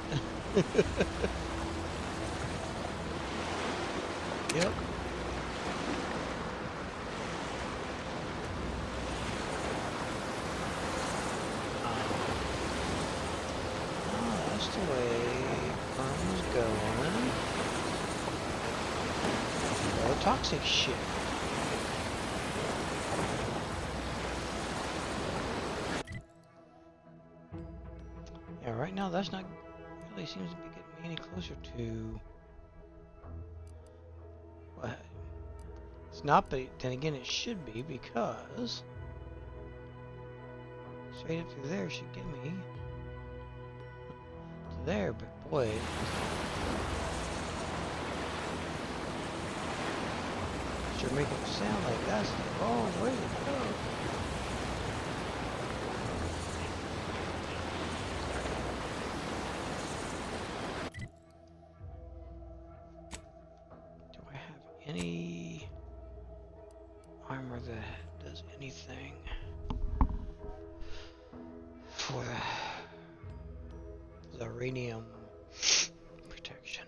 Yep. That's the way Farm's going. No toxic shit. Yeah, right now that's not really seems to be getting me any closer to what. It's not, but then again it should be because straight up through there should get me to there, but boy, sure make it sound like that's the wrong way to go. Do I have any armor that does anything for the uranium protection?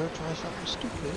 go try something stupid.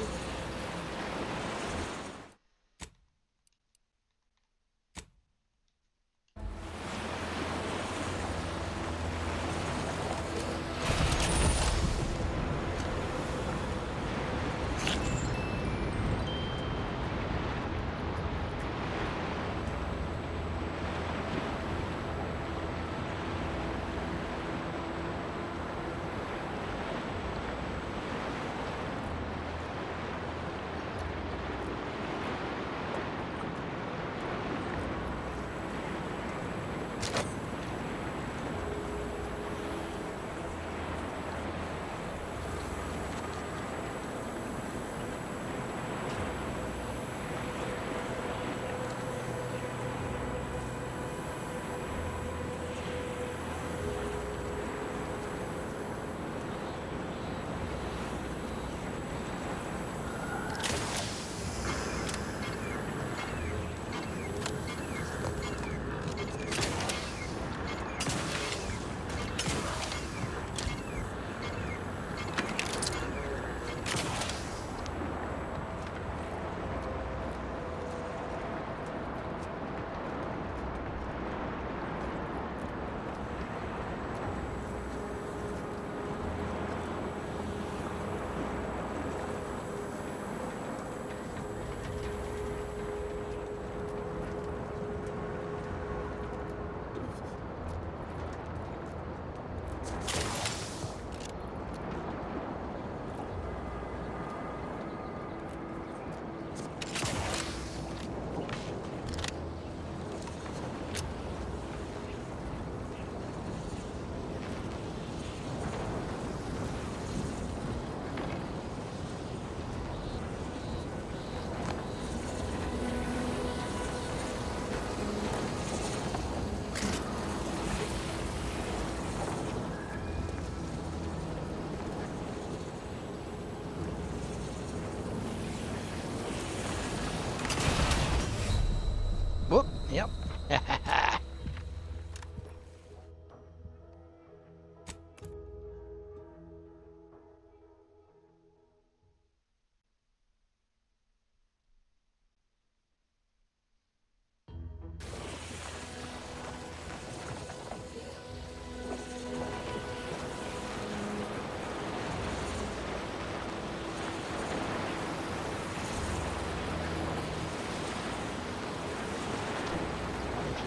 Whoop, yep.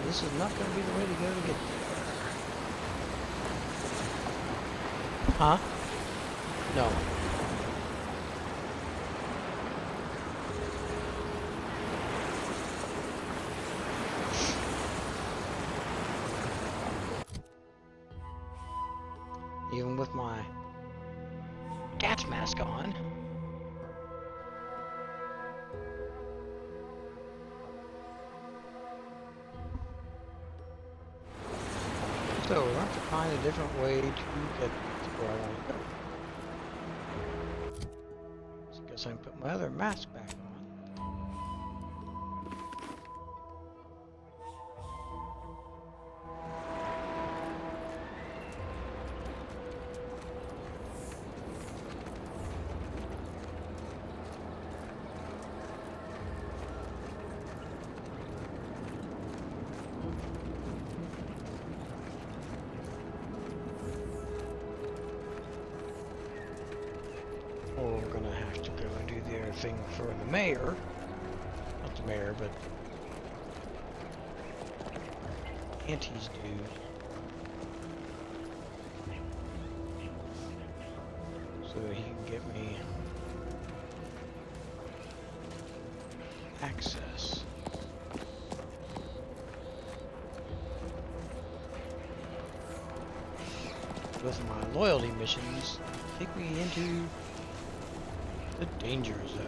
This is not going to be the way to go to get there. Huh? No. Even with my gas mask on. So we'll have to find a different way to get to where I want to go. So I guess I can put my other mask back on. Or we're gonna have to go and do the other thing for the mayor. Not the mayor, but Auntie's dude. So that he can get me access. With my loyalty missions, take me into the danger zone.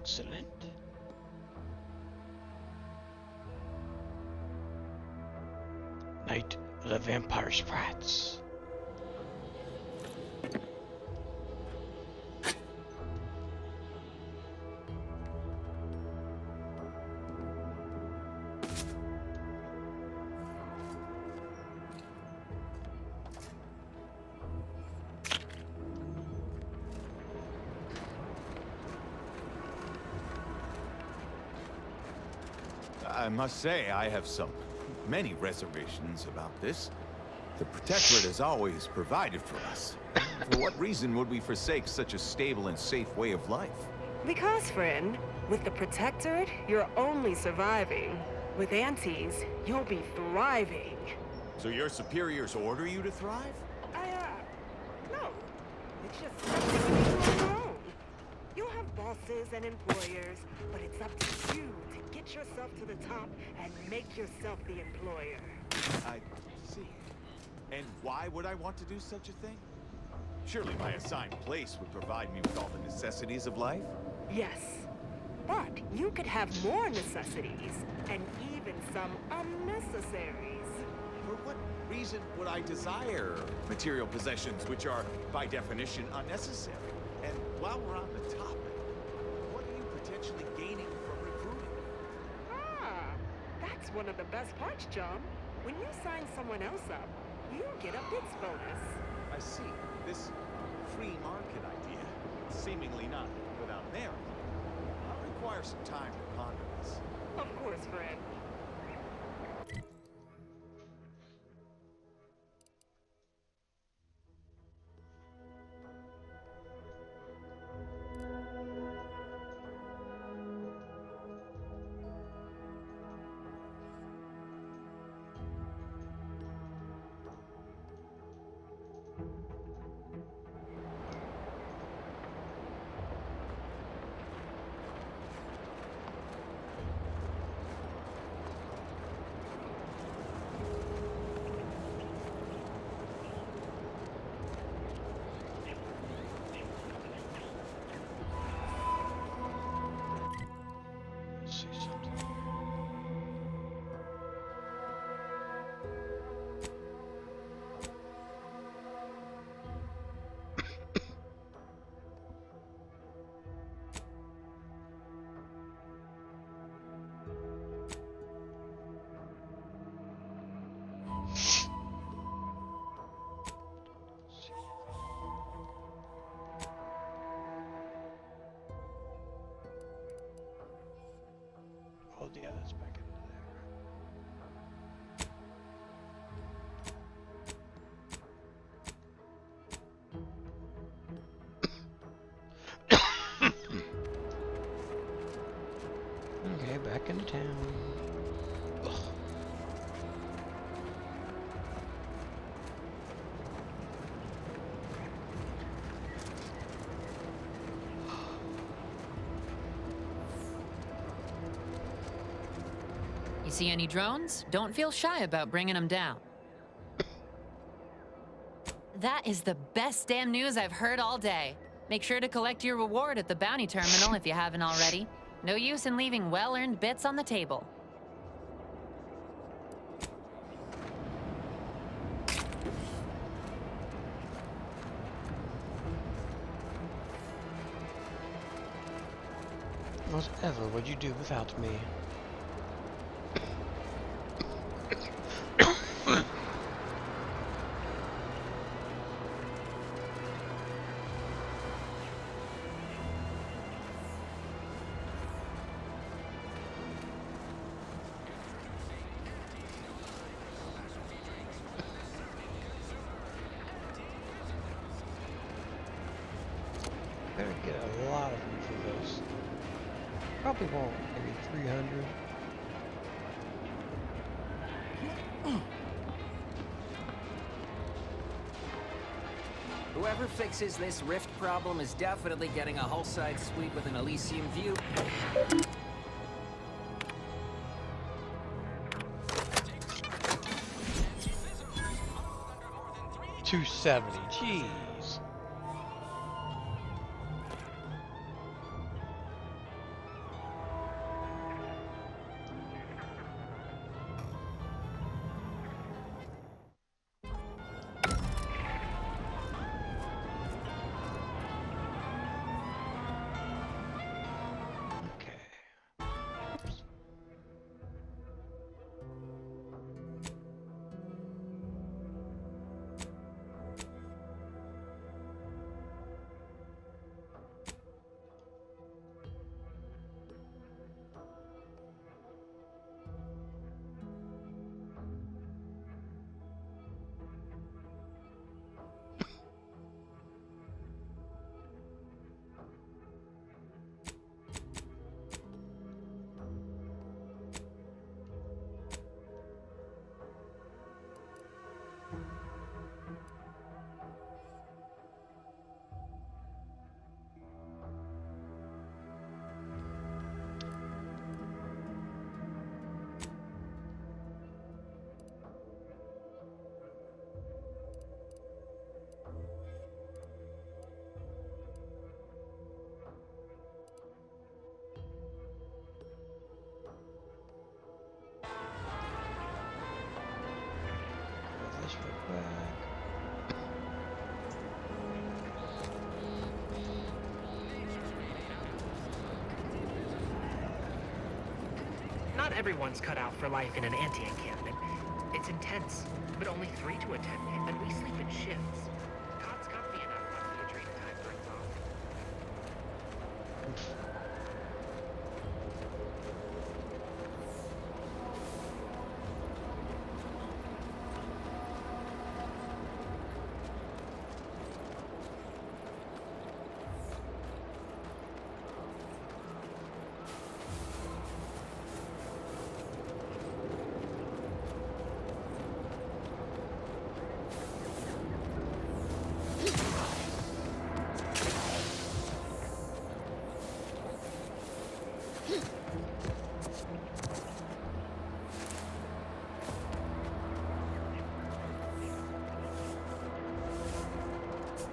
Excellent. Night of the Vampire Sprats. I must say, I have many reservations about this. The Protectorate has always provided for us. For what reason would we forsake such a stable and safe way of life? Because, friend, with the Protectorate, you're only surviving. With Antes, you'll be thriving. So your superiors order you to thrive? No. It's just something you do on your own. You'll have bosses and employers, but it's up to you to get yourself to the top and make yourself the employer. I see. And why would I want to do such a thing? Surely my assigned place would provide me with all the necessities of life? Yes. But you could have more necessities, and even some unnecessaries. For what reason would I desire material possessions which are, by definition, unnecessary? And while we're on the topic, what are you potentially gaining from recruiting? That's one of the best parts, John. When you sign someone else up, you get a bits bonus. I see. This free market idea, seemingly not without merit, I'll require some time to ponder this. Of course, friend. Yeah, that's back into there. Okay, back into town. Ugh. You see any drones? Don't feel shy about bringing them down. That is the best damn news I've heard all day. Make sure to collect your reward at the bounty terminal if you haven't already. No use in leaving well-earned bits on the table. What ever would you do without me? Better get a lot of them for this. Probably won't. Maybe 300. Whoever fixes this rift problem is definitely getting a whole side suite with an Elysium view. 270. Jeez. Not everyone's cut out for life in an anti-encampment. It's intense, but only 3 to attend, and we sleep in shifts. Cot's comfy enough once the adrenal time burns off.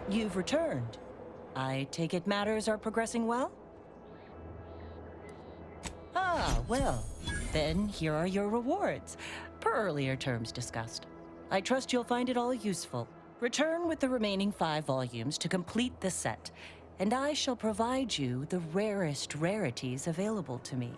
You've returned. I take it matters are progressing well? Ah, well. Then here are your rewards, per earlier terms discussed. I trust you'll find it all useful. Return with the remaining 5 volumes to complete the set, and I shall provide you the rarest rarities available to me.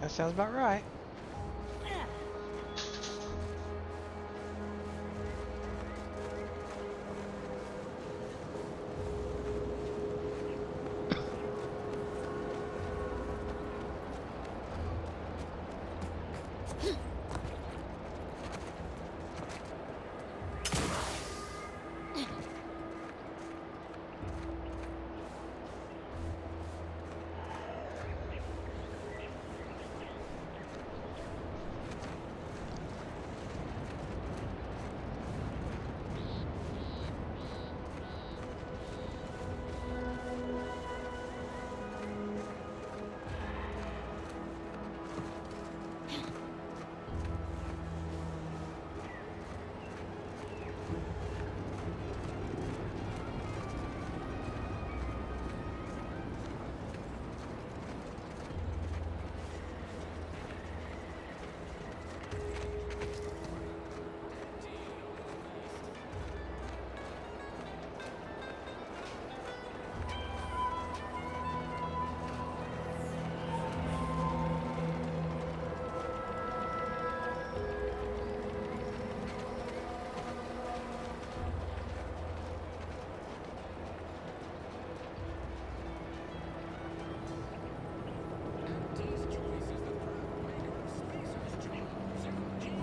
That sounds about right.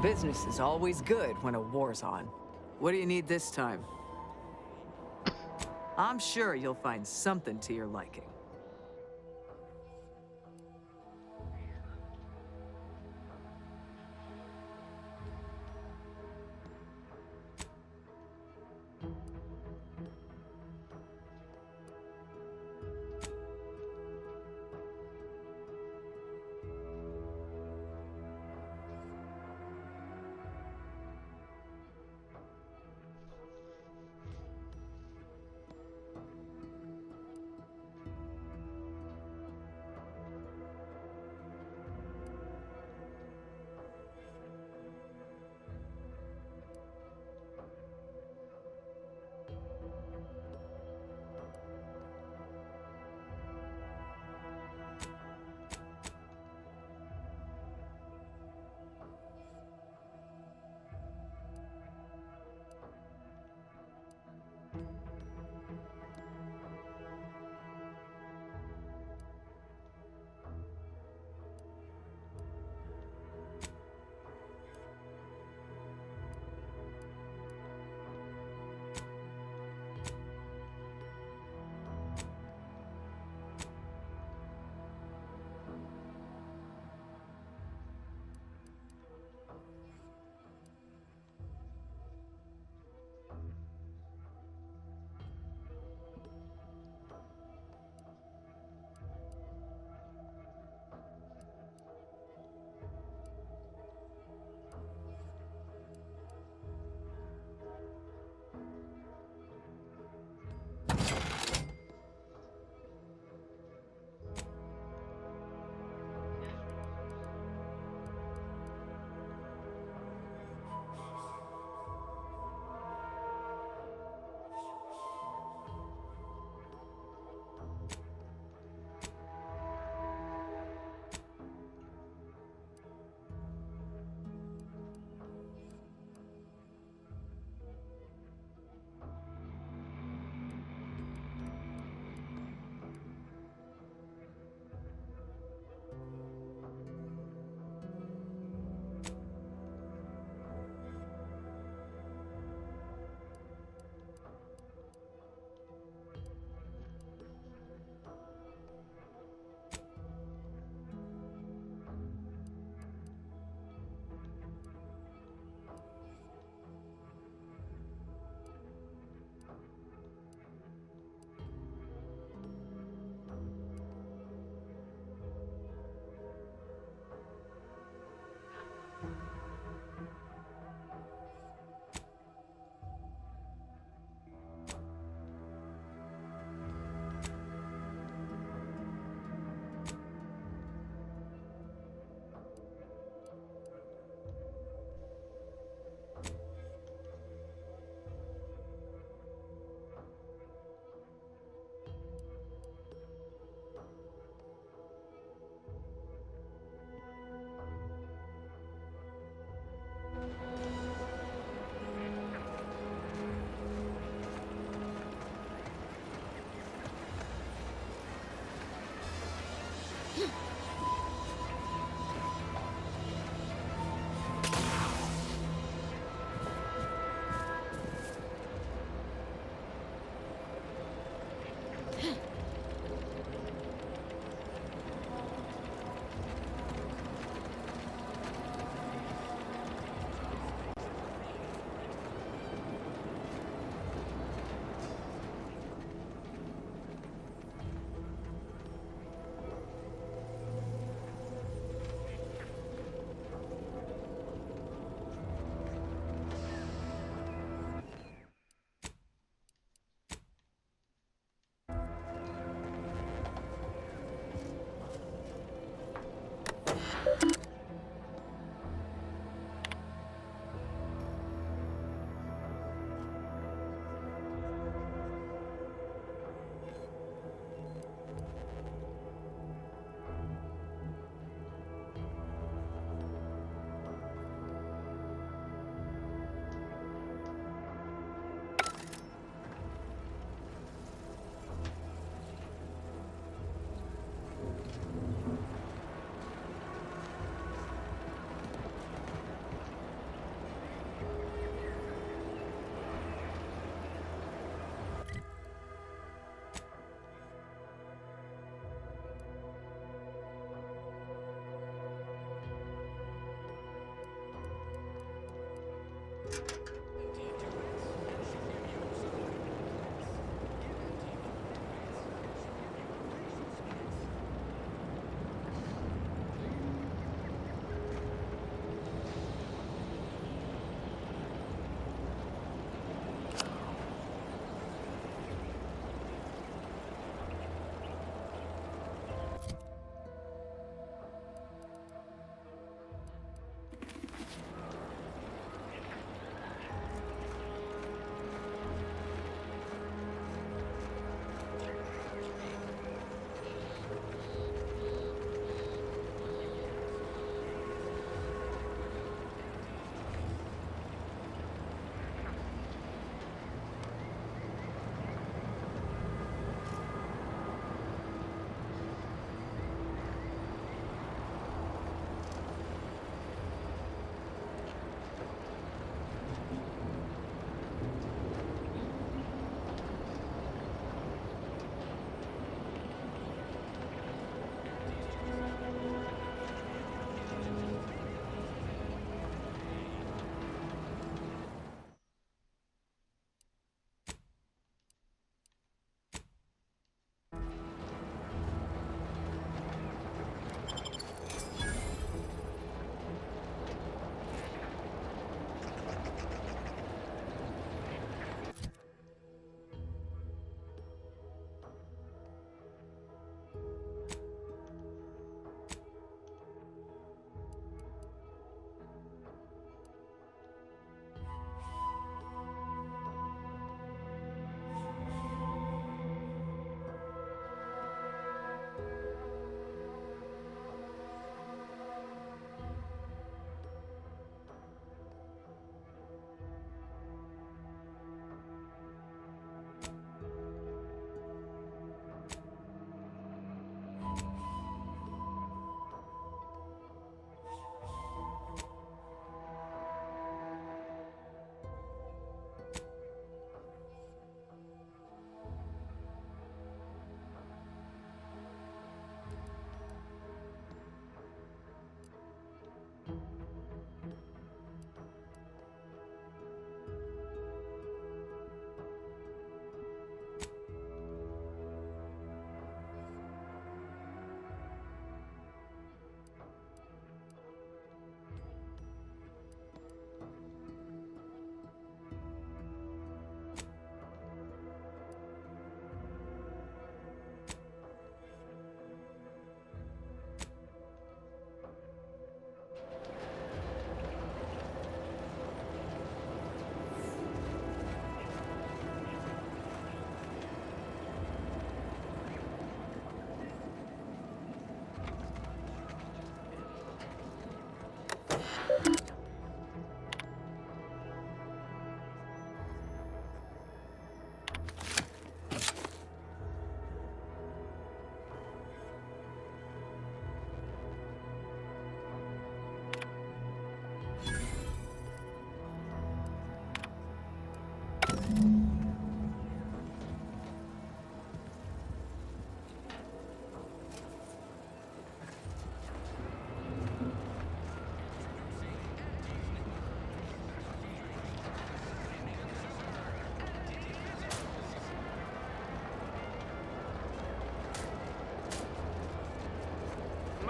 Business is always good when a war's on. What do you need this time? I'm sure you'll find something to your liking.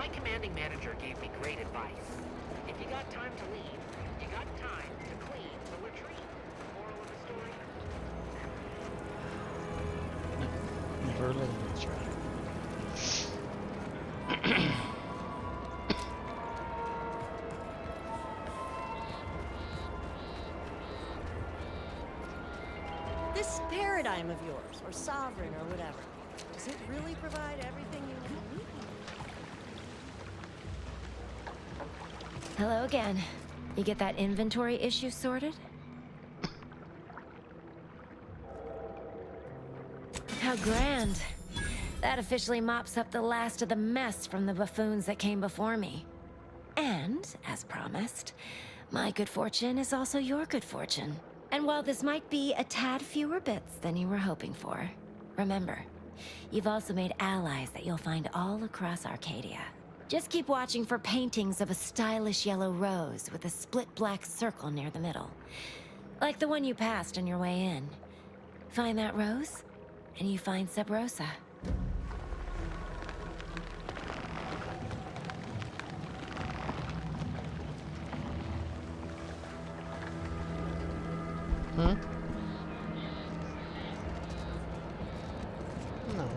My commanding manager gave me great advice. If you got time to leave, you got time to clean the latrine. Moral of the story? Never learn, that's right. This paradigm of yours, or sovereign, or whatever, does it really provide everything you need? Hello again. You get that inventory issue sorted? How grand. That officially mops up the last of the mess from the buffoons that came before me. And, as promised, my good fortune is also your good fortune. And while this might be a tad fewer bits than you were hoping for, remember, you've also made allies that you'll find all across Arcadia. Just keep watching for paintings of a stylish yellow rose with a split black circle near the middle. Like the one you passed on your way in. Find that rose, and you find Sub Rosa. Hmm? No.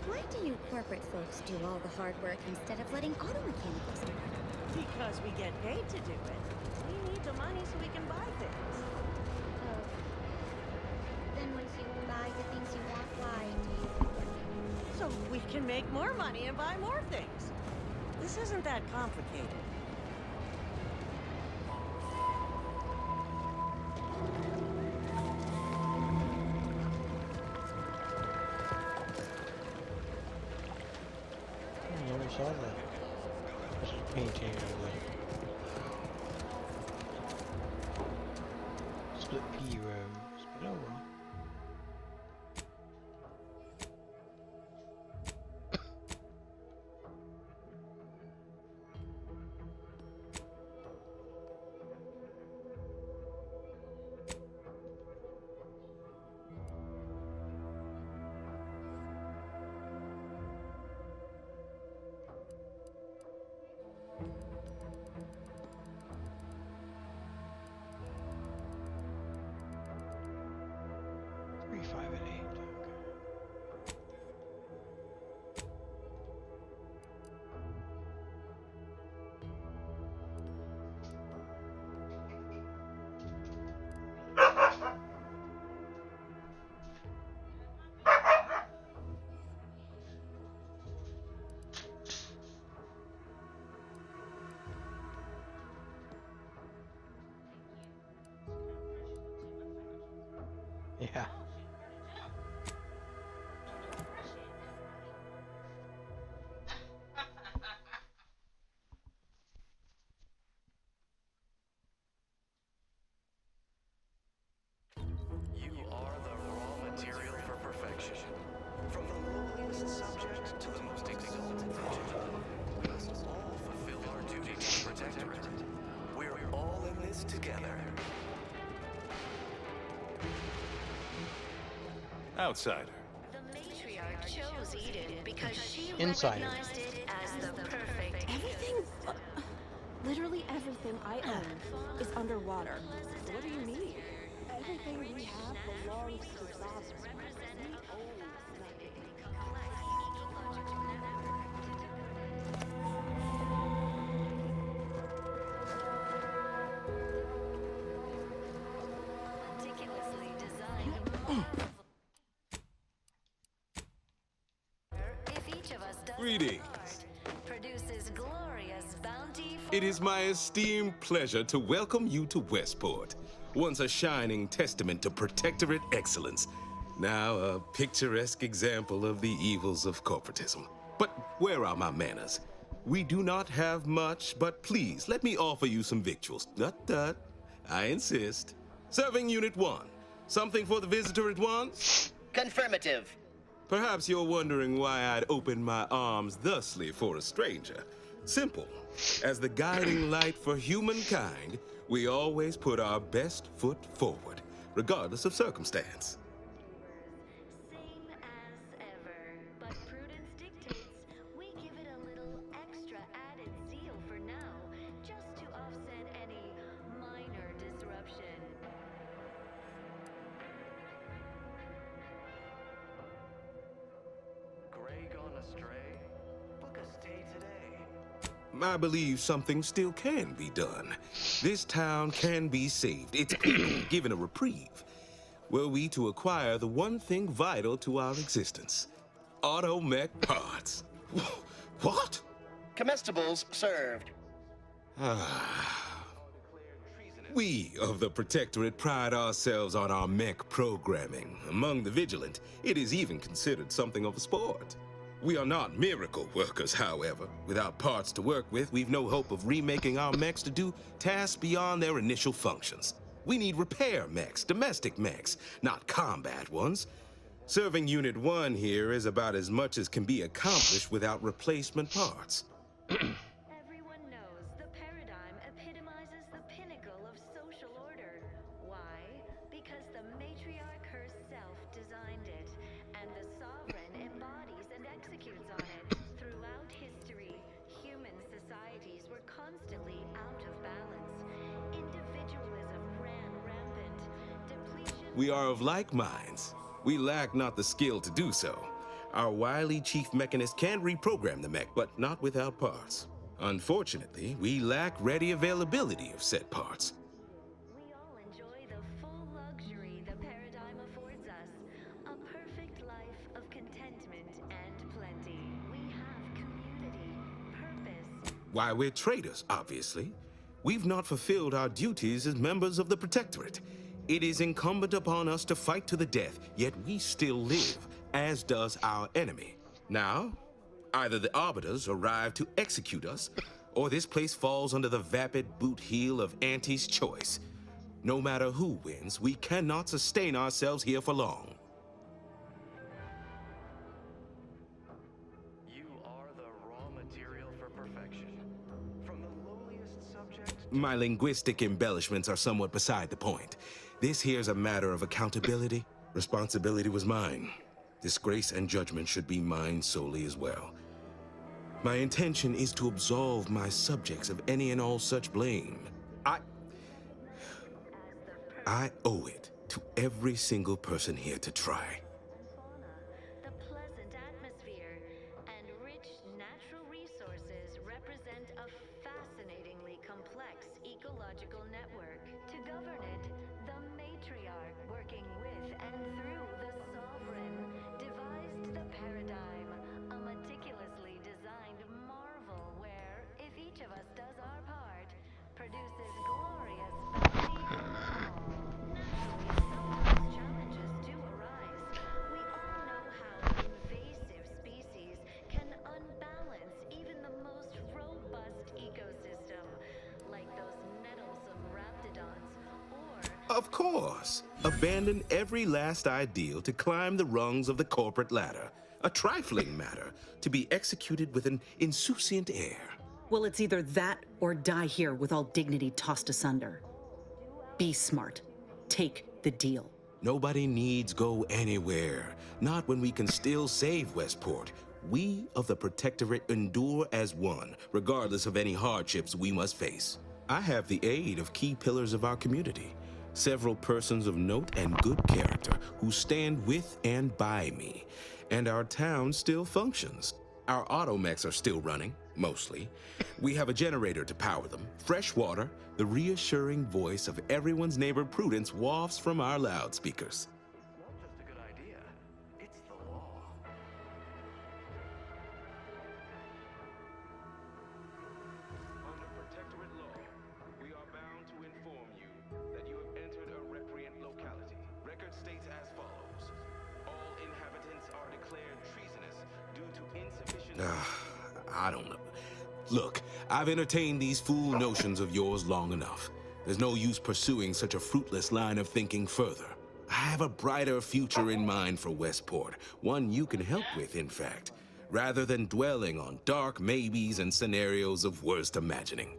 Why do you corporate folks do all the hard work instead of letting auto mechanicals do it? Because we get paid to do it. We need the money so we can buy things. Oh. Then once you buy the things you want, why do you keep working? So we can make more money and buy more things. This isn't that complicated. I never saw that. There's a painting over there. Split P rooms, but oh well. Yeah. You are the raw material for perfection. From the lowliest subject to the most exalted legend, we must all fulfill our duty to the Protectorate. We're all in this together. Outsider. The matriarch chose Eden because she Insider. recognized it as the perfect. Everything, literally everything I own is underwater. What do you mean? Everything we have belongs to Zazu. We own nothing. Meticulously designed. If each of us does Greetings. produces glorious bounty for It is my esteemed pleasure to welcome you to Westport, once a shining testament to Protectorate excellence, now a picturesque example of the evils of corporatism. But where are my manners? We do not have much, but please let me offer you some victuals. Tut. I insist. Serving Unit 1. Something for the visitor at once? Confirmative. Perhaps you're wondering why I'd open my arms thusly for a stranger. Simple. As the guiding light for humankind, we always put our best foot forward, regardless of circumstance. I believe something still can be done. This town can be saved, its people given a reprieve. Were we to acquire the one thing vital to our existence, automech parts. What? Comestibles served. We of the Protectorate pride ourselves on our mech programming. Among the vigilant, it is even considered something of a sport. We are not miracle workers, however. Without parts to work with, we've no hope of remaking our mechs to do tasks beyond their initial functions. We need repair mechs, domestic mechs, not combat ones. Serving Unit 1 here is about as much as can be accomplished without replacement parts. Everyone knows the paradigm epitomizes the pinnacle of social order. Why? Because the matriarch herself designed it, and the sovereign embodies and executes on it. Throughout history, human societies were constantly out of balance. Individualism ran rampant. Depletion. We are of like minds. We lack not the skill to do so. Our wily chief mechanist can reprogram the mech, but not without parts. Unfortunately, we lack ready availability of said parts. We all enjoy the full luxury the paradigm affords us. A perfect life of contentment and plenty. We have community, purpose. Why, we're traitors, obviously. We've not fulfilled our duties as members of the Protectorate. It is incumbent upon us to fight to the death, yet we still live, as does our enemy. Now, either the Arbiters arrive to execute us, or this place falls under the vapid boot heel of Auntie's choice. No matter who wins, we cannot sustain ourselves here for long. You are the raw material for perfection. From the lowliest subject. My linguistic embellishments are somewhat beside the point. This here's a matter of accountability. Responsibility was mine. Disgrace and judgment should be mine solely as well. My intention is to absolve my subjects of any and all such blame. I owe it to every single person here to try. The pleasant atmosphere and rich natural resources represent a fascinatingly complex ecological network. To govern it, the matriarch, working with and through the sovereign, devised the paradigm, a meticulously designed marvel where, if each of us does our part, produces glorious challenges do arise. We all know how invasive species can unbalance even the most robust ecosystem, like those nettlesome raptidons, or... Of course. Abandon every last ideal to climb the rungs of the corporate ladder. A trifling matter to be executed with an insouciant air. Well, it's either that or die here with all dignity tossed asunder. Be smart. Take the deal. Nobody needs go anywhere. Not when we can still save Westport. We of the Protectorate endure as one, regardless of any hardships we must face. I have the aid of key pillars of our community. Several persons of note and good character who stand with and by me. And our town still functions. Our automechs are still running, mostly. We have a generator to power them, fresh water, the reassuring voice of everyone's neighbor Prudence wafts from our loudspeakers. Not just a good idea, it's the law. Under Protectorate law, we are bound to inform you that you have entered a recreant locality. Record states as follows. All inhabitants are declared treasonous due to insufficient... I don't know. Look, I've entertained these fool notions of yours long enough. There's no use pursuing such a fruitless line of thinking further. I have a brighter future in mind for Westport, one you can help with, in fact, rather than dwelling on dark maybes and scenarios of worst imagining.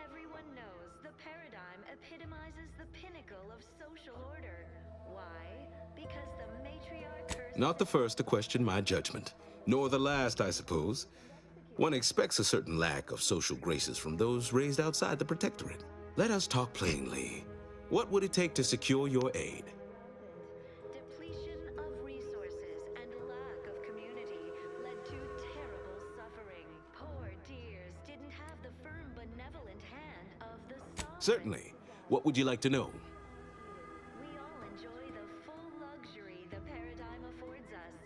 Everyone knows the paradigm epitomizes the pinnacle of social order. Why? Because the matriarch herself... Not the first to question my judgment, nor the last, I suppose. One expects a certain lack of social graces from those raised outside the Protectorate. Let us talk plainly. What would it take to secure your aid? Depletion of resources and lack of community. Certainly. What would you like to know? We all enjoy the full luxury the paradigm affords us.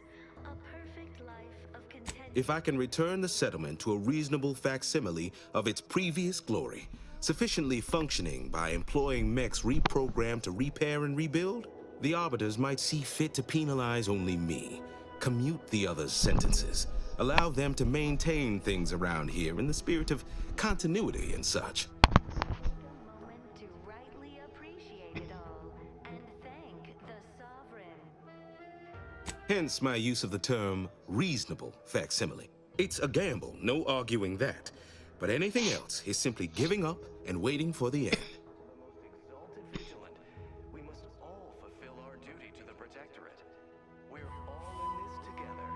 A perfect life of contentment. If I can return the settlement to a reasonable facsimile of its previous glory, sufficiently functioning by employing mechs reprogrammed to repair and rebuild, the Arbiters might see fit to penalize only me, commute the others' sentences, allow them to maintain things around here in the spirit of continuity and such. To rightly appreciate it all and thank the sovereign. Hence my use of the term reasonable facsimile. It's a gamble, no arguing that. But anything else is simply giving up and waiting for the end. We must all fulfill our duty to the Protectorate. We're all in this together.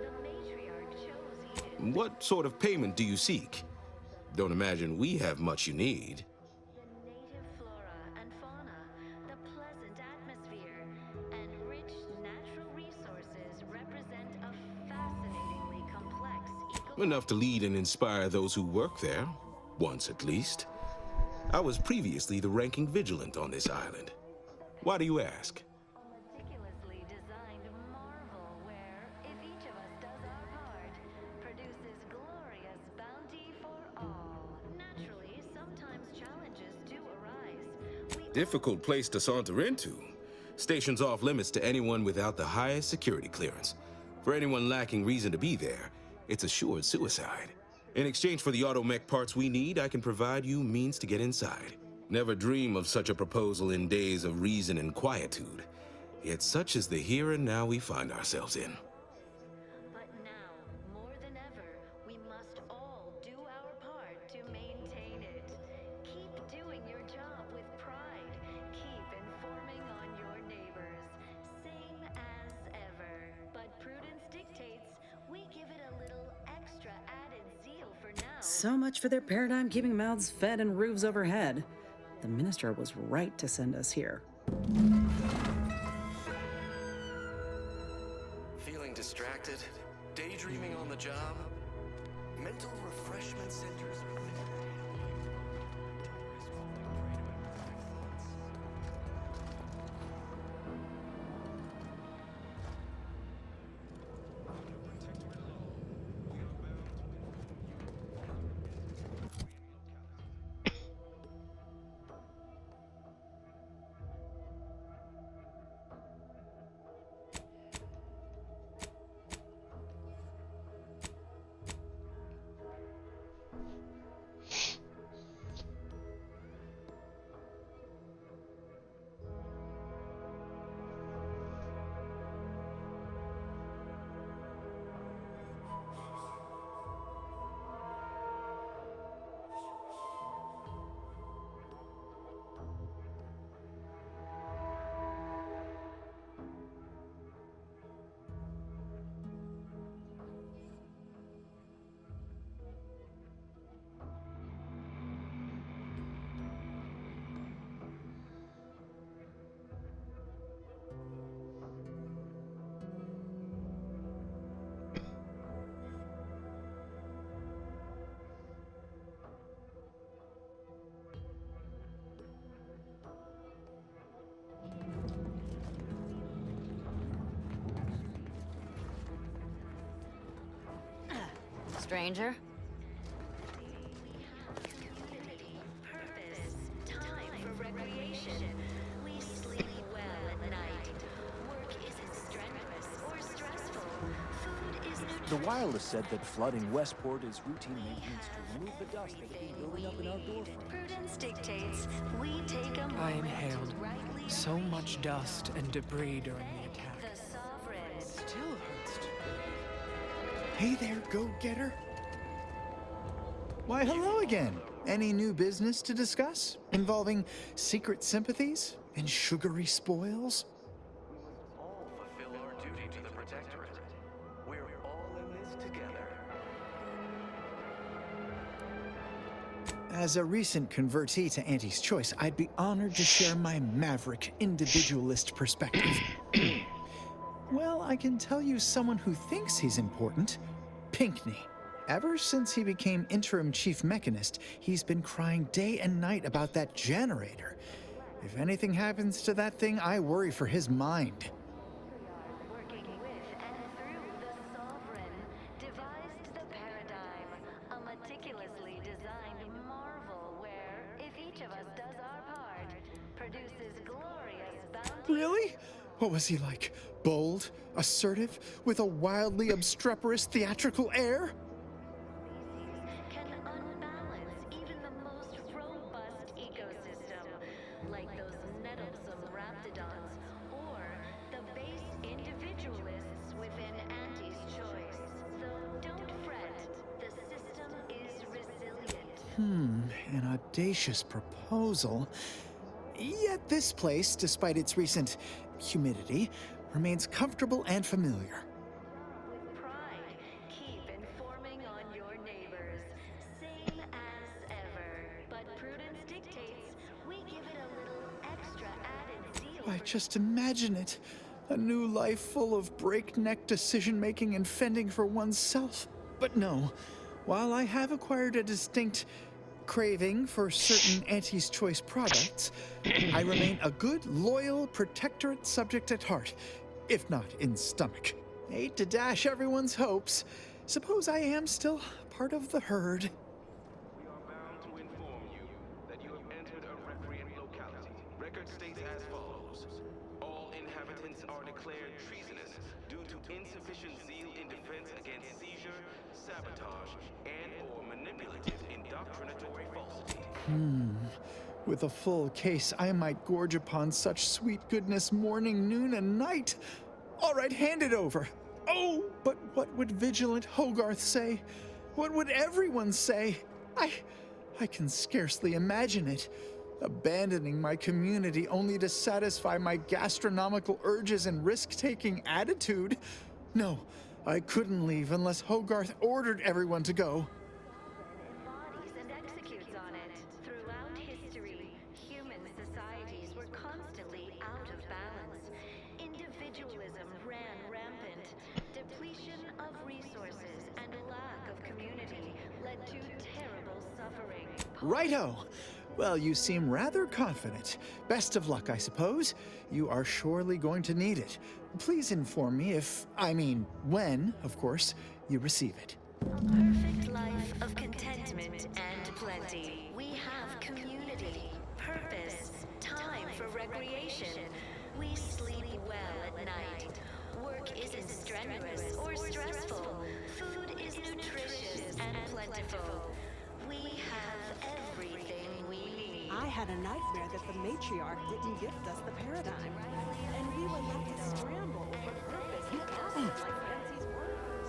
The matriarch chose Eden. What sort of payment do you seek? Don't imagine we have much you need. The native flora and fauna, the pleasant atmosphere, and rich natural resources represent a fascinatingly complex Enough to lead and inspire those who work there, once at least. I was previously the ranking vigilant on this island. Why do you ask? meticulously designed marvel where, if each of us does our part, produces glorious bounty for all. Naturally, sometimes challenges do arise. Difficult place to saunter into. Station's off limits to anyone without the highest security clearance. For anyone lacking reason to be there, it's assured suicide. In exchange for the automech parts we need, I can provide you means to get inside. Never dream of such a proposal in days of reason and quietude. Yet such is the here and now we find ourselves in. But now, more than ever, we must all do our part to maintain it. Keep doing your job with pride. Keep informing on your neighbors. Same as ever. But prudence dictates we give it a little extra added zeal for now. So much for their paradigm keeping mouths fed and roofs overhead. The minister was right to send us here. Feeling distracted? Daydreaming on the job? Mental refreshment centers are Stranger? Purpose, time for recreation. We sleep well at night. Work isn't strenuous or stressful. Food is nutritious. The Wireless said that flooding Westport is routine maintenance to remove the dust that has been building up in our doorframes. Prudence dictates we take a moment I inhaled to rightly so much dust and debris during the attack. the sovereign. Still hurts to Hey there, go-getter. Why, hello again. Any new business to discuss involving secret sympathies and sugary spoils? all fulfill our duty to the Protectorate. We're all in this together. As a recent convertee to Auntie's Choice, I'd be honored to share my maverick individualist perspective. Well, I can tell you someone who thinks he's important Pinckney. Ever since he became interim chief mechanist, he's been crying day and night about that generator. If anything happens to that thing, I worry for his mind. Working with and through the Sovereign, devised the Paradigm, a meticulously designed marvel where, if each of us does our part, produces glorious bounty. Really? What was he like? Bold? Assertive? With a wildly obstreperous theatrical air? Can unbalance even the most robust ecosystem, like those nettlesome raptidons, or the base individualists within Auntie's choice. So don't fret, the system is resilient. An audacious proposal. Yet this place, despite its recent humidity, remains comfortable and familiar. With pride, keep informing on your neighbors. Same as ever. But prudence dictates we give it a little extra added zeal. Why, just imagine it. A new life full of breakneck decision-making and fending for oneself. But no, while I have acquired a distinct craving for certain Auntie's Choice products, I remain a good, loyal Protectorate subject at heart, if not in stomach. Hate to dash everyone's hopes. Suppose I am still part of the herd. We are bound to inform you that you have entered a recreant locality. Record states as follows. All inhabitants are declared treasonous due to insufficient zeal in defense against seizure, sabotage, and/or manipulative indoctrinatory falsity. With a full case, I might gorge upon such sweet goodness morning, noon, and night. All right, hand it over. Oh, but what would vigilant Hogarth say? What would everyone say? I can scarcely imagine it. Abandoning my community only to satisfy my gastronomical urges and risk-taking attitude. No, I couldn't leave unless Hogarth ordered everyone to go. Embodies and executes on it. Throughout history, human societies were constantly out of balance. Individualism ran rampant. Depletion of resources and lack of community led to terrible suffering. Righto! Well, you seem rather confident. Best of luck, I suppose. You are surely going to need it. Please inform me when, of course, you receive it. A perfect life of contentment and plenty. We have community, purpose, time for recreation. We sleep well at night. Work isn't strenuous or stressful. Food is nutritious and plentiful. We have everything we need. I had a nightmare that the matriarch didn't gift us the paradigm, and we were left to scramble for purpose and passion like Fancy's workers.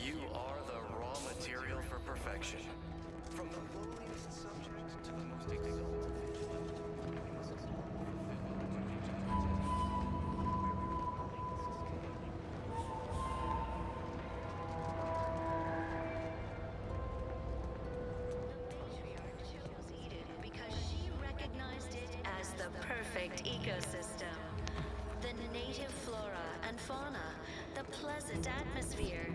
You are the raw material for perfection. From the lowliest subject to the most exalted. As the perfect ecosystem. The native flora and fauna, the pleasant atmosphere,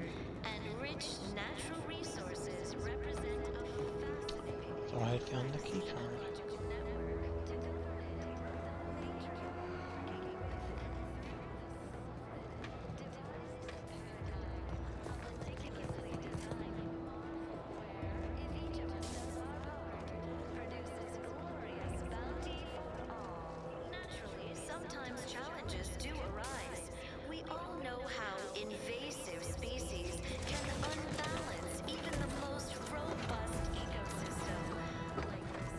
and rich natural resources represent a fascinating So I found the key card. Sometimes challenges do arise. We all know how invasive species can unbalance even the most robust ecosystem, like this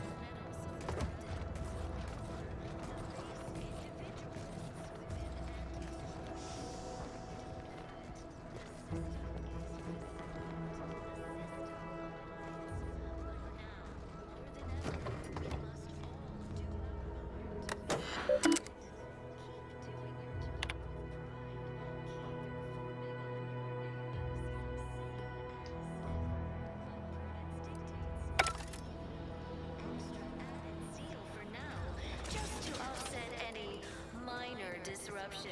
corruption.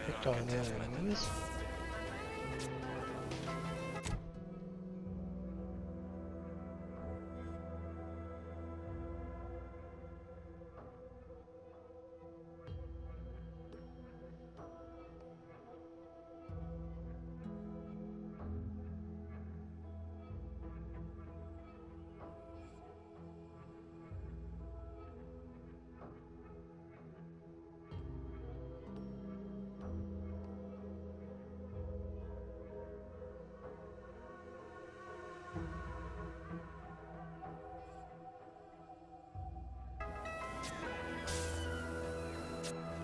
Picked all the other enemies.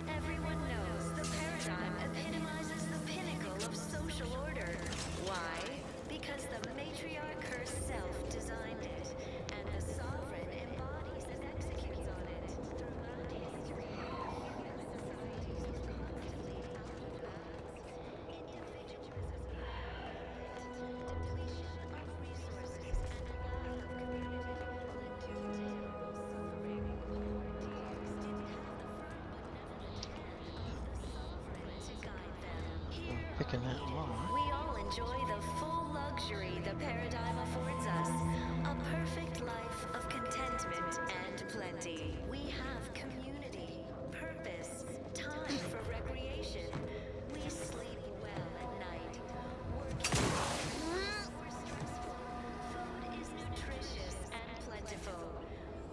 Everyone knows the paradigm epitomizes the pinnacle of social order. Why? Because the matriarch herself designed it, and the sovereign embodies and executes on it. Throughout history, human societies were constantly out of balance. Individualism, depletion of resources, and a lack of community led to terrible suffering. Courtiers didn't have the firm to guide them. Here Picking that lock. we all enjoy the full luxury the paradigm affords us. A perfect life of contentment and plenty. We have community, purpose, time for recreation. We sleep well at night. Working is more stressful. Food is nutritious and plentiful.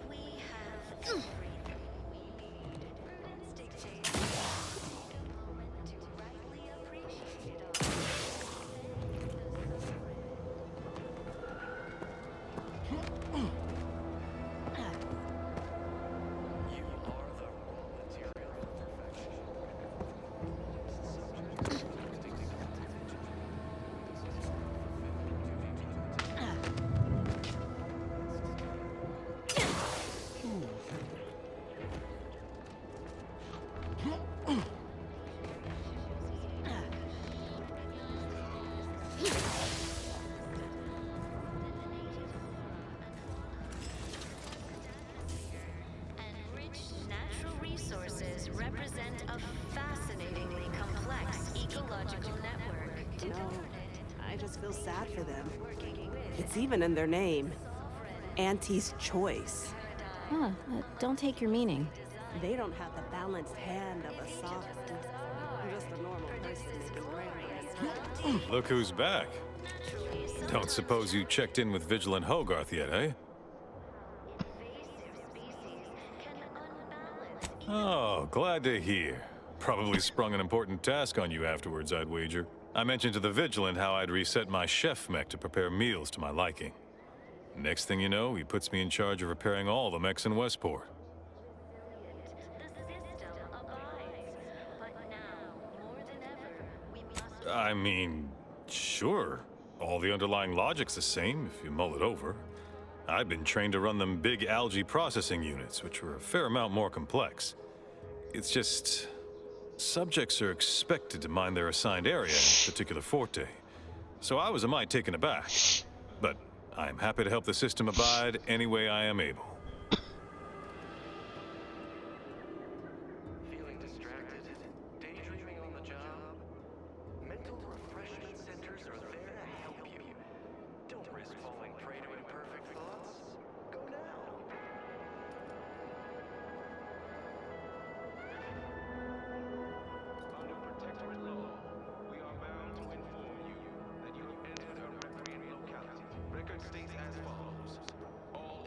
We have everything we need. Prudence dictates. Take a moment to rightly appreciate it all. Enriched natural resources represent a fascinatingly complex ecological network. To govern it, I just feel sad for them. It's even in their name. Auntie's Choice. Huh, don't take your meaning. They don't have the balanced hand of a sovereign. Just a normal person making grand. Look who's back. Don't suppose you checked in with Vigilant Hogarth yet, eh? Oh, glad to hear. Probably sprung an important task on you afterwards, I'd wager. I mentioned to the Vigilant how I'd reset my chef mech to prepare meals to my liking. Next thing you know, he puts me in charge of repairing all the mechs in Westport. I mean, sure. All the underlying logic's the same if you mull it over. I've been trained to run them big algae processing units, which are a fair amount more complex. It's just... subjects are expected to mind their assigned area in particular forte. So I was a mite taken aback. But I'm happy to help the system abide any way I am able. Feeling distracted? Daydreaming on the job? Mental refreshment centers are there to help you. Don't risk falling prey to imperfect thoughts. Go now. Under protectorate law, we are bound to inform you that you have entered a recreant locality. Record states as follows. All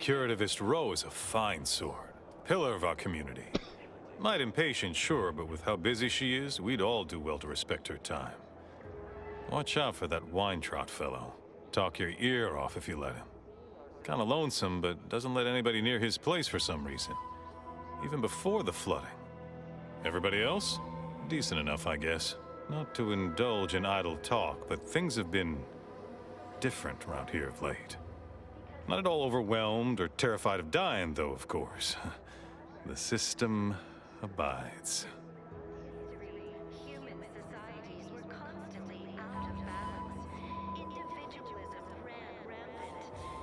Curativist Row is a fine sword. Pillar of our community. Might impatient, sure, but with how busy she is, we'd all do well to respect her time. Watch out for that Weintraut fellow. Talk your ear off if you let him. Kinda lonesome, but doesn't let anybody near his place for some reason. Even before the flooding. Everybody else? Decent enough, I guess. Not to indulge in idle talk, but things have been different around here of late. Not at all overwhelmed or terrified of dying, though, of course. The system abides. Human societies were constantly out of balance. Individualism ran rampant.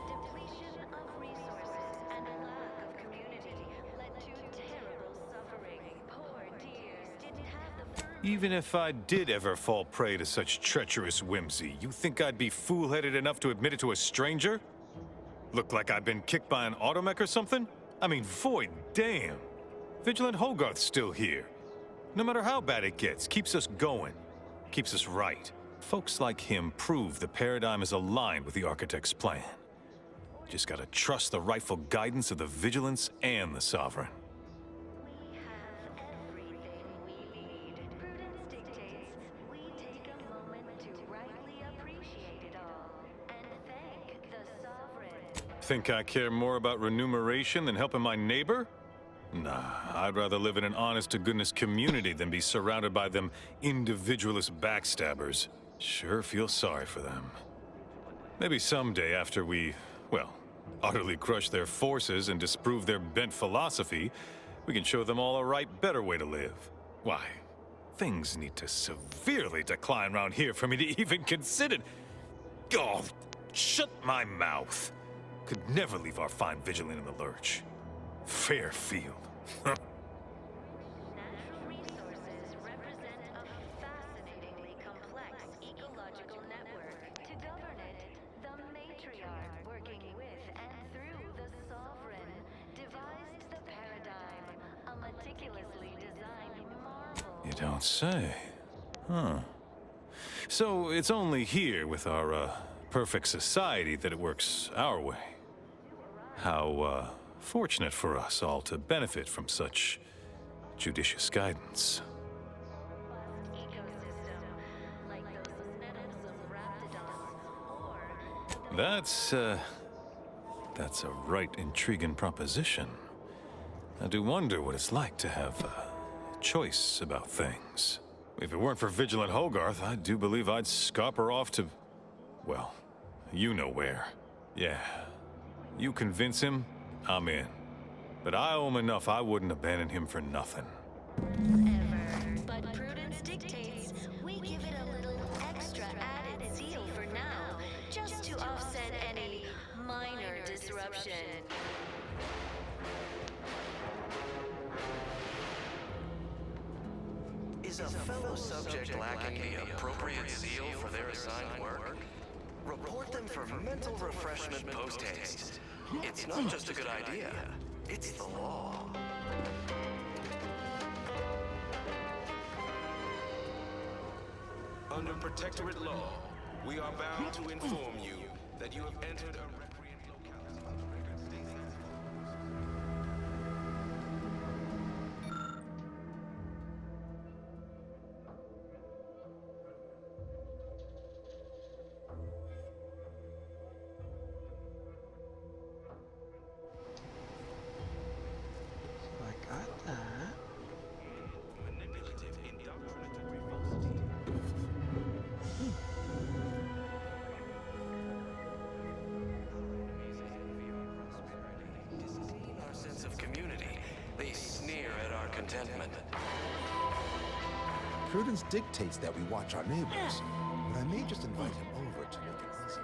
Depletion of resources and a lack of community led to terrible suffering. Poor dears didn't have the firm. Even if I did ever fall prey to such treacherous whimsy, you think I'd be fool-headed enough to admit it to a stranger? Look like I've been kicked by an automech or something? I mean, void damn. Vigilant Hogarth's still here. No matter how bad it gets, keeps us going. Keeps us right. Folks like him prove the paradigm is aligned with the Architect's plan. Just gotta trust the rightful guidance of the Vigilance and the Sovereign. We have everything we need. Prudence dictates we take a moment to rightly appreciate it all and thank the Sovereign. Think I care more about remuneration than helping my neighbor? Nah, I'd rather live in an honest-to-goodness community than be surrounded by them individualist backstabbers. Sure feel sorry for them. Maybe someday after we, well, utterly crush their forces and disprove their bent philosophy, we can show them all a right, better way to live. Why, things need to severely decline around here for me to even consider. Oh, shut my mouth. Could never leave our fine Vigilant in the lurch. Fairfield. Natural resources represent a fascinatingly complex ecological network. To govern it, the matriarch, working with and through the Sovereign, devised the paradigm, a meticulously designed marvel. You don't say. Huh. So it's only here with our, perfect society that it works our way. How, fortunate for us all to benefit from such judicious guidance. That's a right intriguing proposition. I do wonder what it's like to have a choice about things. If it weren't for Vigilant Hogarth, I do believe I'd scupper off to, well, you know where. Yeah. You convince him, I'm in. But I owe him enough I wouldn't abandon him for nothing. But prudence dictates we give it a little extra added zeal for now, just to offset any minor disruption. Is a fellow subject lacking the appropriate zeal for their assigned work? Report them for mental refreshment post-haste. It's not just a good idea, it's the law. Under Protectorate law, we are bound to inform you that you have entered a recreant locality. I got that. Manipulative indoctrinatory falsity. Our sense of community, they sneer at our contentment. Prudence dictates that we watch our neighbors, but I may just invite him over to make it easier.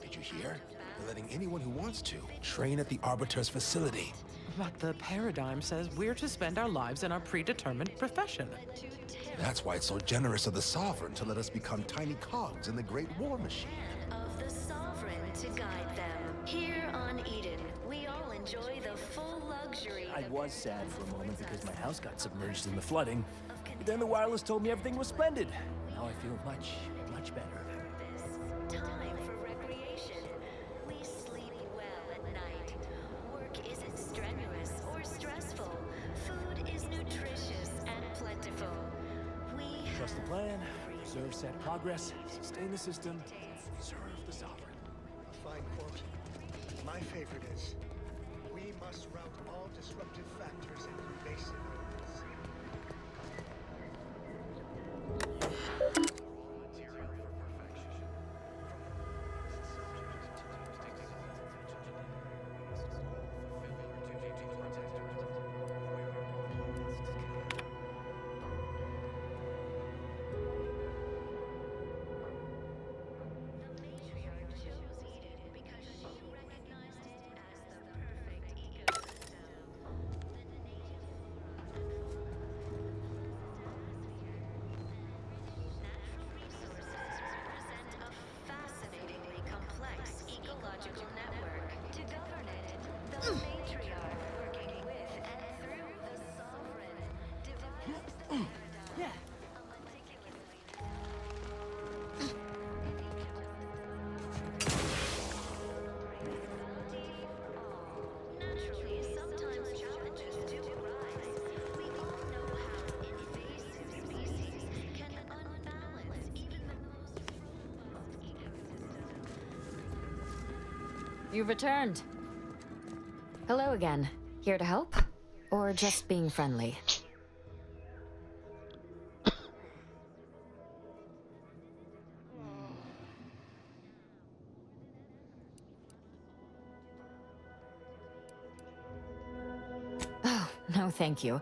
Did you hear? They're letting anyone who wants to train at the Arbiter's facility. But the paradigm says we're to spend our lives in our predetermined profession. That's why it's so generous of the Sovereign to let us become tiny cogs in the great war machine. Of the Sovereign to guide them. Here on Eden, we all enjoy enjoy the full luxury. I was sad for a moment because my house got submerged in the flooding. But then the wireless told me everything was splendid. Now I feel much, much better. Time for recreation. We sleep well at night. Work isn't strenuous or stressful. Food is nutritious and plentiful. We Trust the plan, observe set progress, sustain the system, serve the sovereign. Fine quote. My favorite is, we must route all disruptive factors into basic orders. fascinatingly complex ecological network. To govern it, the matriarch working with and through the sovereign devised the paradigm. Naturally, sometimes challenges do arise. We all know how invasive species can unbalance even the most robust ecosystem. You've returned. Hello again. Here to help? Or just being friendly? Oh, no thank you.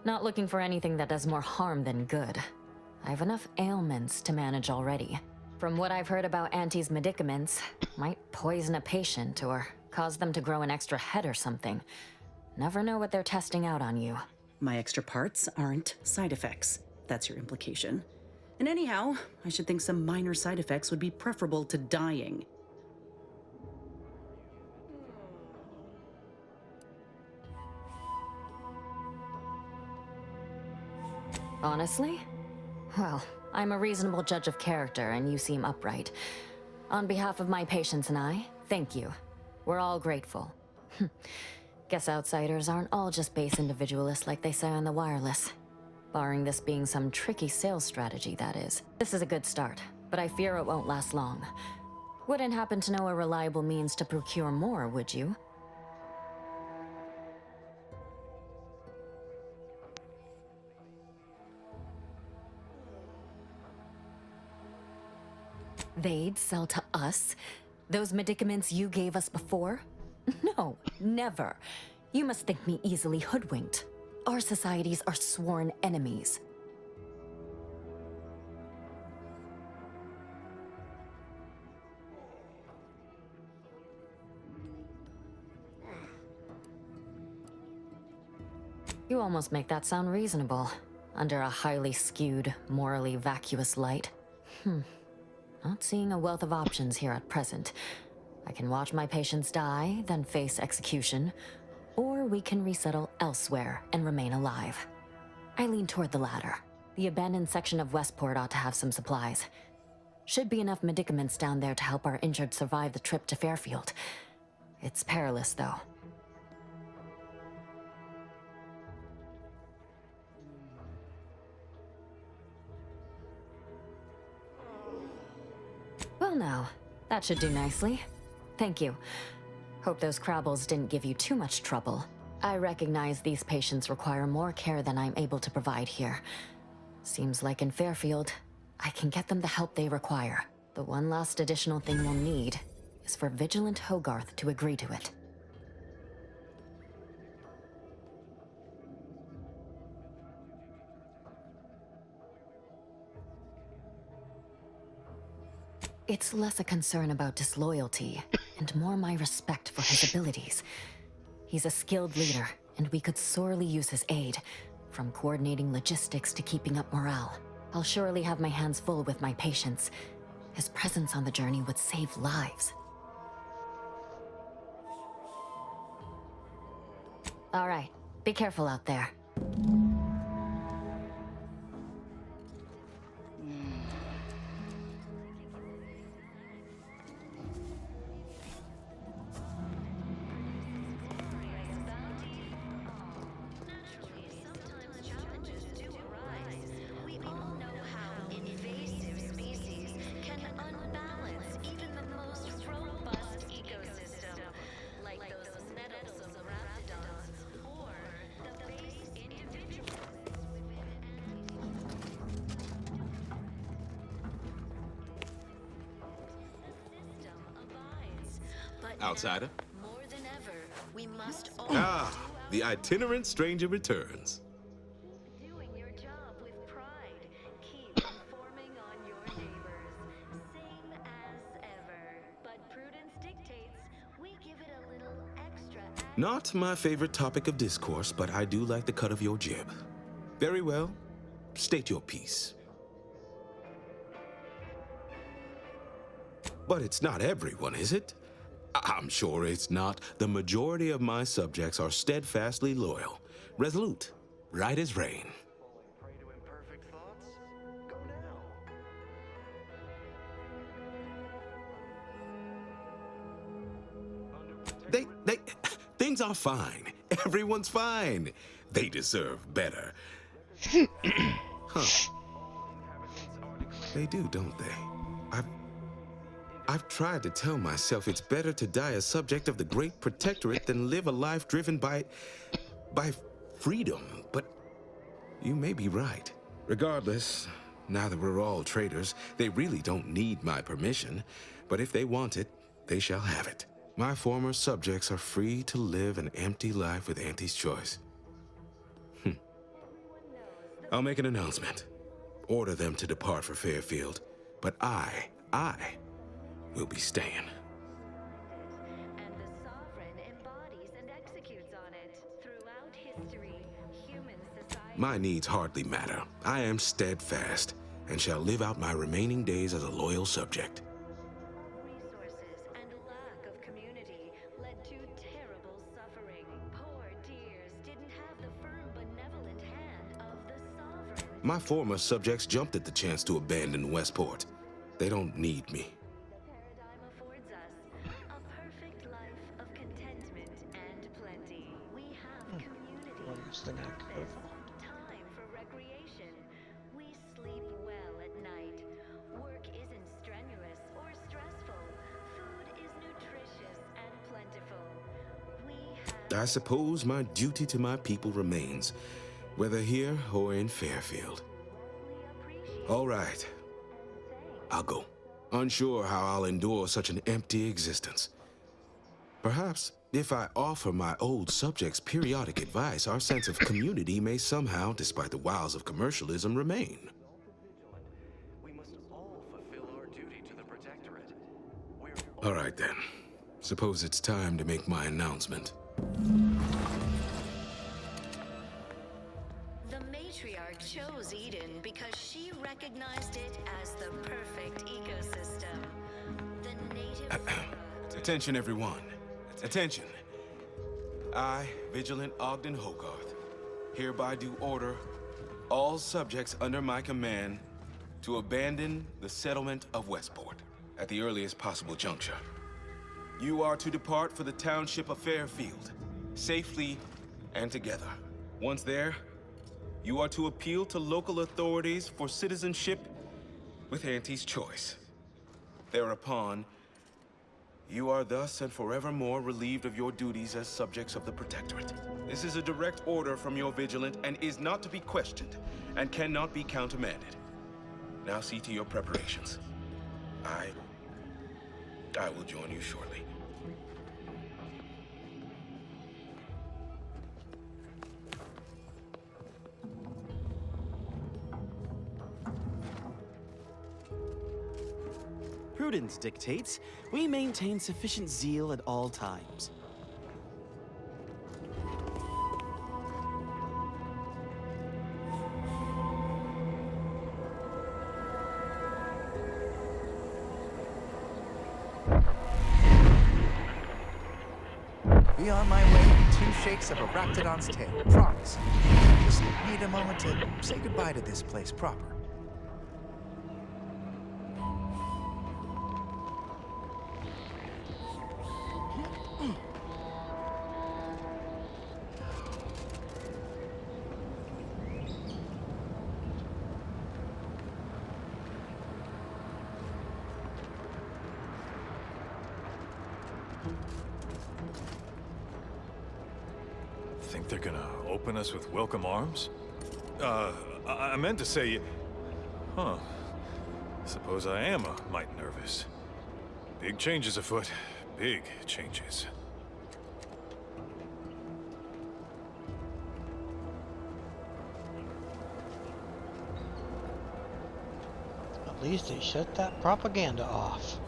Not looking for anything that does more harm than good. I have enough ailments to manage already. From what I've heard about Auntie's medicaments, might poison a patient or cause them to grow an extra head or something. Never know what they're testing out on you. My extra parts aren't side effects. That's your implication. And anyhow, I should think some minor side effects would be preferable to dying. Honestly? Well, I'm a reasonable judge of character, and you seem upright. On behalf of my patients and I, thank you. We're all grateful. Guess outsiders aren't all just base individualists like they say on the wireless. Barring this being some tricky sales strategy, that is. This is a good start, but I fear it won't last long. Wouldn't happen to know a reliable means to procure more, would you? They'd sell to us? Those medicaments you gave us before? No, never. You must think me easily hoodwinked. Our societies are sworn enemies. You almost make that sound reasonable, under a highly skewed, morally vacuous light. Not seeing a wealth of options here at present. I can watch my patients die, then face execution, or we can resettle elsewhere and remain alive. I lean toward the latter. The abandoned section of Westport ought to have some supplies. Should be enough medicaments down there to help our injured survive the trip to Fairfield. It's perilous, though. Well now, that should do nicely. Thank you. Hope those Crabbles didn't give you too much trouble. I recognize these patients require more care than I'm able to provide here. Seems like in Fairfield, I can get them the help they require. The one last additional thing we'll need is for Vigilant Hogarth to agree to it. It's less a concern about disloyalty, and more my respect for his abilities. He's a skilled leader, and we could sorely use his aid, from coordinating logistics to keeping up morale. I'll surely have my hands full with my patients. His presence on the journey would save lives. All right. Be careful out there. Outsider? More than ever, we must all The itinerant stranger returns. Doing your job with pride. Keep informing on your neighbors. Same as ever. But prudence dictates we give it a little extra. Not my favorite topic of discourse, but I do like the cut of your jib. Very well. State your piece. But it's not everyone, is it? I'm sure it's not. The majority of my subjects are steadfastly loyal, resolute, right as rain. Things are fine. Everyone's fine. They deserve better. Huh. They do, don't they? I've tried to tell myself it's better to die a subject of the Great Protectorate than live a life driven by freedom, but you may be right. Regardless, now that we're all traitors, they really don't need my permission, but if they want it, they shall have it. My former subjects are free to live an empty life with Auntie's choice. I'll make an announcement. Order them to depart for Fairfield, but I will be staying. And the Sovereign embodies and executes on it. Throughout history, human society... My needs hardly matter. I am steadfast, and shall live out my remaining days as a loyal subject. Resources and lack of community led to terrible suffering. Poor dears didn't have the firm, benevolent hand of the Sovereign. My former subjects jumped at the chance to abandon Westport. They don't need me. Time for recreation. We sleep well at night. Work isn't strenuous or stressful. Food is nutritious and plentiful. I suppose my duty to my people remains, whether here or in Fairfield. All right. I'll go. Unsure how I'll endure such an empty existence. Perhaps if I offer my old subjects periodic advice, our sense of community may somehow, despite the wiles of commercialism, remain. We must all fulfill our duty to the Protectorate. All right then. Suppose it's time to make my announcement. The matriarch chose Eden because she recognized it as the perfect ecosystem. The native... Attention, everyone. Attention. I, Vigilant Ogden Hogarth, hereby do order all subjects under my command to abandon the settlement of Westport at the earliest possible juncture. You are to depart for the township of Fairfield, safely and together. Once there, you are to appeal to local authorities for citizenship with Auntie's choice. Thereupon, you are thus and forevermore relieved of your duties as subjects of the Protectorate. This is a direct order from your Vigilant and is not to be questioned and cannot be countermanded. Now see to your preparations. I will join you shortly. Prudence dictates we maintain sufficient zeal at all times. Be on my way to few shakes of a raptidon's tail. Promise. Just need a moment to say goodbye to this place proper. Think they're gonna open us with welcome arms? I meant to say... Huh. Suppose I am a mite nervous. Big changes afoot. Big changes. At least they shut that propaganda off.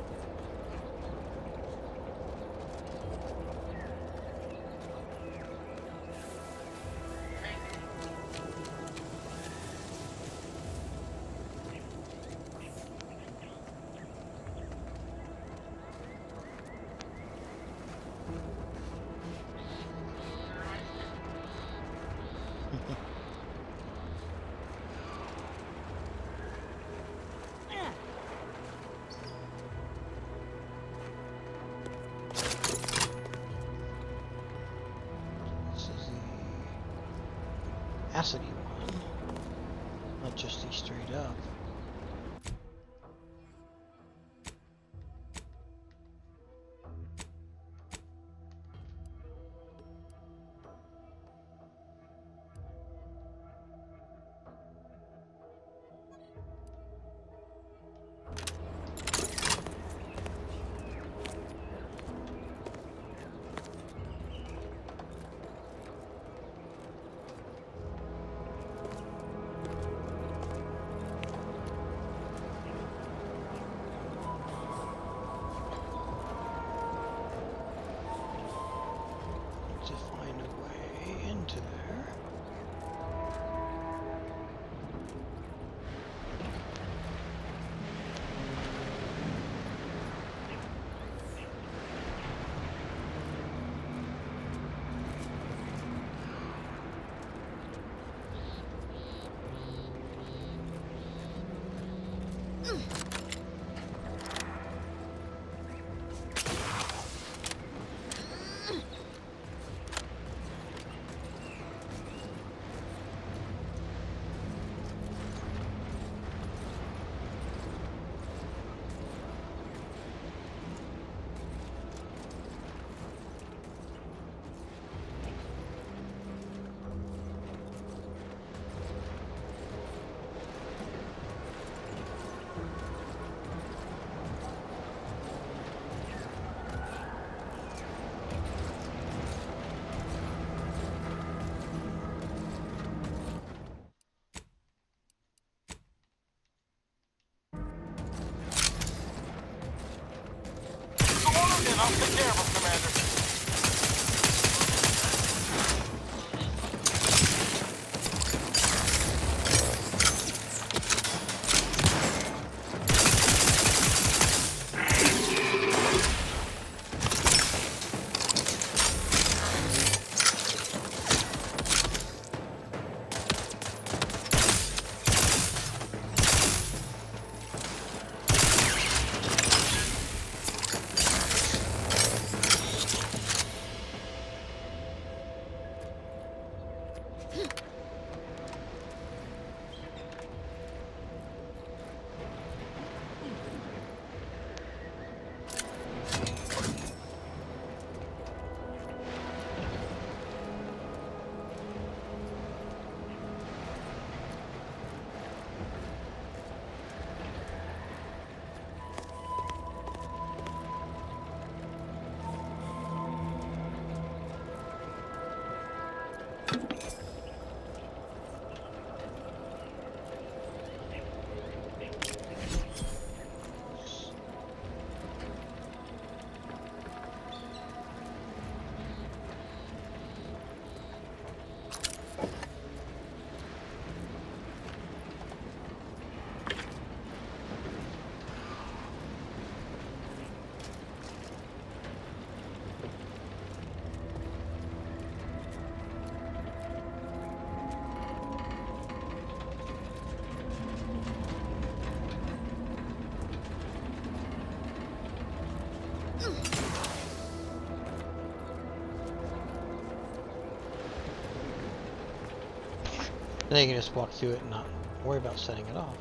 Acidy one, not just the straight up. To find a way into there. I'll take care of him, Commander. And then you can just walk through it and not worry about setting it off.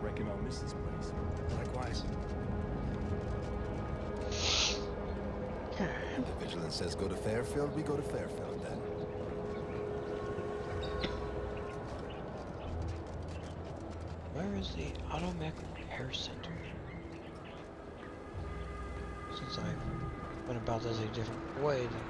Reckon I'll miss this place. Likewise. The Vigilance says go to Fairfield, we go to Fairfield then. Where is the Automech Repair Center? Since I went about this a different way than...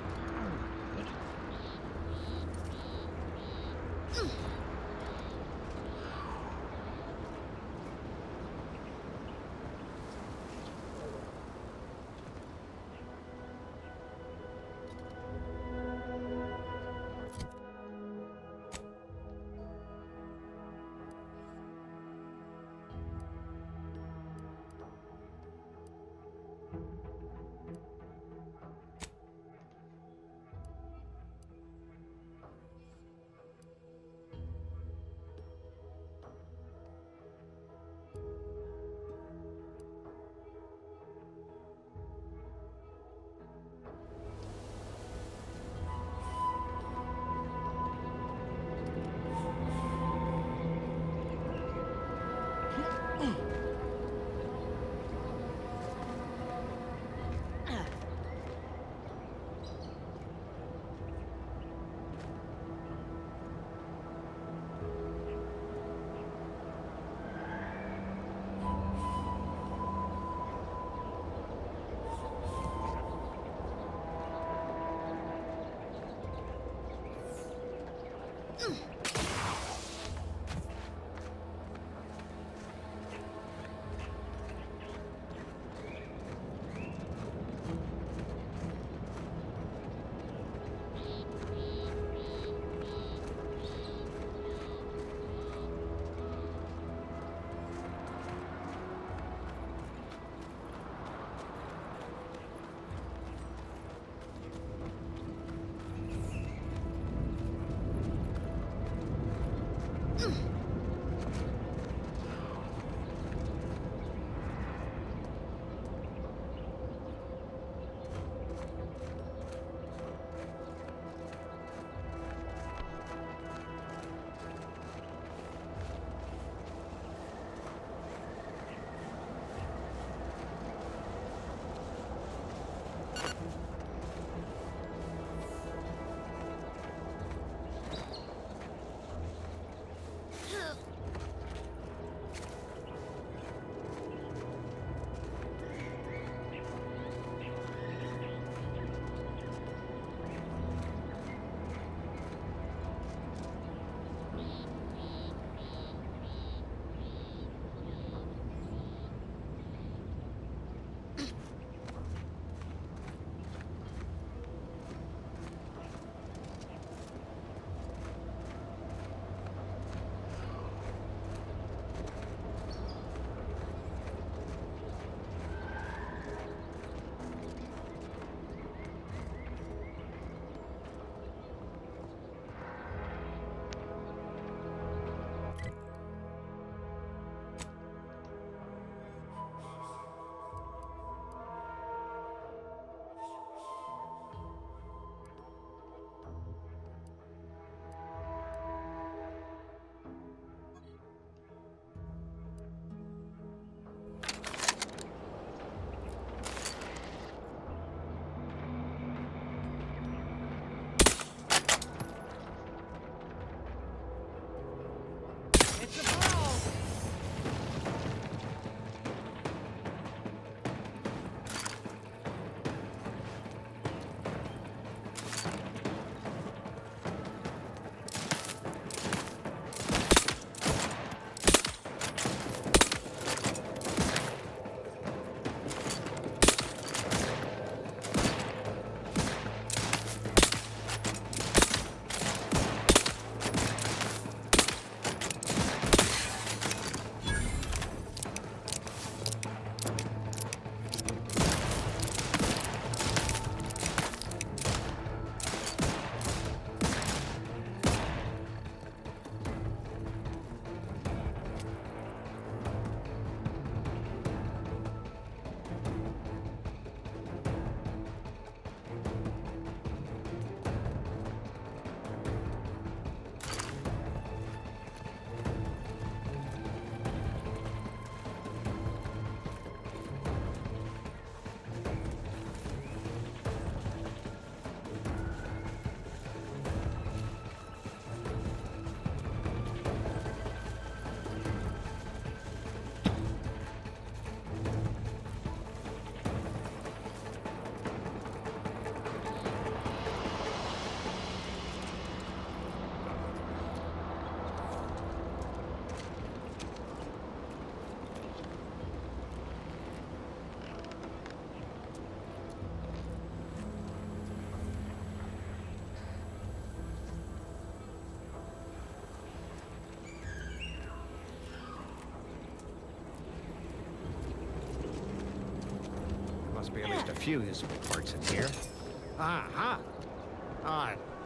must be at least a few usable parts in here.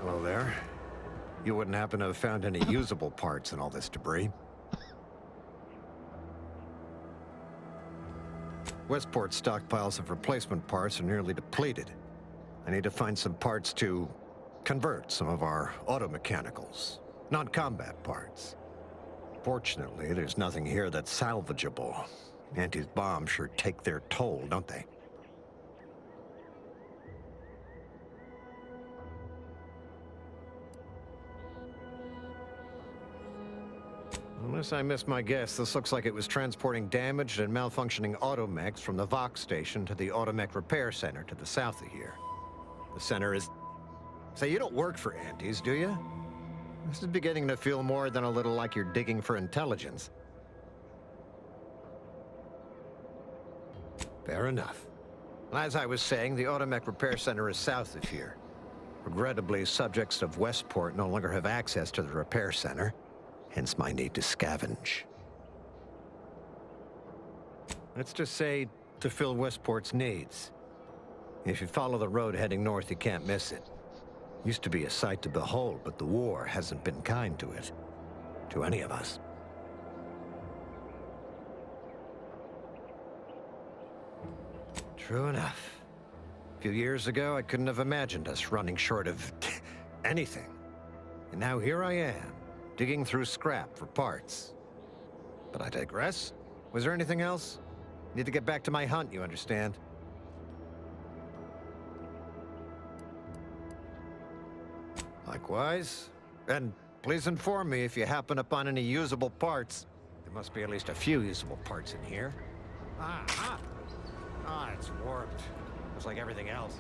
Hello there. You wouldn't happen to have found any usable parts in all this debris? Westport's stockpiles of replacement parts are nearly depleted. I need to find some parts to convert some of our auto-mechanicals, non-combat parts. Fortunately, there's nothing here that's salvageable. Auntie's bombs sure take their toll, don't they? Unless I missed my guess, this looks like it was transporting damaged and malfunctioning automechs from the Vox station to the Automech Repair Center to the south of here. The center is... Say, you don't work for Auntie's, do you? This is beginning to feel more than a little like you're digging for intelligence. Fair enough. As I was saying, the Automech Repair Center is south of here. Regrettably, subjects of Westport no longer have access to the repair center. Hence my need to scavenge. Let's just say to fill Westport's needs. If you follow the road heading north, you can't miss it. Used to be a sight to behold, but the war hasn't been kind to it. To any of us. True enough. A few years ago, I couldn't have imagined us running short of anything. And now here I am, digging through scrap for parts. But I digress. Was there anything else? Need to get back to my hunt, you understand? Likewise. And please inform me if you happen upon any usable parts. There must be at least a few usable parts in here. It's warped. Just like everything else.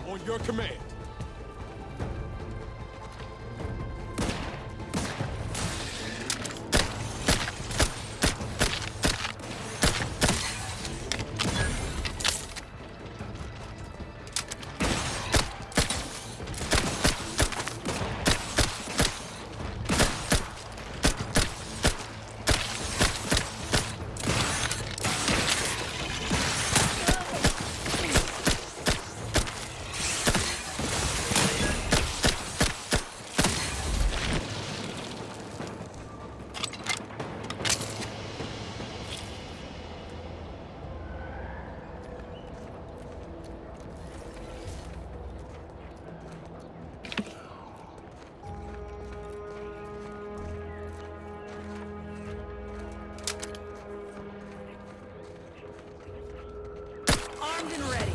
On your command. Armed and ready.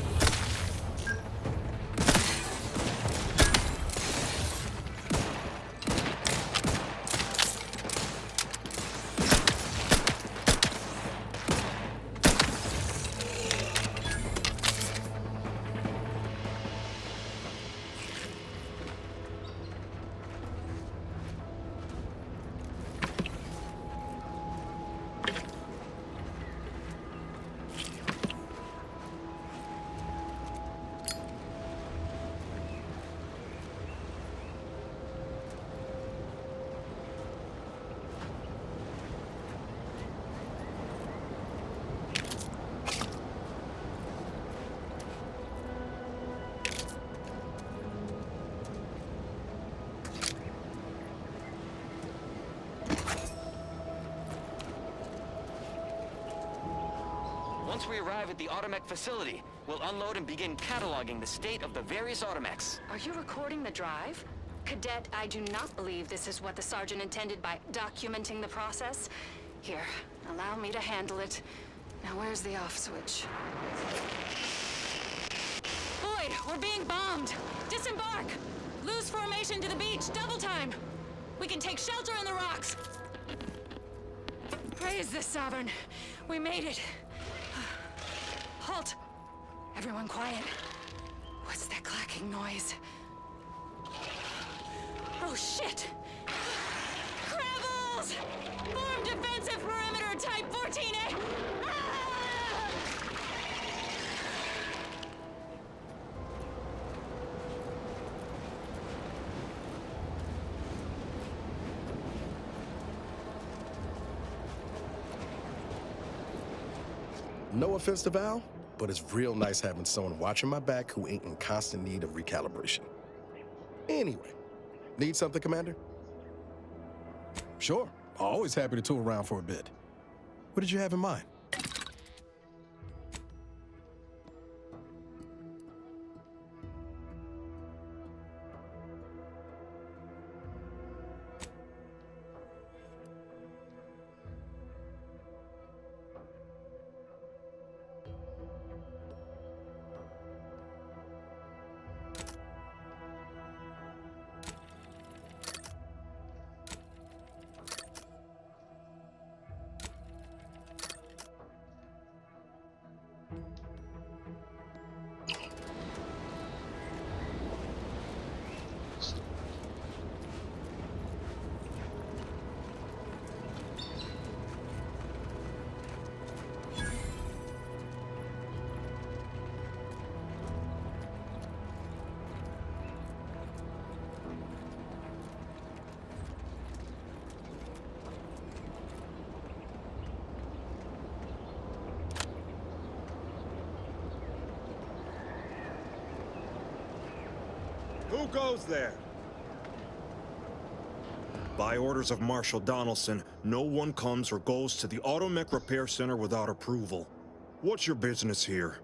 Once we arrive at the Automech facility, we'll unload and begin cataloging the state of the various Automechs. Are you recording the drive? Cadet, I do not believe this is what the Sergeant intended by documenting the process. Here, allow me to handle it. Now where's the off switch? Boyd, we're being bombed! Disembark! Lose formation to the beach, double time! We can take shelter in the rocks! Praise the Sovereign. We made it. Halt! Everyone quiet. What's that clacking noise? Oh shit! Crabbles! Form defensive perimeter type 14A! Ah! No offense to Val, but it's real nice having someone watching my back who ain't in constant need of recalibration. Anyway, need something, Commander? Sure. Always happy to tool around for a bit. What did you have in mind? Who goes there? By orders of Marshal Donaldson, no one comes or goes to the Automech Repair Center without approval. What's your business here?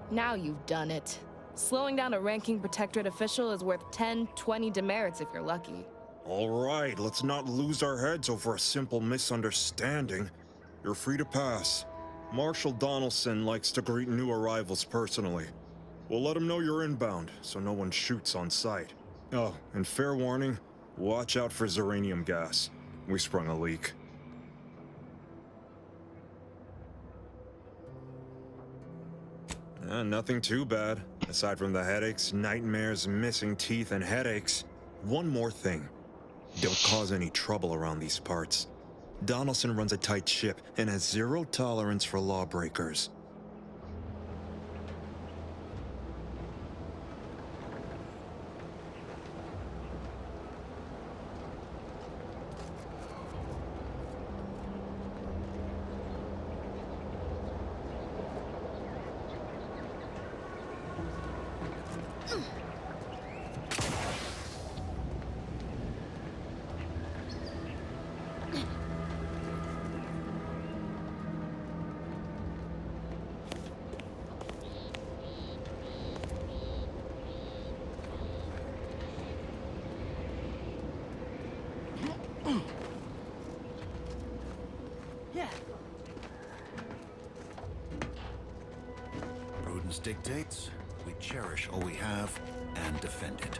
Now you've done it. Slowing down a ranking protectorate official is worth 10, 20 demerits if you're lucky. All right, let's not lose our heads over a simple misunderstanding. You're free to pass. Marshal Donaldson likes to greet new arrivals personally. We'll let him know you're inbound, so no one shoots on sight. Oh, and fair warning, watch out for Zeranium gas. We sprung a leak. Nothing too bad. Aside from the headaches, nightmares, missing teeth, and headaches. One more thing. Don't cause any trouble around these parts. Donaldson runs a tight ship and has zero tolerance for lawbreakers. Prudence dictates we cherish all we have and defend it.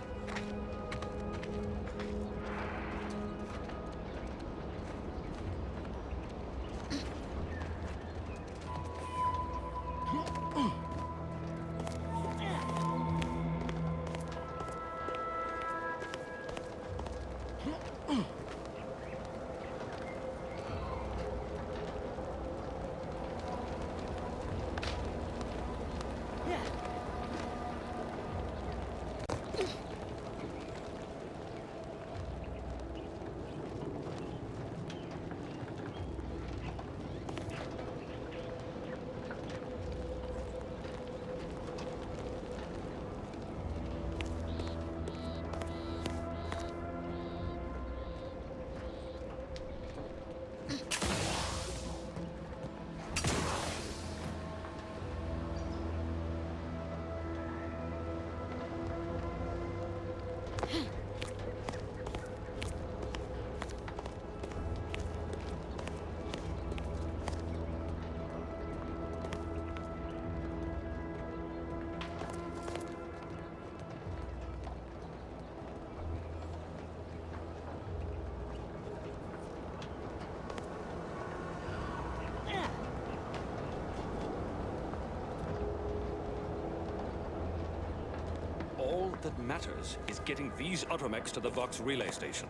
part that matters is getting these automechs to the Vox relay station.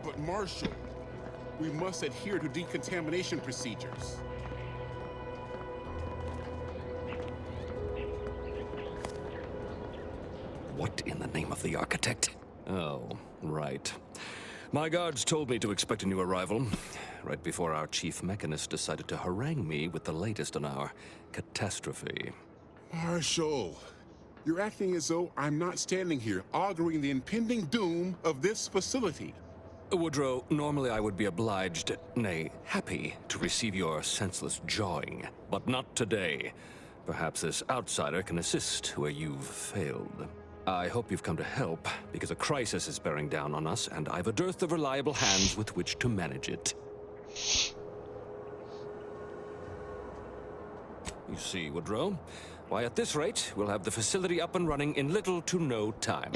But Marshal, we must adhere to decontamination procedures. What in the name of the architect? Oh, right. My guards told me to expect a new arrival, right before our chief mechanist decided to harangue me with the latest on our catastrophe. Marshal, you're acting as though I'm not standing here auguring the impending doom of this facility. Woodrow, normally I would be obliged, nay, happy, to receive your senseless jawing, but not today. Perhaps this outsider can assist where you've failed. I hope you've come to help, because a crisis is bearing down on us, and I've a dearth of reliable hands with which to manage it. You see, Woodrow, why at this rate, we'll have the facility up and running in little to no time.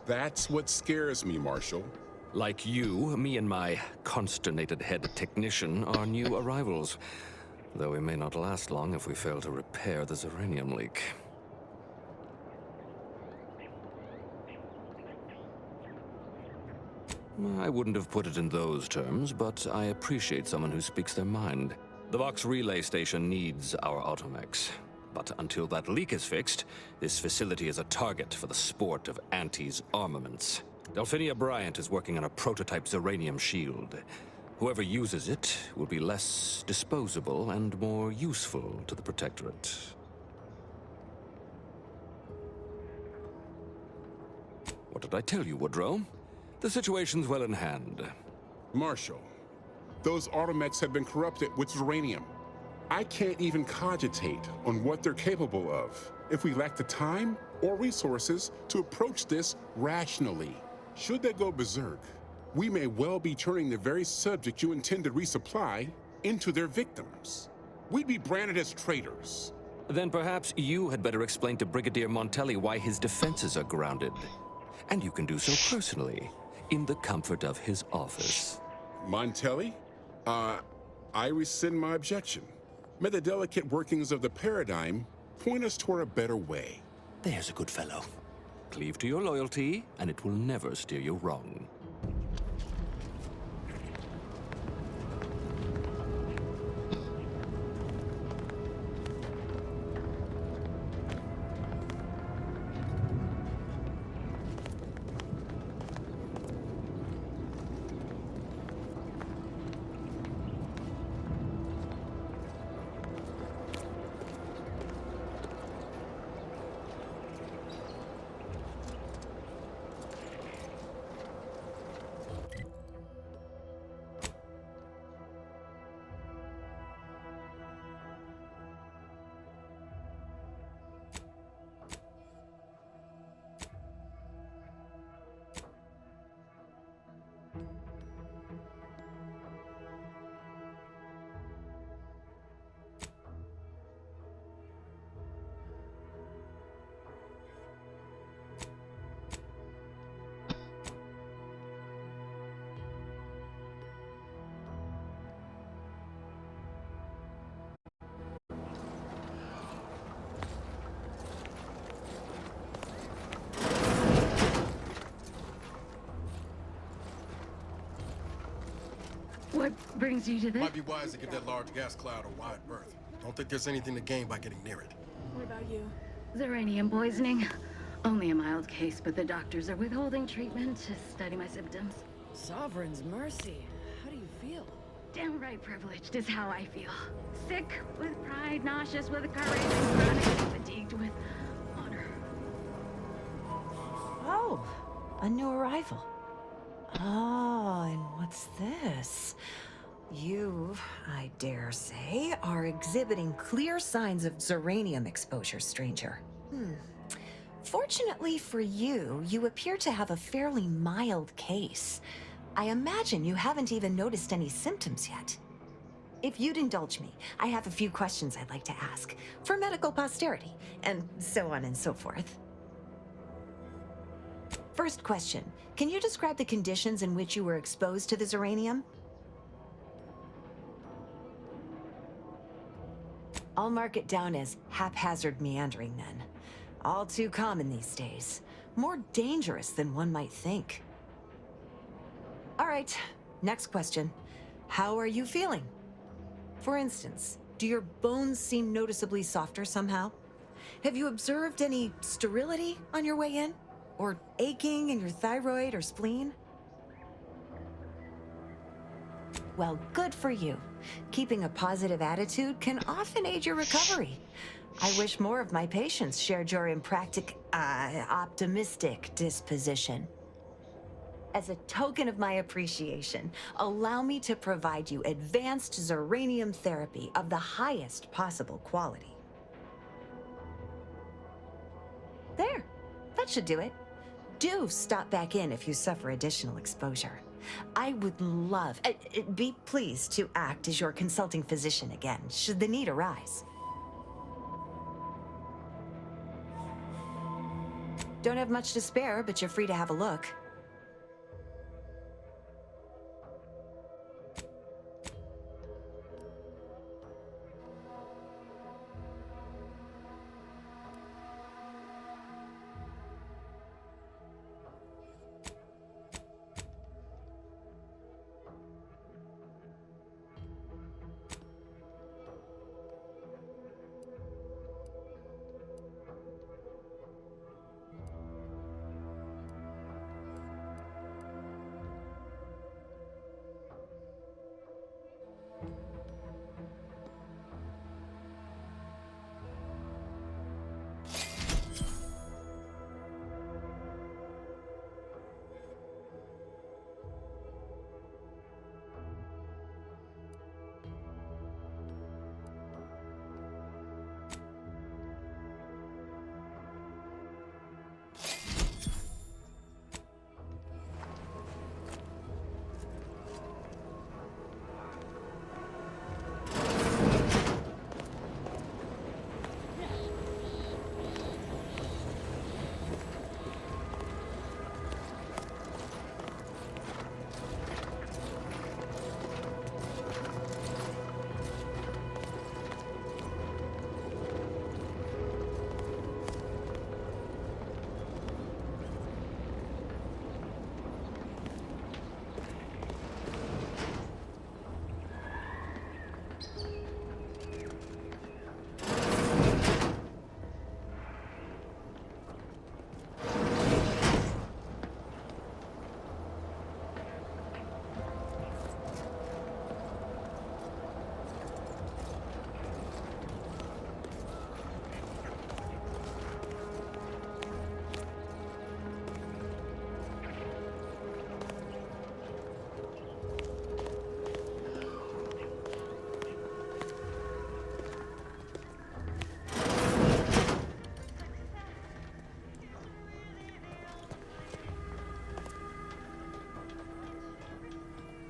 That's what scares me, Marshal. Like you, me and my consternated head technician are new arrivals, though we may not last long if we fail to repair the Zeranium leak. I wouldn't have put it in those terms, but I appreciate someone who speaks their mind. The Vox relay station needs our automechs. But until that leak is fixed, this facility is a target for the sport of Auntie's armaments. Delphinia Bryant is working on a prototype Zeranium shield. Whoever uses it will be less disposable and more useful to the Protectorate. What did I tell you, Woodrow? The situation's well in hand. Marshal, those automechs have been corrupted with Zeranium. I can't even cogitate on what they're capable of if we lack the time or resources to approach this rationally. Should they go berserk, we may well be turning the very subject you intend to resupply into their victims. We'd be branded as traitors. Then perhaps you had better explain to Brigadier Montelli why his defenses are grounded. And you can do so personally, in the comfort of his office. Montelli? I rescind my objection. May the delicate workings of the paradigm point us toward a better way. There's a good fellow. Cleave to your loyalty, and it will never steer you wrong. What brings you to this? Might be wise to give that large gas cloud a wide berth. Don't think there's anything to gain by getting near it. What about you? Zeranium poisoning. Only a mild case, but the doctors are withholding treatment to study my symptoms. Sovereign's mercy. How do you feel? Downright privileged is how I feel. Sick with pride, nauseous with courage, and chronically fatigued with honor. Oh, a new arrival. Oh, and what's this? You, I dare say, are exhibiting clear signs of Zeranium exposure, stranger. Fortunately for you, you appear to have a fairly mild case. I imagine you haven't even noticed any symptoms yet. If you'd indulge me, I have a few questions I'd like to ask, for medical posterity, and so on and so forth. First question, can you describe the conditions in which you were exposed to the Zeranium? I'll mark it down as haphazard meandering then. All too common these days. More dangerous than one might think. All right, next question. How are you feeling? For instance, do your bones seem noticeably softer somehow? Have you observed any sterility on your way in? Or aching in your thyroid or spleen? Well, good for you. Keeping a positive attitude can often aid your recovery. I wish more of my patients shared your optimistic disposition. As a token of my appreciation, allow me to provide you advanced Zeranium therapy of the highest possible quality. There, that should do it. Do stop back in if you suffer additional exposure. I would love, be pleased to act as your consulting physician again, should the need arise. Don't have much to spare, but you're free to have a look.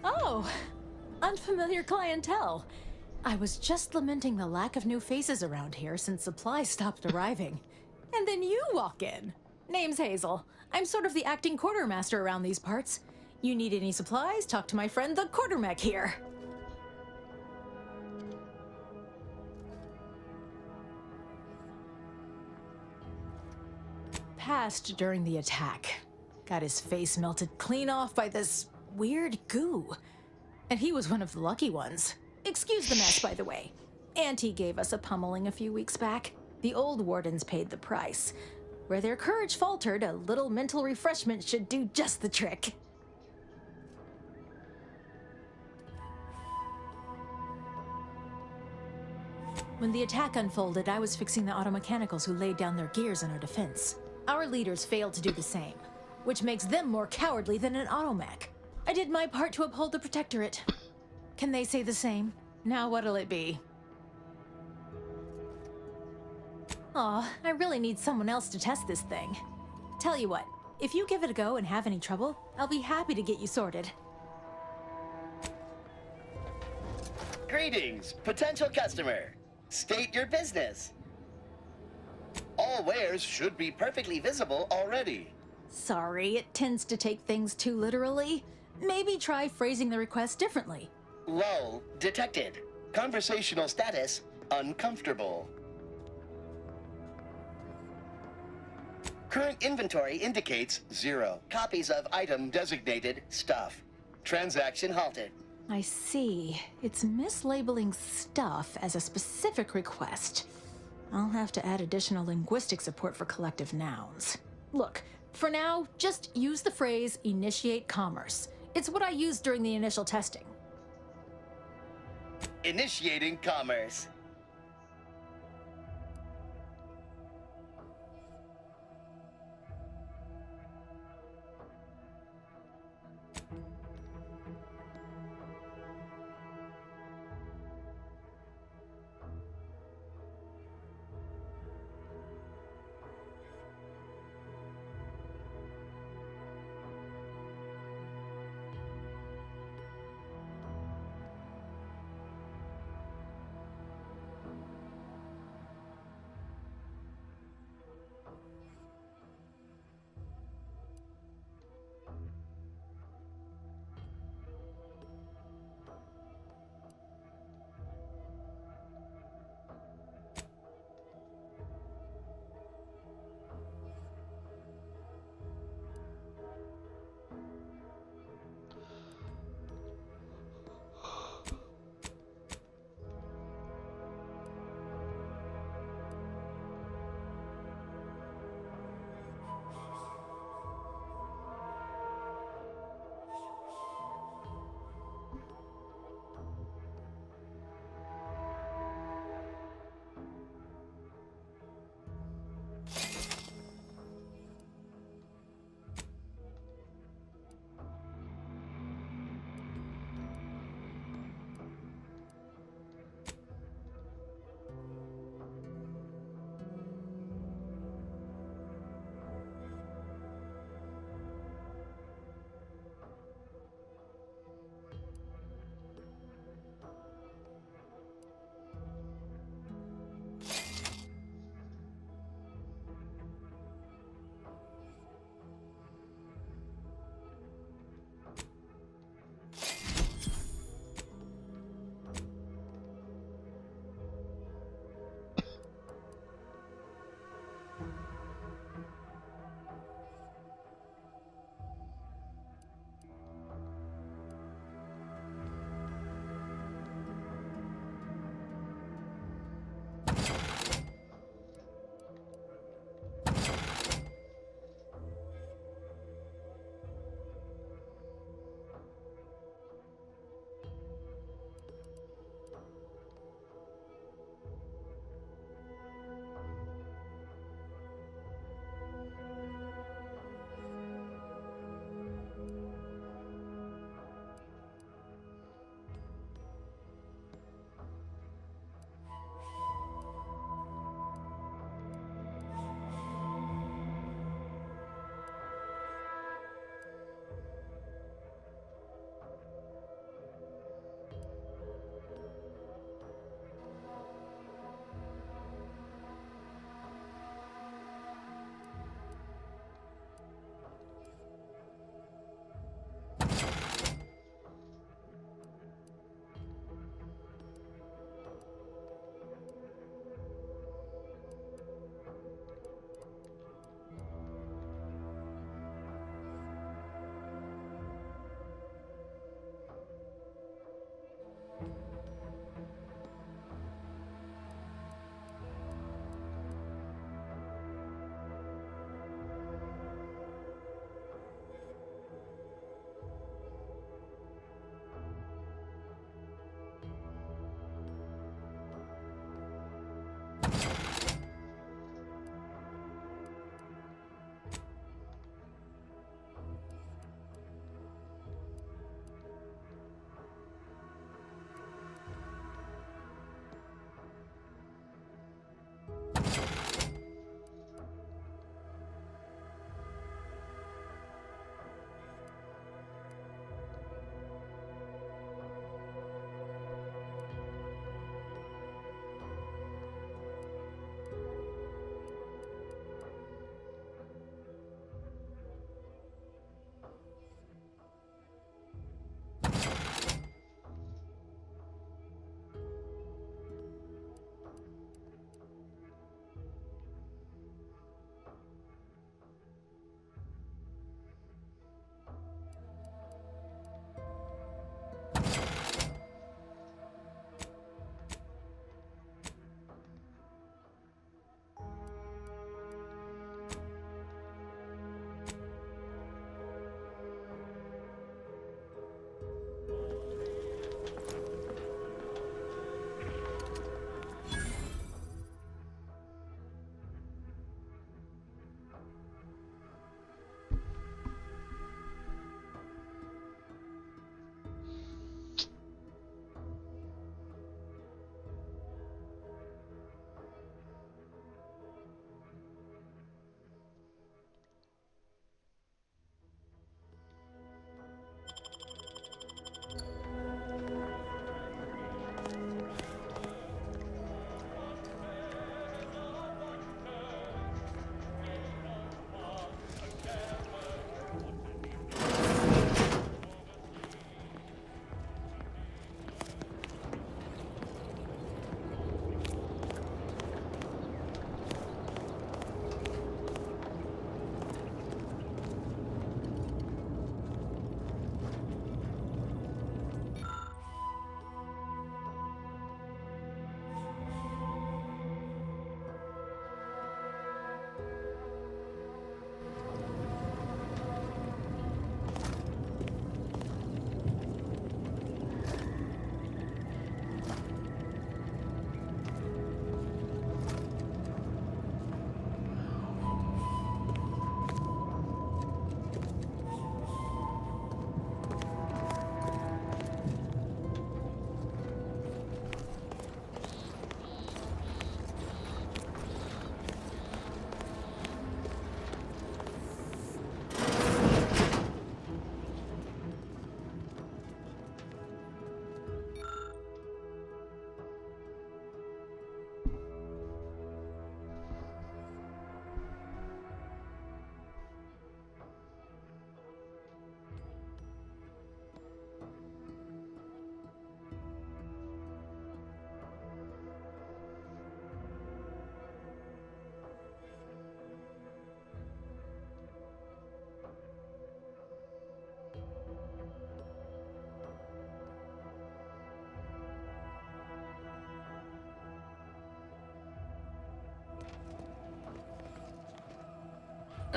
Oh, unfamiliar clientele. I was just lamenting the lack of new faces around here since supplies stopped arriving. And then you walk in. Name's Hazel. I'm sort of the acting quartermaster around these parts. You need any supplies? Talk to my friend the quartermech here. Passed during the attack. Got his face melted clean off by this weird goo. And he was one of the lucky ones. Excuse the mess, by the way. Auntie gave us a pummeling a few weeks back. The old wardens paid the price. Where their courage faltered, a little mental refreshment should do just the trick. When the attack unfolded, I was fixing the automechanicals who laid down their gears in our defense. Our leaders failed to do the same, which makes them more cowardly than an automech. I did my part to uphold the Protectorate. Can they say the same? Now what'll it be? Aw, I really need someone else to test this thing. Tell you what, if you give it a go and have any trouble, I'll be happy to get you sorted. Greetings, potential customer. State your business. All wares should be perfectly visible already. Sorry, it tends to take things too literally. Maybe try phrasing the request differently. Lull detected. Conversational status uncomfortable. Current inventory indicates 0 copies of item designated stuff. Transaction halted. I see. It's mislabeling stuff as a specific request. I'll have to add additional linguistic support for collective nouns. Look, for now, just use the phrase initiate commerce. It's what I used during the initial testing. Initiating commerce.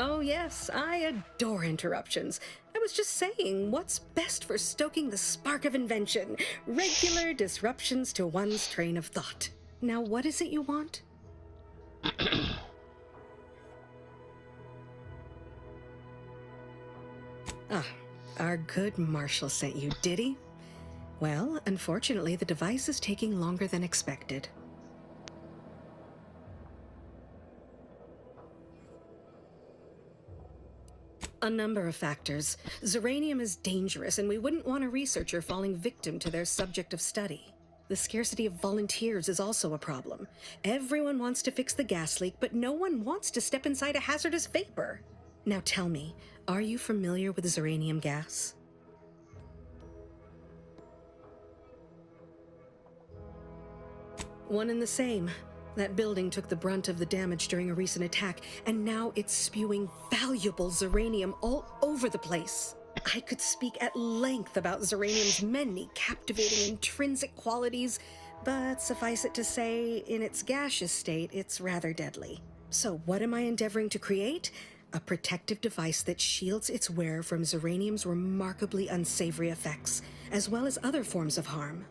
Oh, yes, I adore interruptions. I was just saying, what's best for stoking the spark of invention? Regular disruptions to one's train of thought. Now, what is it you want? Ah, our good Marshall sent you, did he? Well, unfortunately, the device is taking longer than expected. A number of factors. Zeranium is dangerous, and we wouldn't want a researcher falling victim to their subject of study. The scarcity of volunteers is also a problem. Everyone wants to fix the gas leak, but no one wants to step inside a hazardous vapor. Now tell me, are you familiar with zeranium gas? One and the same. That building took the brunt of the damage during a recent attack, and now it's spewing valuable zeranium all over the place. I could speak at length about zeranium's many captivating intrinsic qualities, but suffice it to say, in its gaseous state, it's rather deadly. So what am I endeavoring to create? A protective device that shields its wearer from zeranium's remarkably unsavory effects, as well as other forms of harm.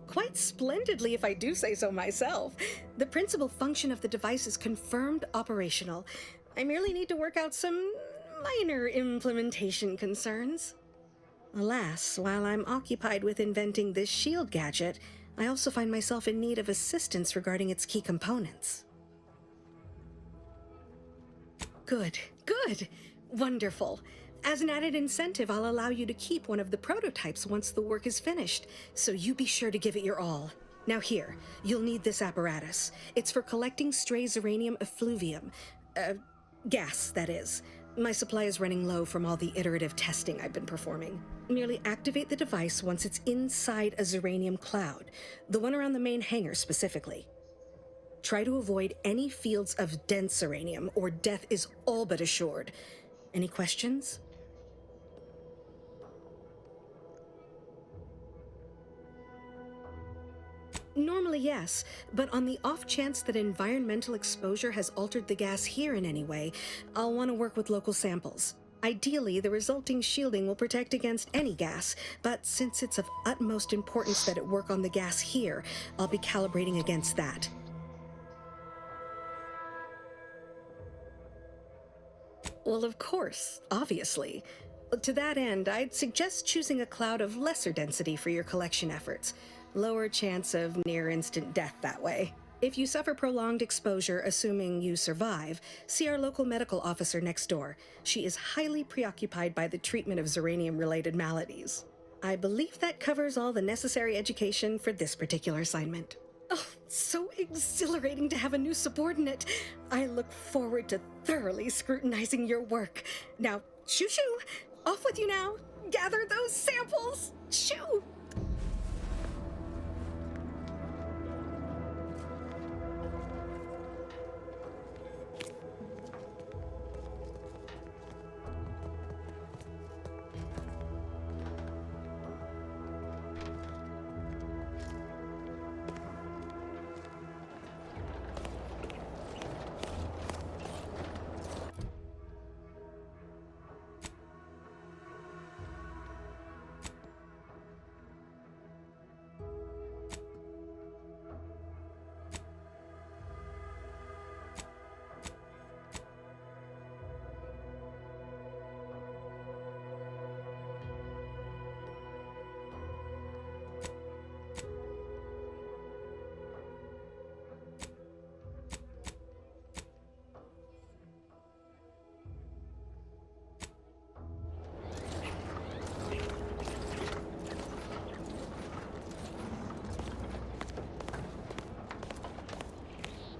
Quite splendidly, if I do say so myself. The principal function of the device is confirmed operational. I merely need to work out some minor implementation concerns. Alas, while I'm occupied with inventing this shield gadget, I also find myself in need of assistance regarding its key components. Good, good, wonderful. As an added incentive, I'll allow you to keep one of the prototypes once the work is finished, so you be sure to give it your all. Now here, you'll need this apparatus. It's for collecting stray zeranium effluvium. Gas, that is. My supply is running low from all the iterative testing I've been performing. Merely activate the device once it's inside a zeranium cloud, the one around the main hangar specifically. Try to avoid any fields of dense zeranium, or death is all but assured. Any questions? Normally, yes, but on the off chance that environmental exposure has altered the gas here in any way, I'll want to work with local samples. Ideally, the resulting shielding will protect against any gas, but since it's of utmost importance that it work on the gas here, I'll be calibrating against that. Well, of course, obviously. To that end, I'd suggest choosing a cloud of lesser density for your collection efforts. Lower chance of near-instant death that way. If you suffer prolonged exposure, assuming you survive, see our local medical officer next door. She is highly preoccupied by the treatment of zeranium-related maladies. I believe that covers all the necessary education for this particular assignment. Oh, so exhilarating to have a new subordinate. I look forward to thoroughly scrutinizing your work. Now, shoo-shoo! Off with you now! Gather those samples! Shoo!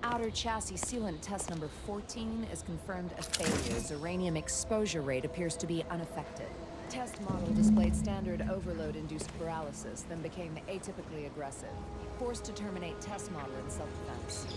Outer chassis sealant test number 14 is confirmed a failure. Zeranium exposure rate appears to be unaffected. Test model displayed standard overload-induced paralysis, then became atypically aggressive. Forced to terminate test model in self-defense.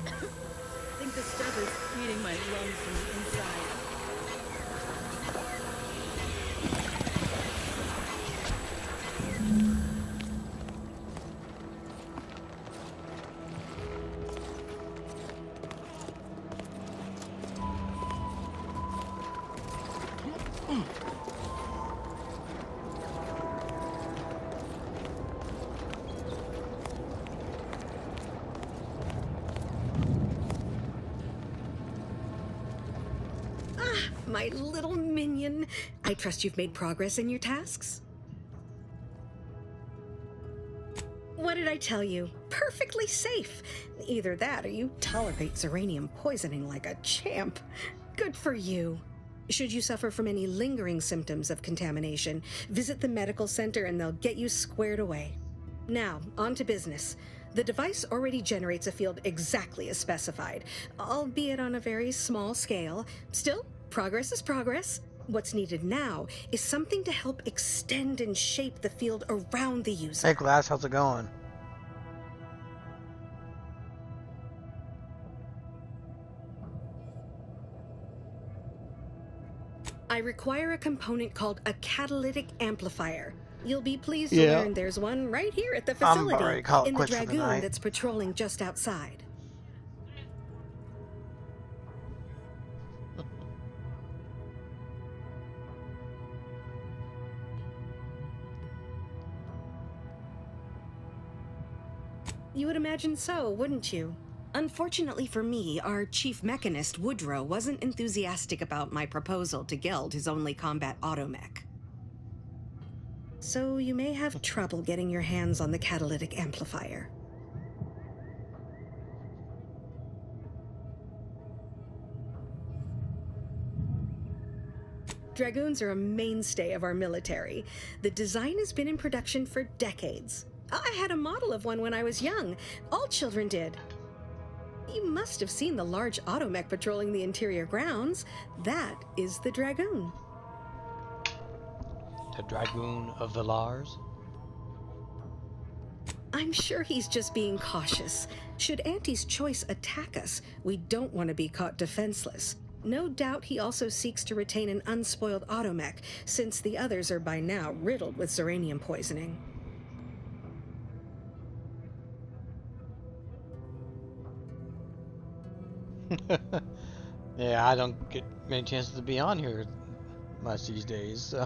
I think the stuff is eating my lungs from the inside. My little minion. I trust you've made progress in your tasks? What did I tell you? Perfectly safe. Either that or you tolerate Zeranium poisoning like a champ. Good for you. Should you suffer from any lingering symptoms of contamination, visit the medical center and they'll get you squared away. Now, on to business. The device already generates a field exactly as specified, albeit on a very small scale. Still, progress is progress. What's needed now is something to help extend and shape the field around the user. Hey, Glass, how's it going? I require a component called a catalytic amplifier. You'll be pleased to Yeah. learn there's one right here at the I'm facility ready to call it in the quits for the Dragoon night. that's patrolling just outside. You would imagine so, wouldn't you? Unfortunately for me, our chief mechanist, Woodrow, wasn't enthusiastic about my proposal to Geld his only combat automech. So you may have trouble getting your hands on the catalytic amplifier. Dragoons are a mainstay of our military. The design has been in production for decades. I had a model of one when I was young. All children did. You must have seen the large automech patrolling the interior grounds. That is the Dragoon. The Dragoon of the Lars? I'm sure he's just being cautious. Should Auntie's choice attack us, we don't want to be caught defenseless. No doubt he also seeks to retain an unspoiled automech, since the others are by now riddled with Zeranium poisoning. Yeah, I don't get many chances to be on here much these days, so.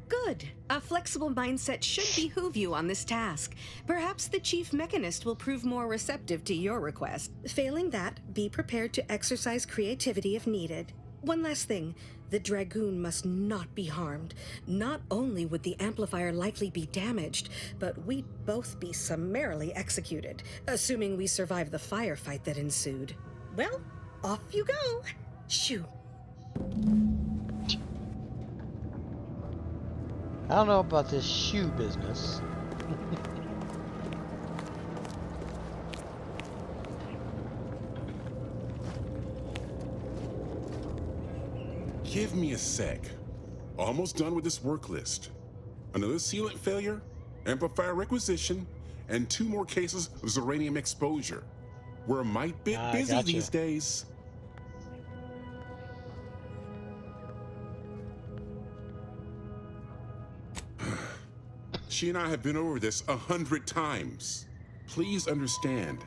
Good. A flexible mindset should behoove you on this task. Perhaps the chief mechanist will prove more receptive to your request. Failing that, be prepared to exercise creativity if needed. One last thing. The Dragoon must not be harmed. Not only would the amplifier likely be damaged, but we'd both be summarily executed, assuming we survive the firefight that ensued. Well, off you go. Shoo. I don't know about this shoe business. Give me a sec. Almost done with this work list. Another sealant failure, amplifier requisition, and 2 more cases of Zeranium exposure. We're a mite bit busy gotcha. these days. She and I have been over this 100 times. Please understand,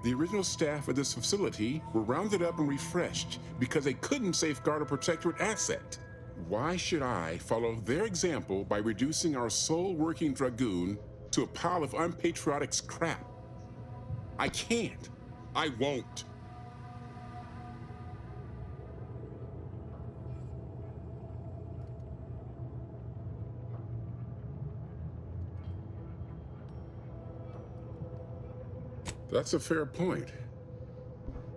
the original staff of this facility were rounded up and refreshed because they couldn't safeguard a protectorate asset. Why should I follow their example by reducing our sole working Dragoon to a pile of unpatriotic scrap? I can't. I won't. That's a fair point.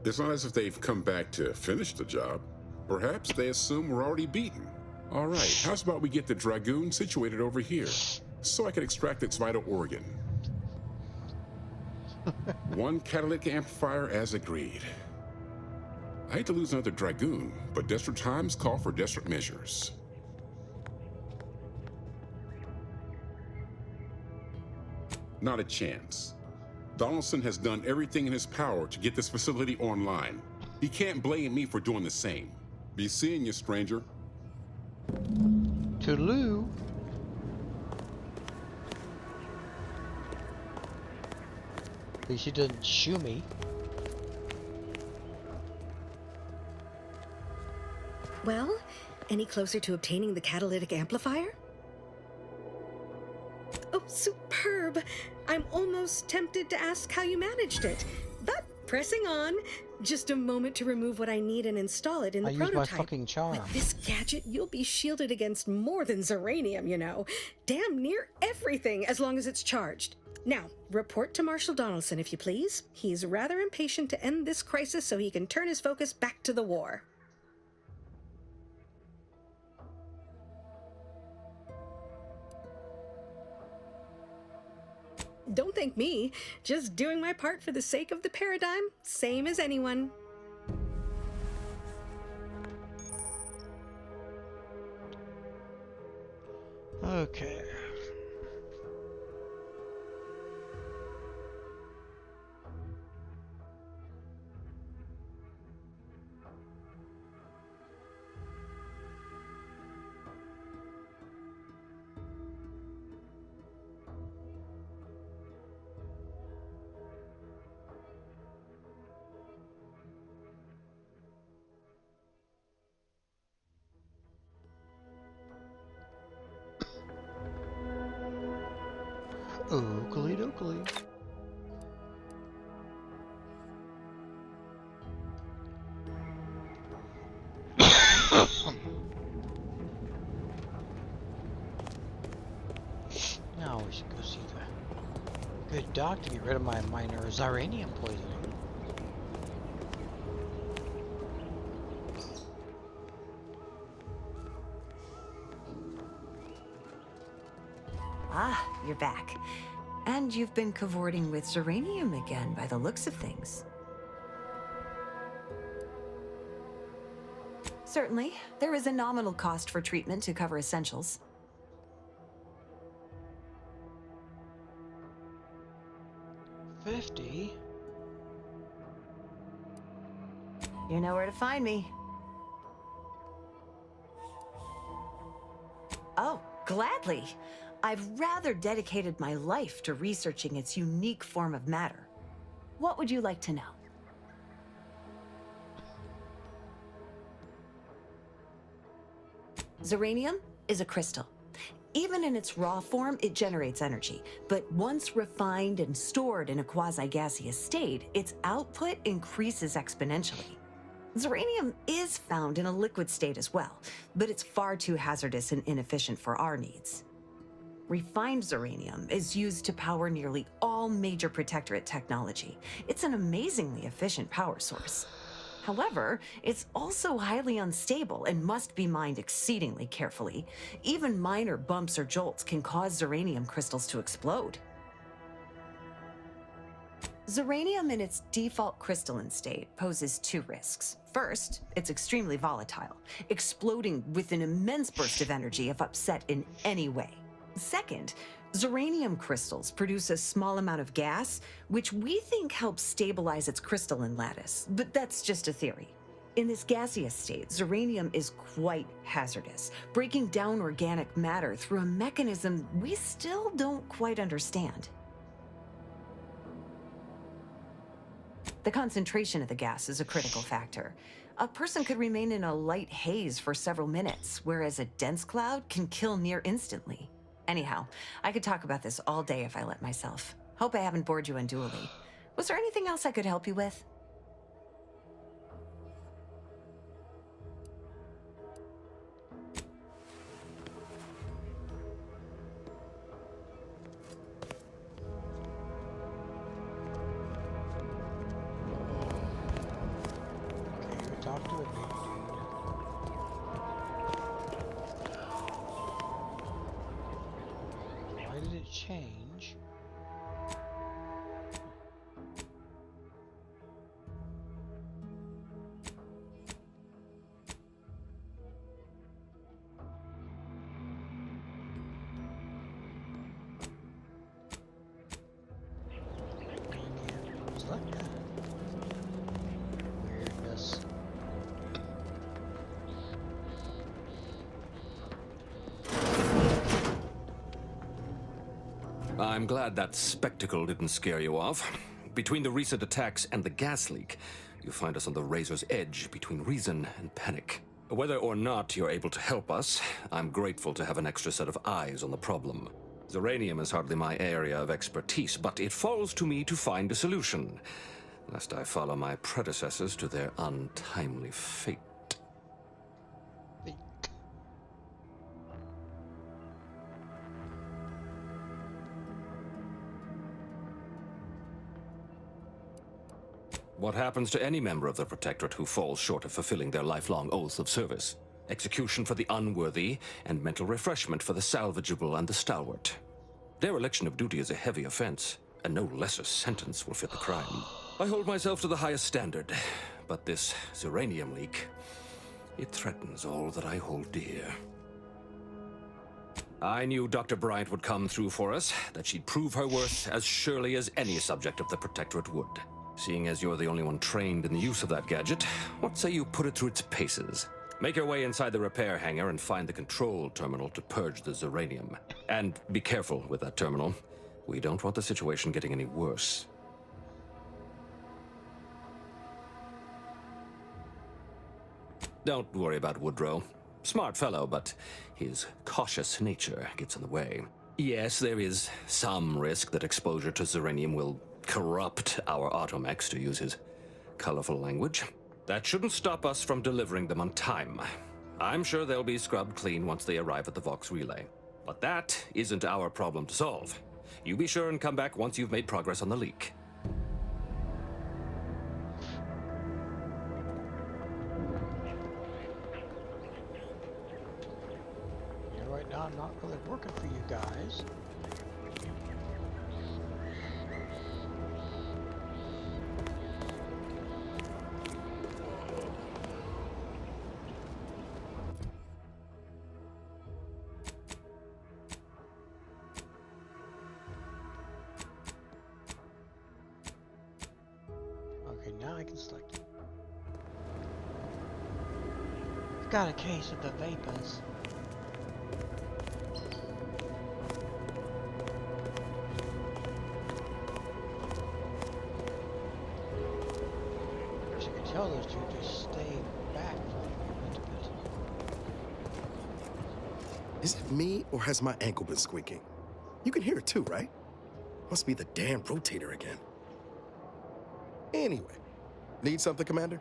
It's not as if they've come back to finish the job. Perhaps they assume we're already beaten. All right, how's about we get the Dragoon situated over here, so I can extract its vital organ? 1 catalytic amplifier as agreed. I hate to lose another Dragoon, but desperate times call for desperate measures. Not a chance. Donaldson has done everything in his power to get this facility online. He can't blame me for doing the same. Be seeing you, stranger. Toodaloo. At least he doesn't shoo me. Well, any closer to obtaining the catalytic amplifier? Oh, superb! I'm almost tempted to ask how you managed it. But pressing on, just a moment to remove what I need and install it in the I prototype. used my fucking charm. With this gadget, you'll be shielded against more than Zeranium, you know. Damn near everything, as long as it's charged. Now, report to Marshal Donaldson, if you please. He's rather impatient to end this crisis so he can turn his focus back to the war. Don't thank me. Just doing my part for the sake of the paradigm, same as anyone. Okay. Oakley dokley. Now we should go see the good doc to get rid of my minor Zeranium poisoning. Ah, you're back. And you've been cavorting with Zeranium again, by the looks of things. Certainly, there is a nominal cost for treatment to cover essentials. $50? You know where to find me. Oh, gladly. I've rather dedicated my life to researching its unique form of matter. What would you like to know? Zeranium is a crystal. Even in its raw form, it generates energy. But once refined and stored in a quasi-gaseous state, its output increases exponentially. Zeranium is found in a liquid state as well, but it's far too hazardous and inefficient for our needs. Refined Zeranium is used to power nearly all major Protectorate technology. It's an amazingly efficient power source. However, it's also highly unstable and must be mined exceedingly carefully. Even minor bumps or jolts can cause Zeranium crystals to explode. Zeranium in its default crystalline state poses two risks. First, it's extremely volatile, exploding with an immense burst of energy if upset in any way. Second, Zeranium crystals produce a small amount of gas, which we think helps stabilize its crystalline lattice, but that's just a theory. In this gaseous state, Zeranium is quite hazardous, breaking down organic matter through a mechanism we still don't quite understand. The concentration of the gas is a critical factor. A person could remain in a light haze for several minutes, whereas a dense cloud can kill near instantly. Anyhow, I could talk about this all day if I let myself. Hope I haven't bored you unduly. Was there anything else I could help you with? Talk to a big dude. Why did it change? I'm glad that spectacle didn't scare you off. Between the recent attacks and the gas leak, you find us on the razor's edge between reason and panic. Whether or not you're able to help us, I'm grateful to have an extra set of eyes on the problem. Zeranium is hardly my area of expertise, but it falls to me to find a solution, lest I follow my predecessors to their untimely fate. What happens to any member of the Protectorate who falls short of fulfilling their lifelong oaths of service? Execution for the unworthy, and mental refreshment for the salvageable and the stalwart. Dereliction of duty is a heavy offense, and no lesser sentence will fit the crime. I hold myself to the highest standard, but this Zeranium leak, it threatens all that I hold dear. I knew Dr. Bryant would come through for us, that she'd prove her worth as surely as any subject of the Protectorate would. Seeing as you're the only one trained in the use of that gadget, what say you put it through its paces? Make your way inside the repair hangar and find the control terminal to purge the Zeranium. And be careful with that terminal. We don't want the situation getting any worse. Don't worry about Woodrow. Smart fellow, but his cautious nature gets in the way. Yes, there is some risk that exposure to Zeranium will corrupt our automechs, to use his colorful language. That shouldn't stop us from delivering them on time. I'm sure they'll be scrubbed clean once they arrive at the Vox relay. But that isn't our problem to solve. You be sure and come back once you've made progress on the leak. Yeah, right now I'm not really working for you guys. Now I can select it. I've got a case of the vapors. As you can tell, those two just stay back for a little bit. Is it me, or has my ankle been squeaking? You can hear it too, right? Must be the damn rotator again. Anyway, need something, Commander?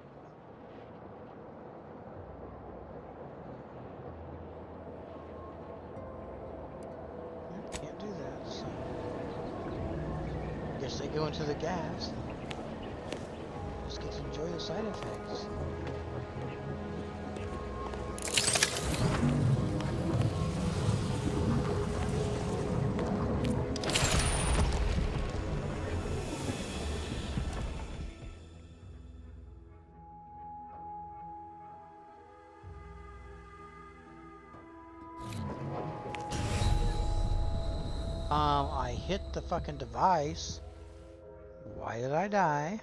Can't do that, so... Guess they go into the gas. Just get to enjoy the side effects. I hit the fucking device. Why did I die?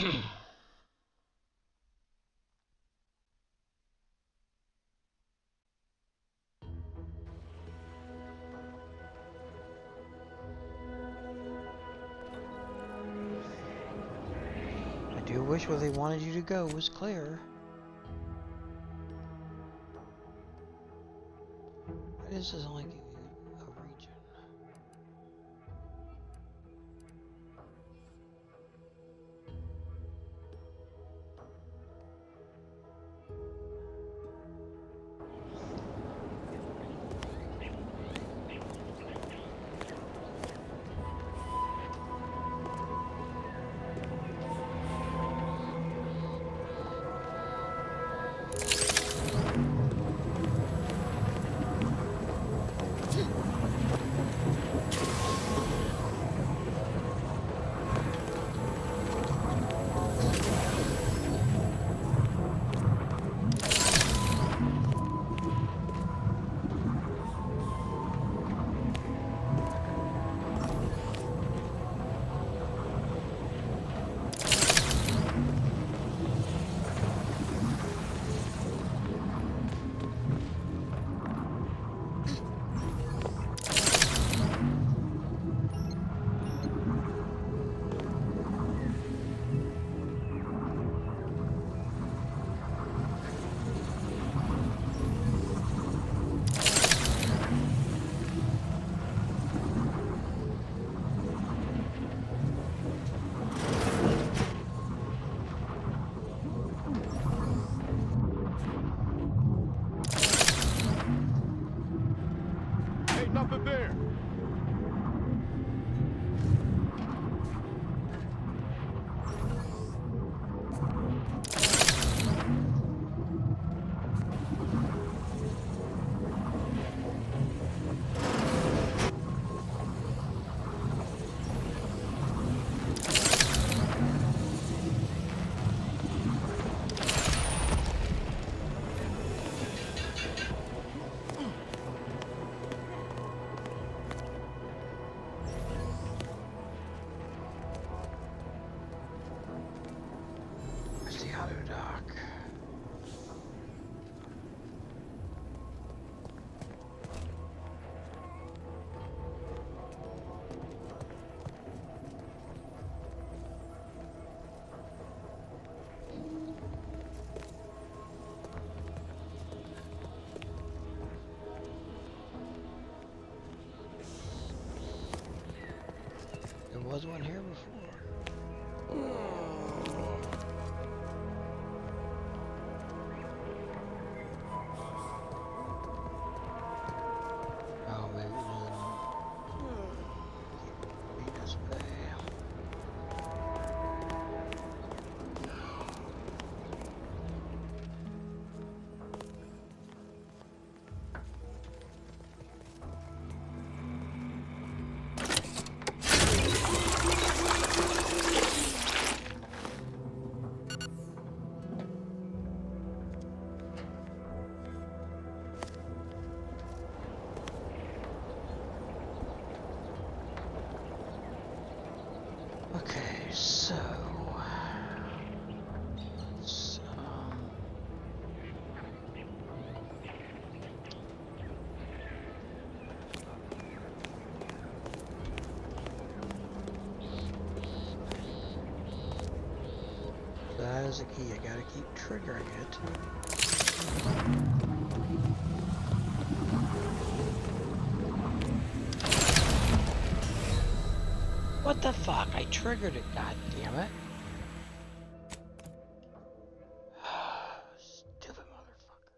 I do wish where they wanted you to go was clear. Why does this only give you a region? Nothing there. There was one here before. Oh, maybe it didn't beat us Bay. Okay, so let's that is a key. I gotta keep triggering it. What the fuck? I triggered it, god damn it. Stupid motherfucker.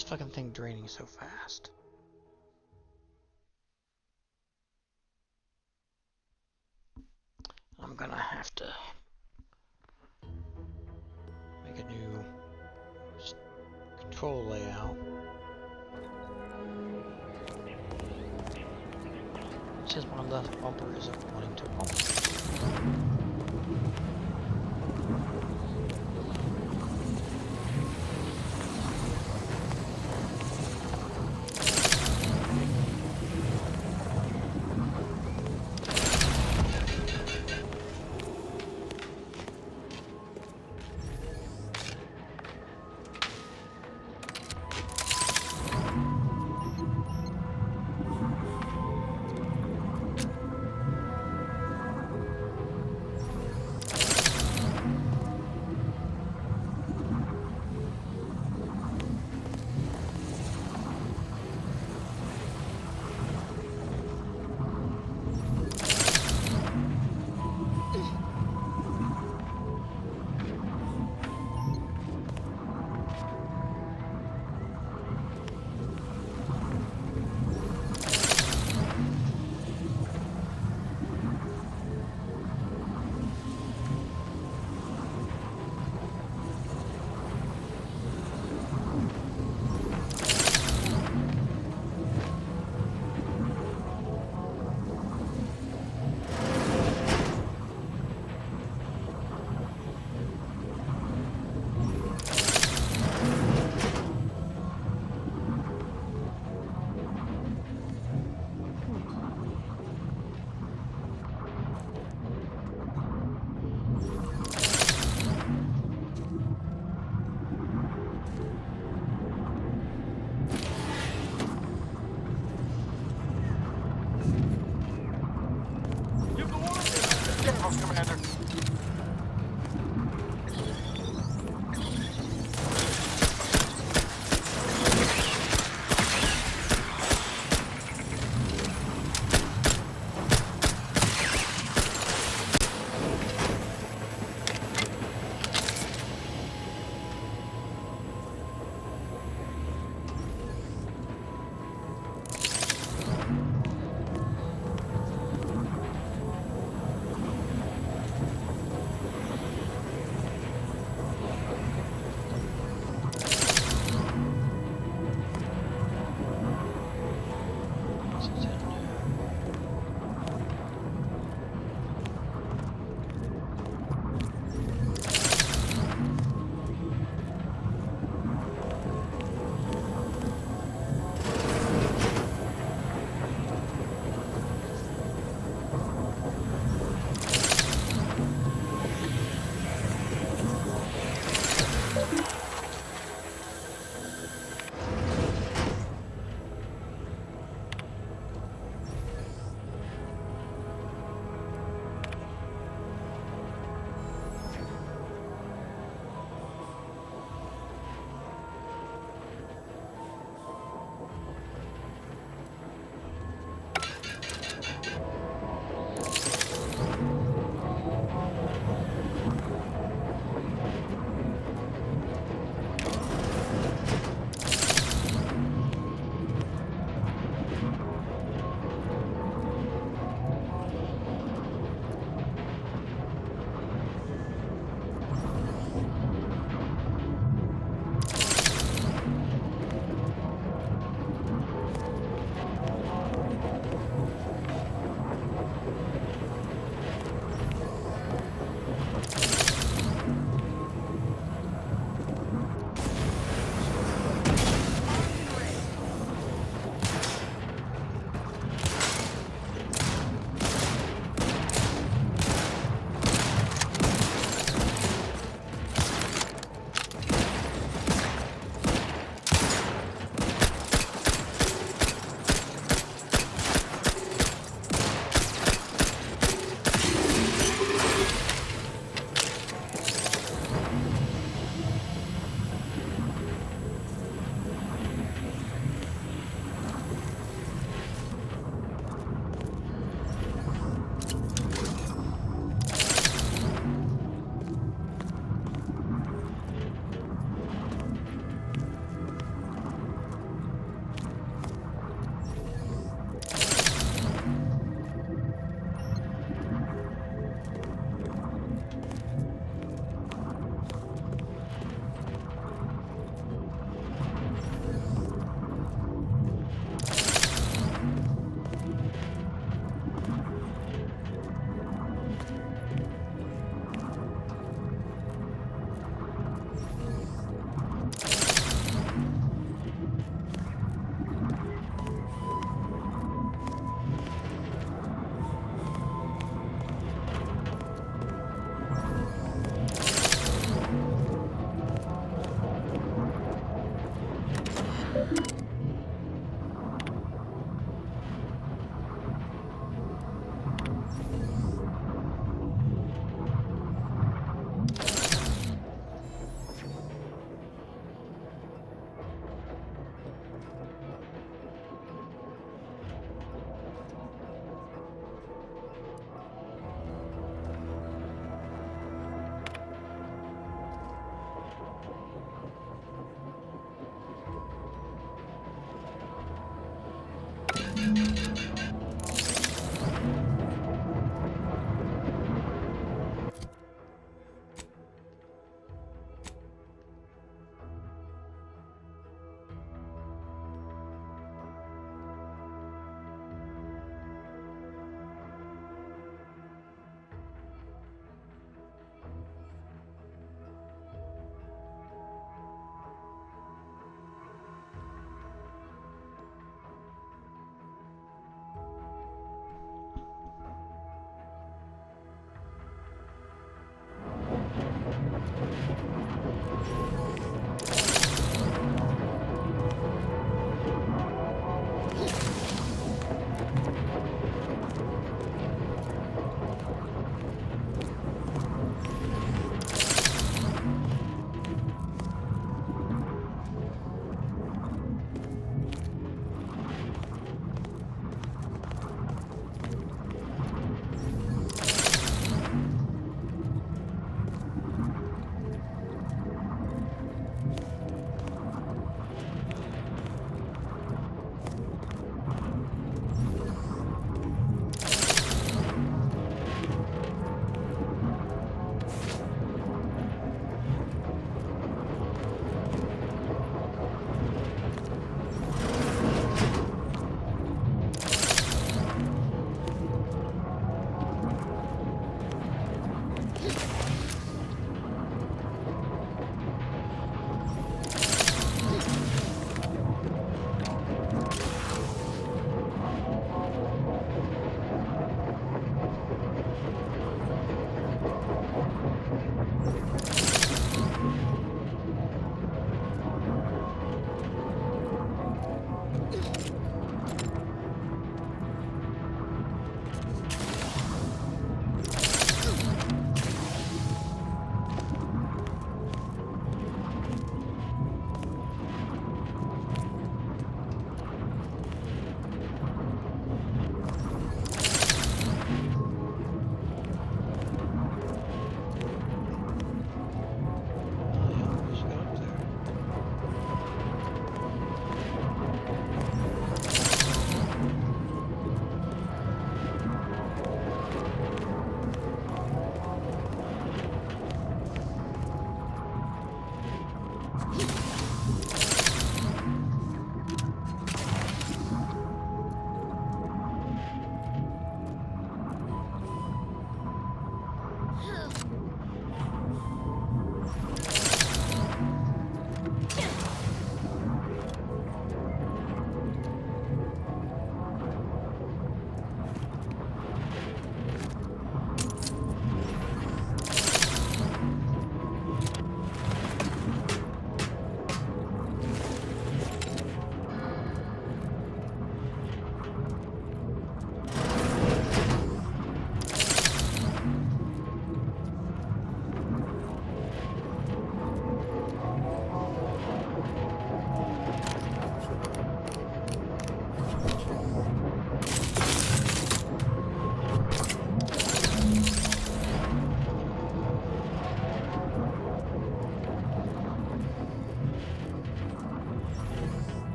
this fucking thing draining so fast? I'm gonna have to make a new control layout. It says my left bumper isn't wanting to bump.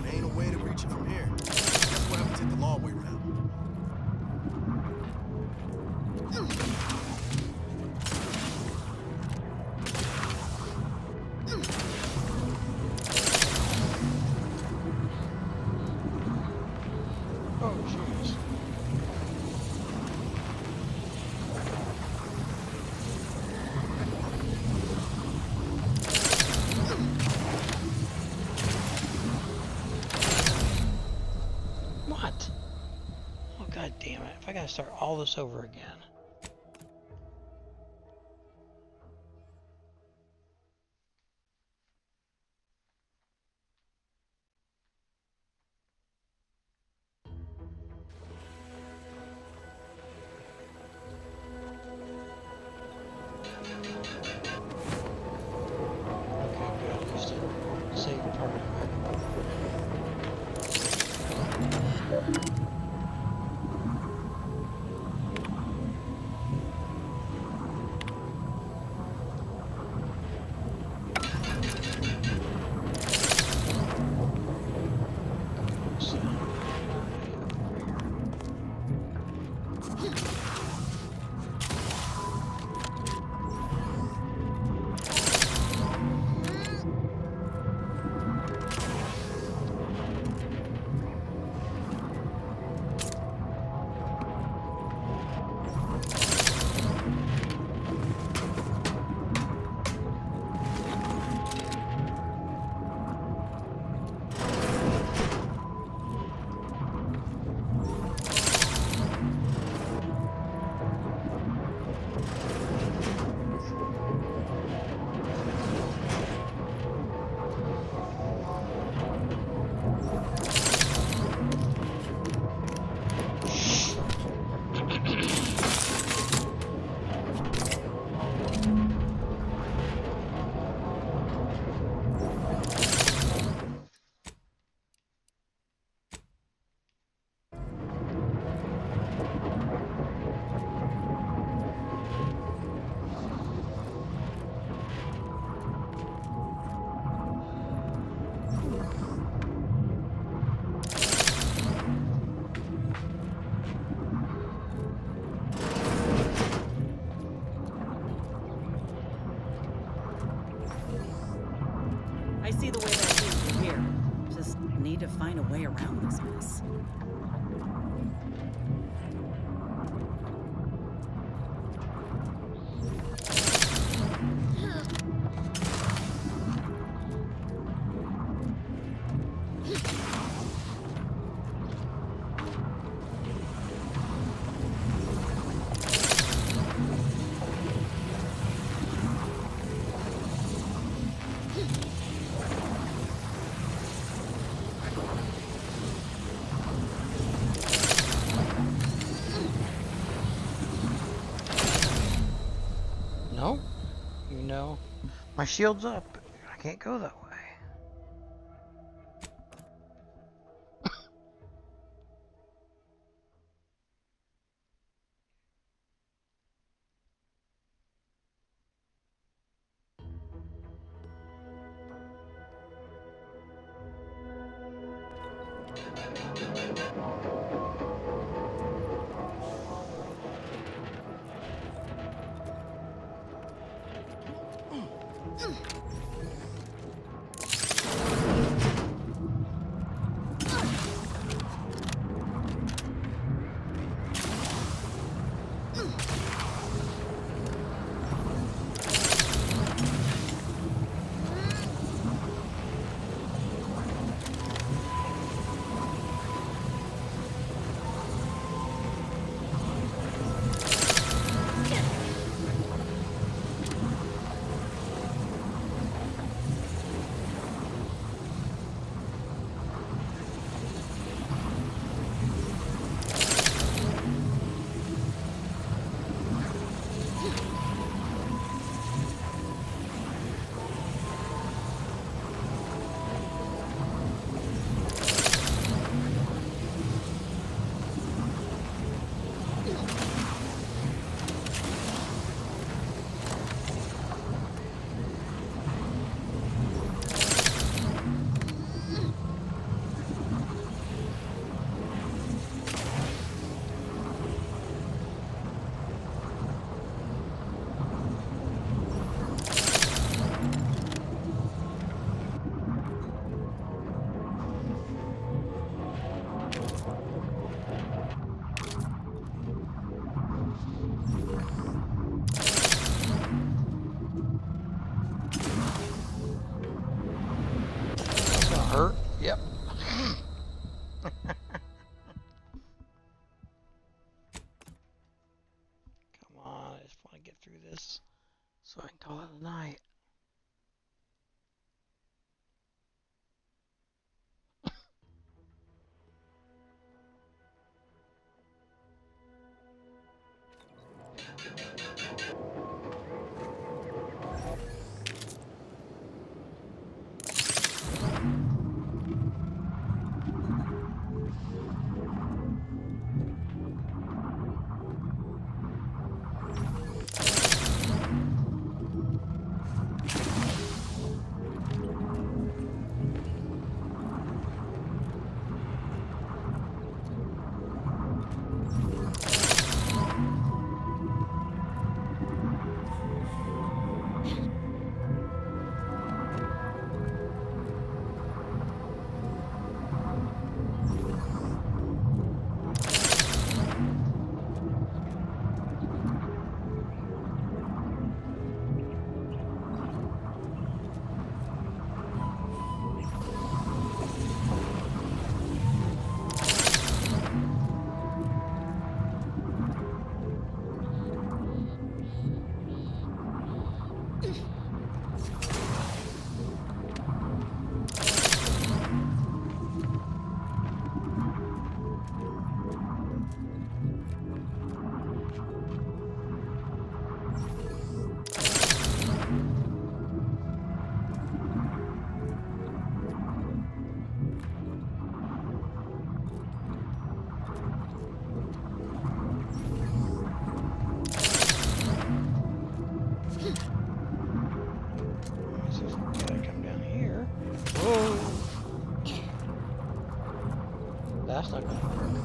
There ain't a way to reach it from here. Guess we'll have to take the long way around. Oh, jeez. What? Oh, god damn it. If I gotta start all this over again. Save part of it. I see the way that seems from here. Just need to find a way around this mess. No? You know, my shield's up. I can't go that way. hurt? Yep. Come on, I just want to get through this so I can call it a night. That's not gonna work.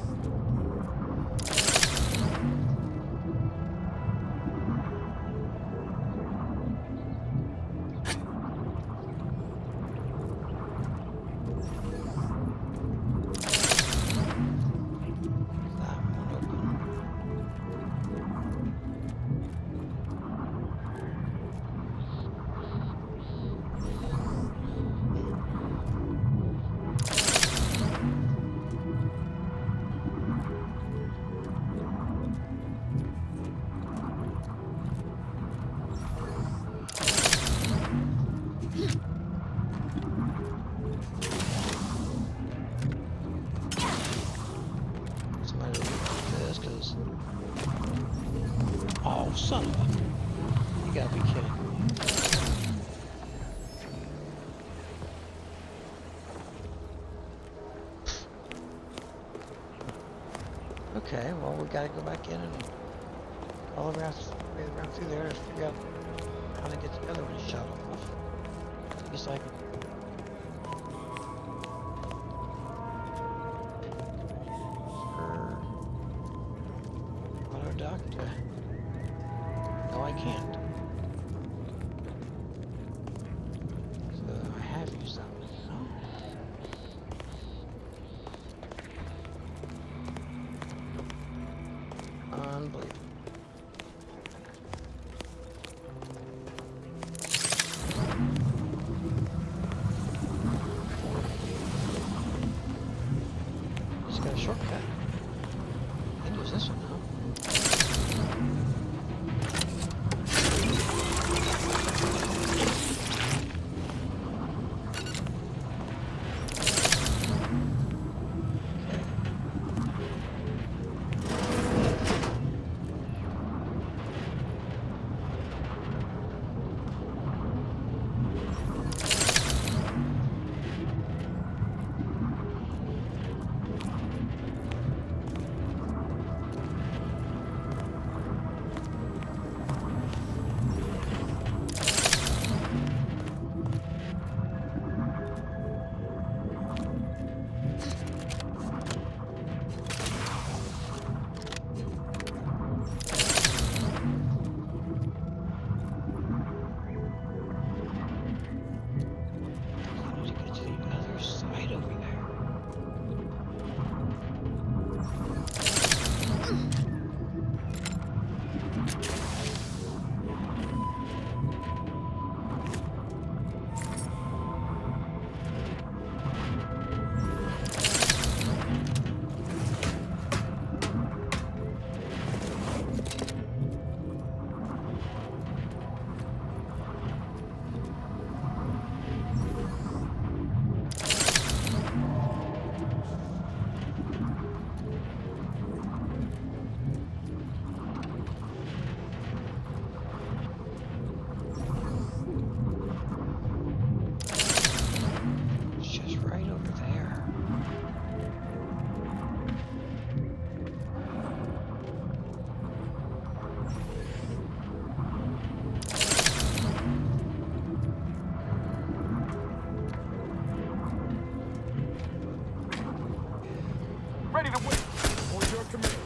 Oh, son of a... You gotta be kidding me. Okay, well, we gotta go back in and all around through there to figure out how to get the other one shut off. At least I can... Doctor. No, I can't. So I have used that one now. Unbelievable. Just got a shortcut. I can use this one now. ready to wait. On your command.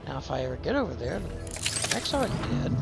Now if I ever get over there, the mech's already dead.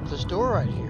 this door right here.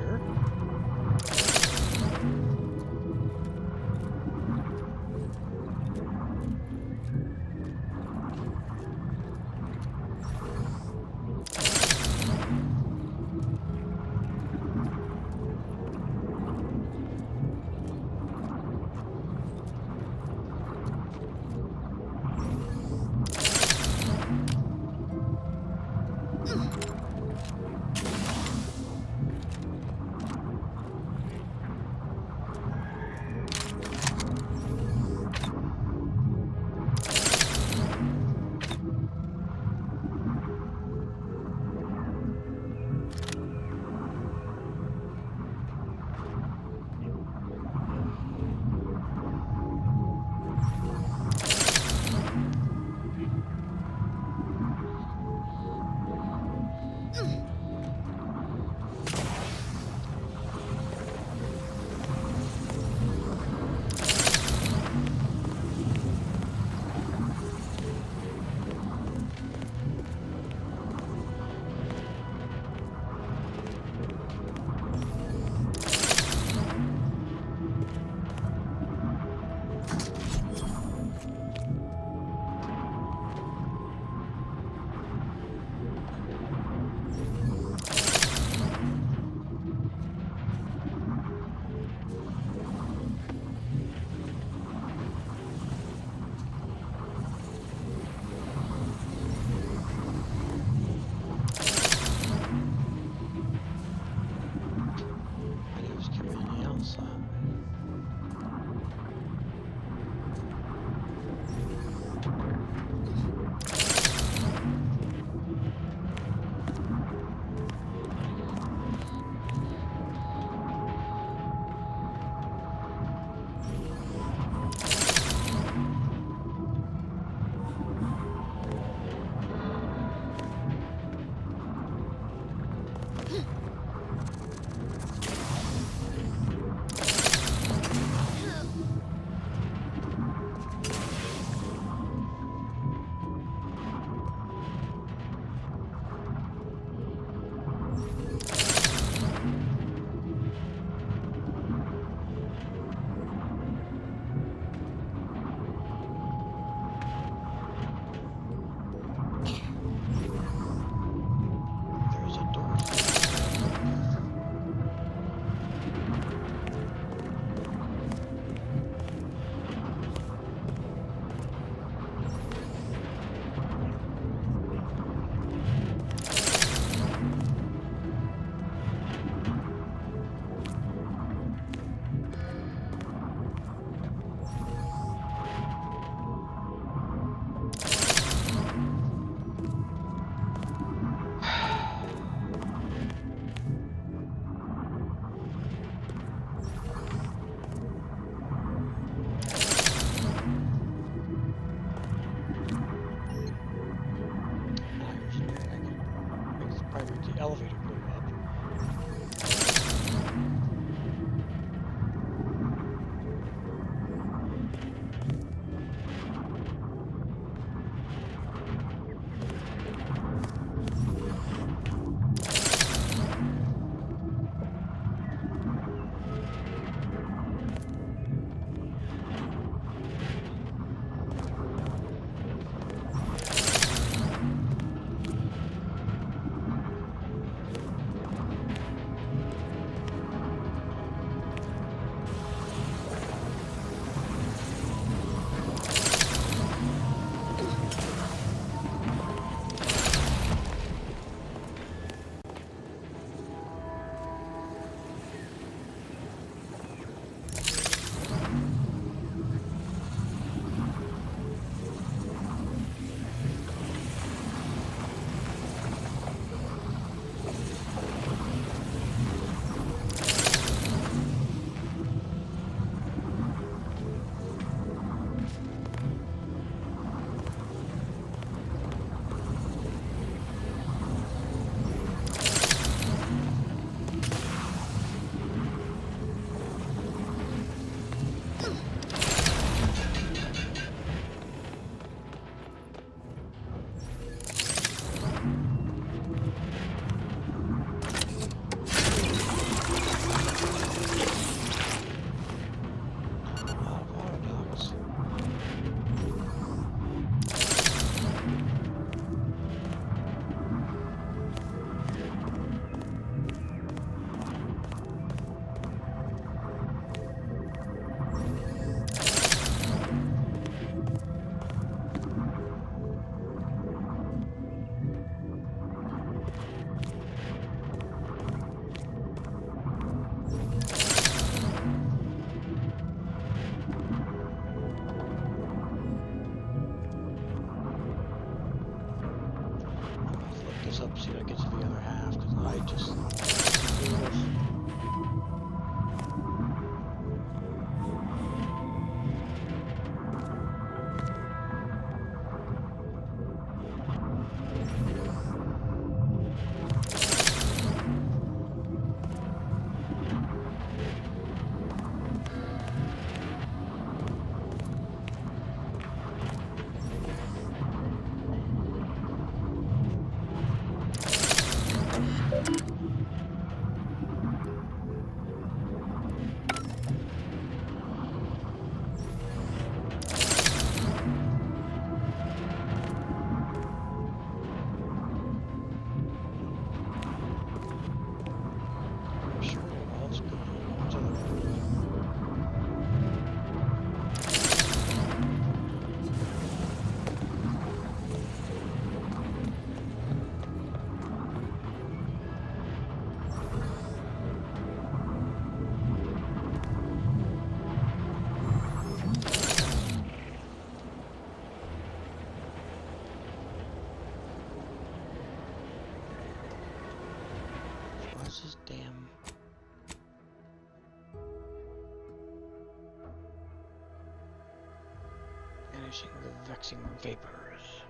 vexing vapors.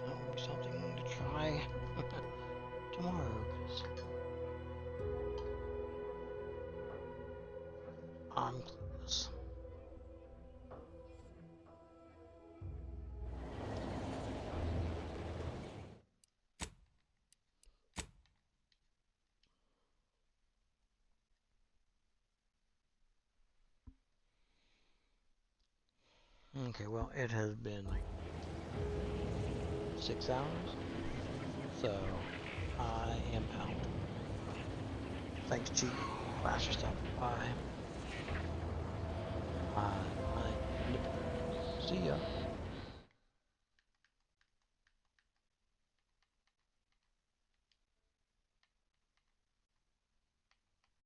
Oh, something to try tomorrow, 'cause arm close. Okay, well, it has been like 6 hours, so I am out. Thanks, G. Flash for stopping by. See ya.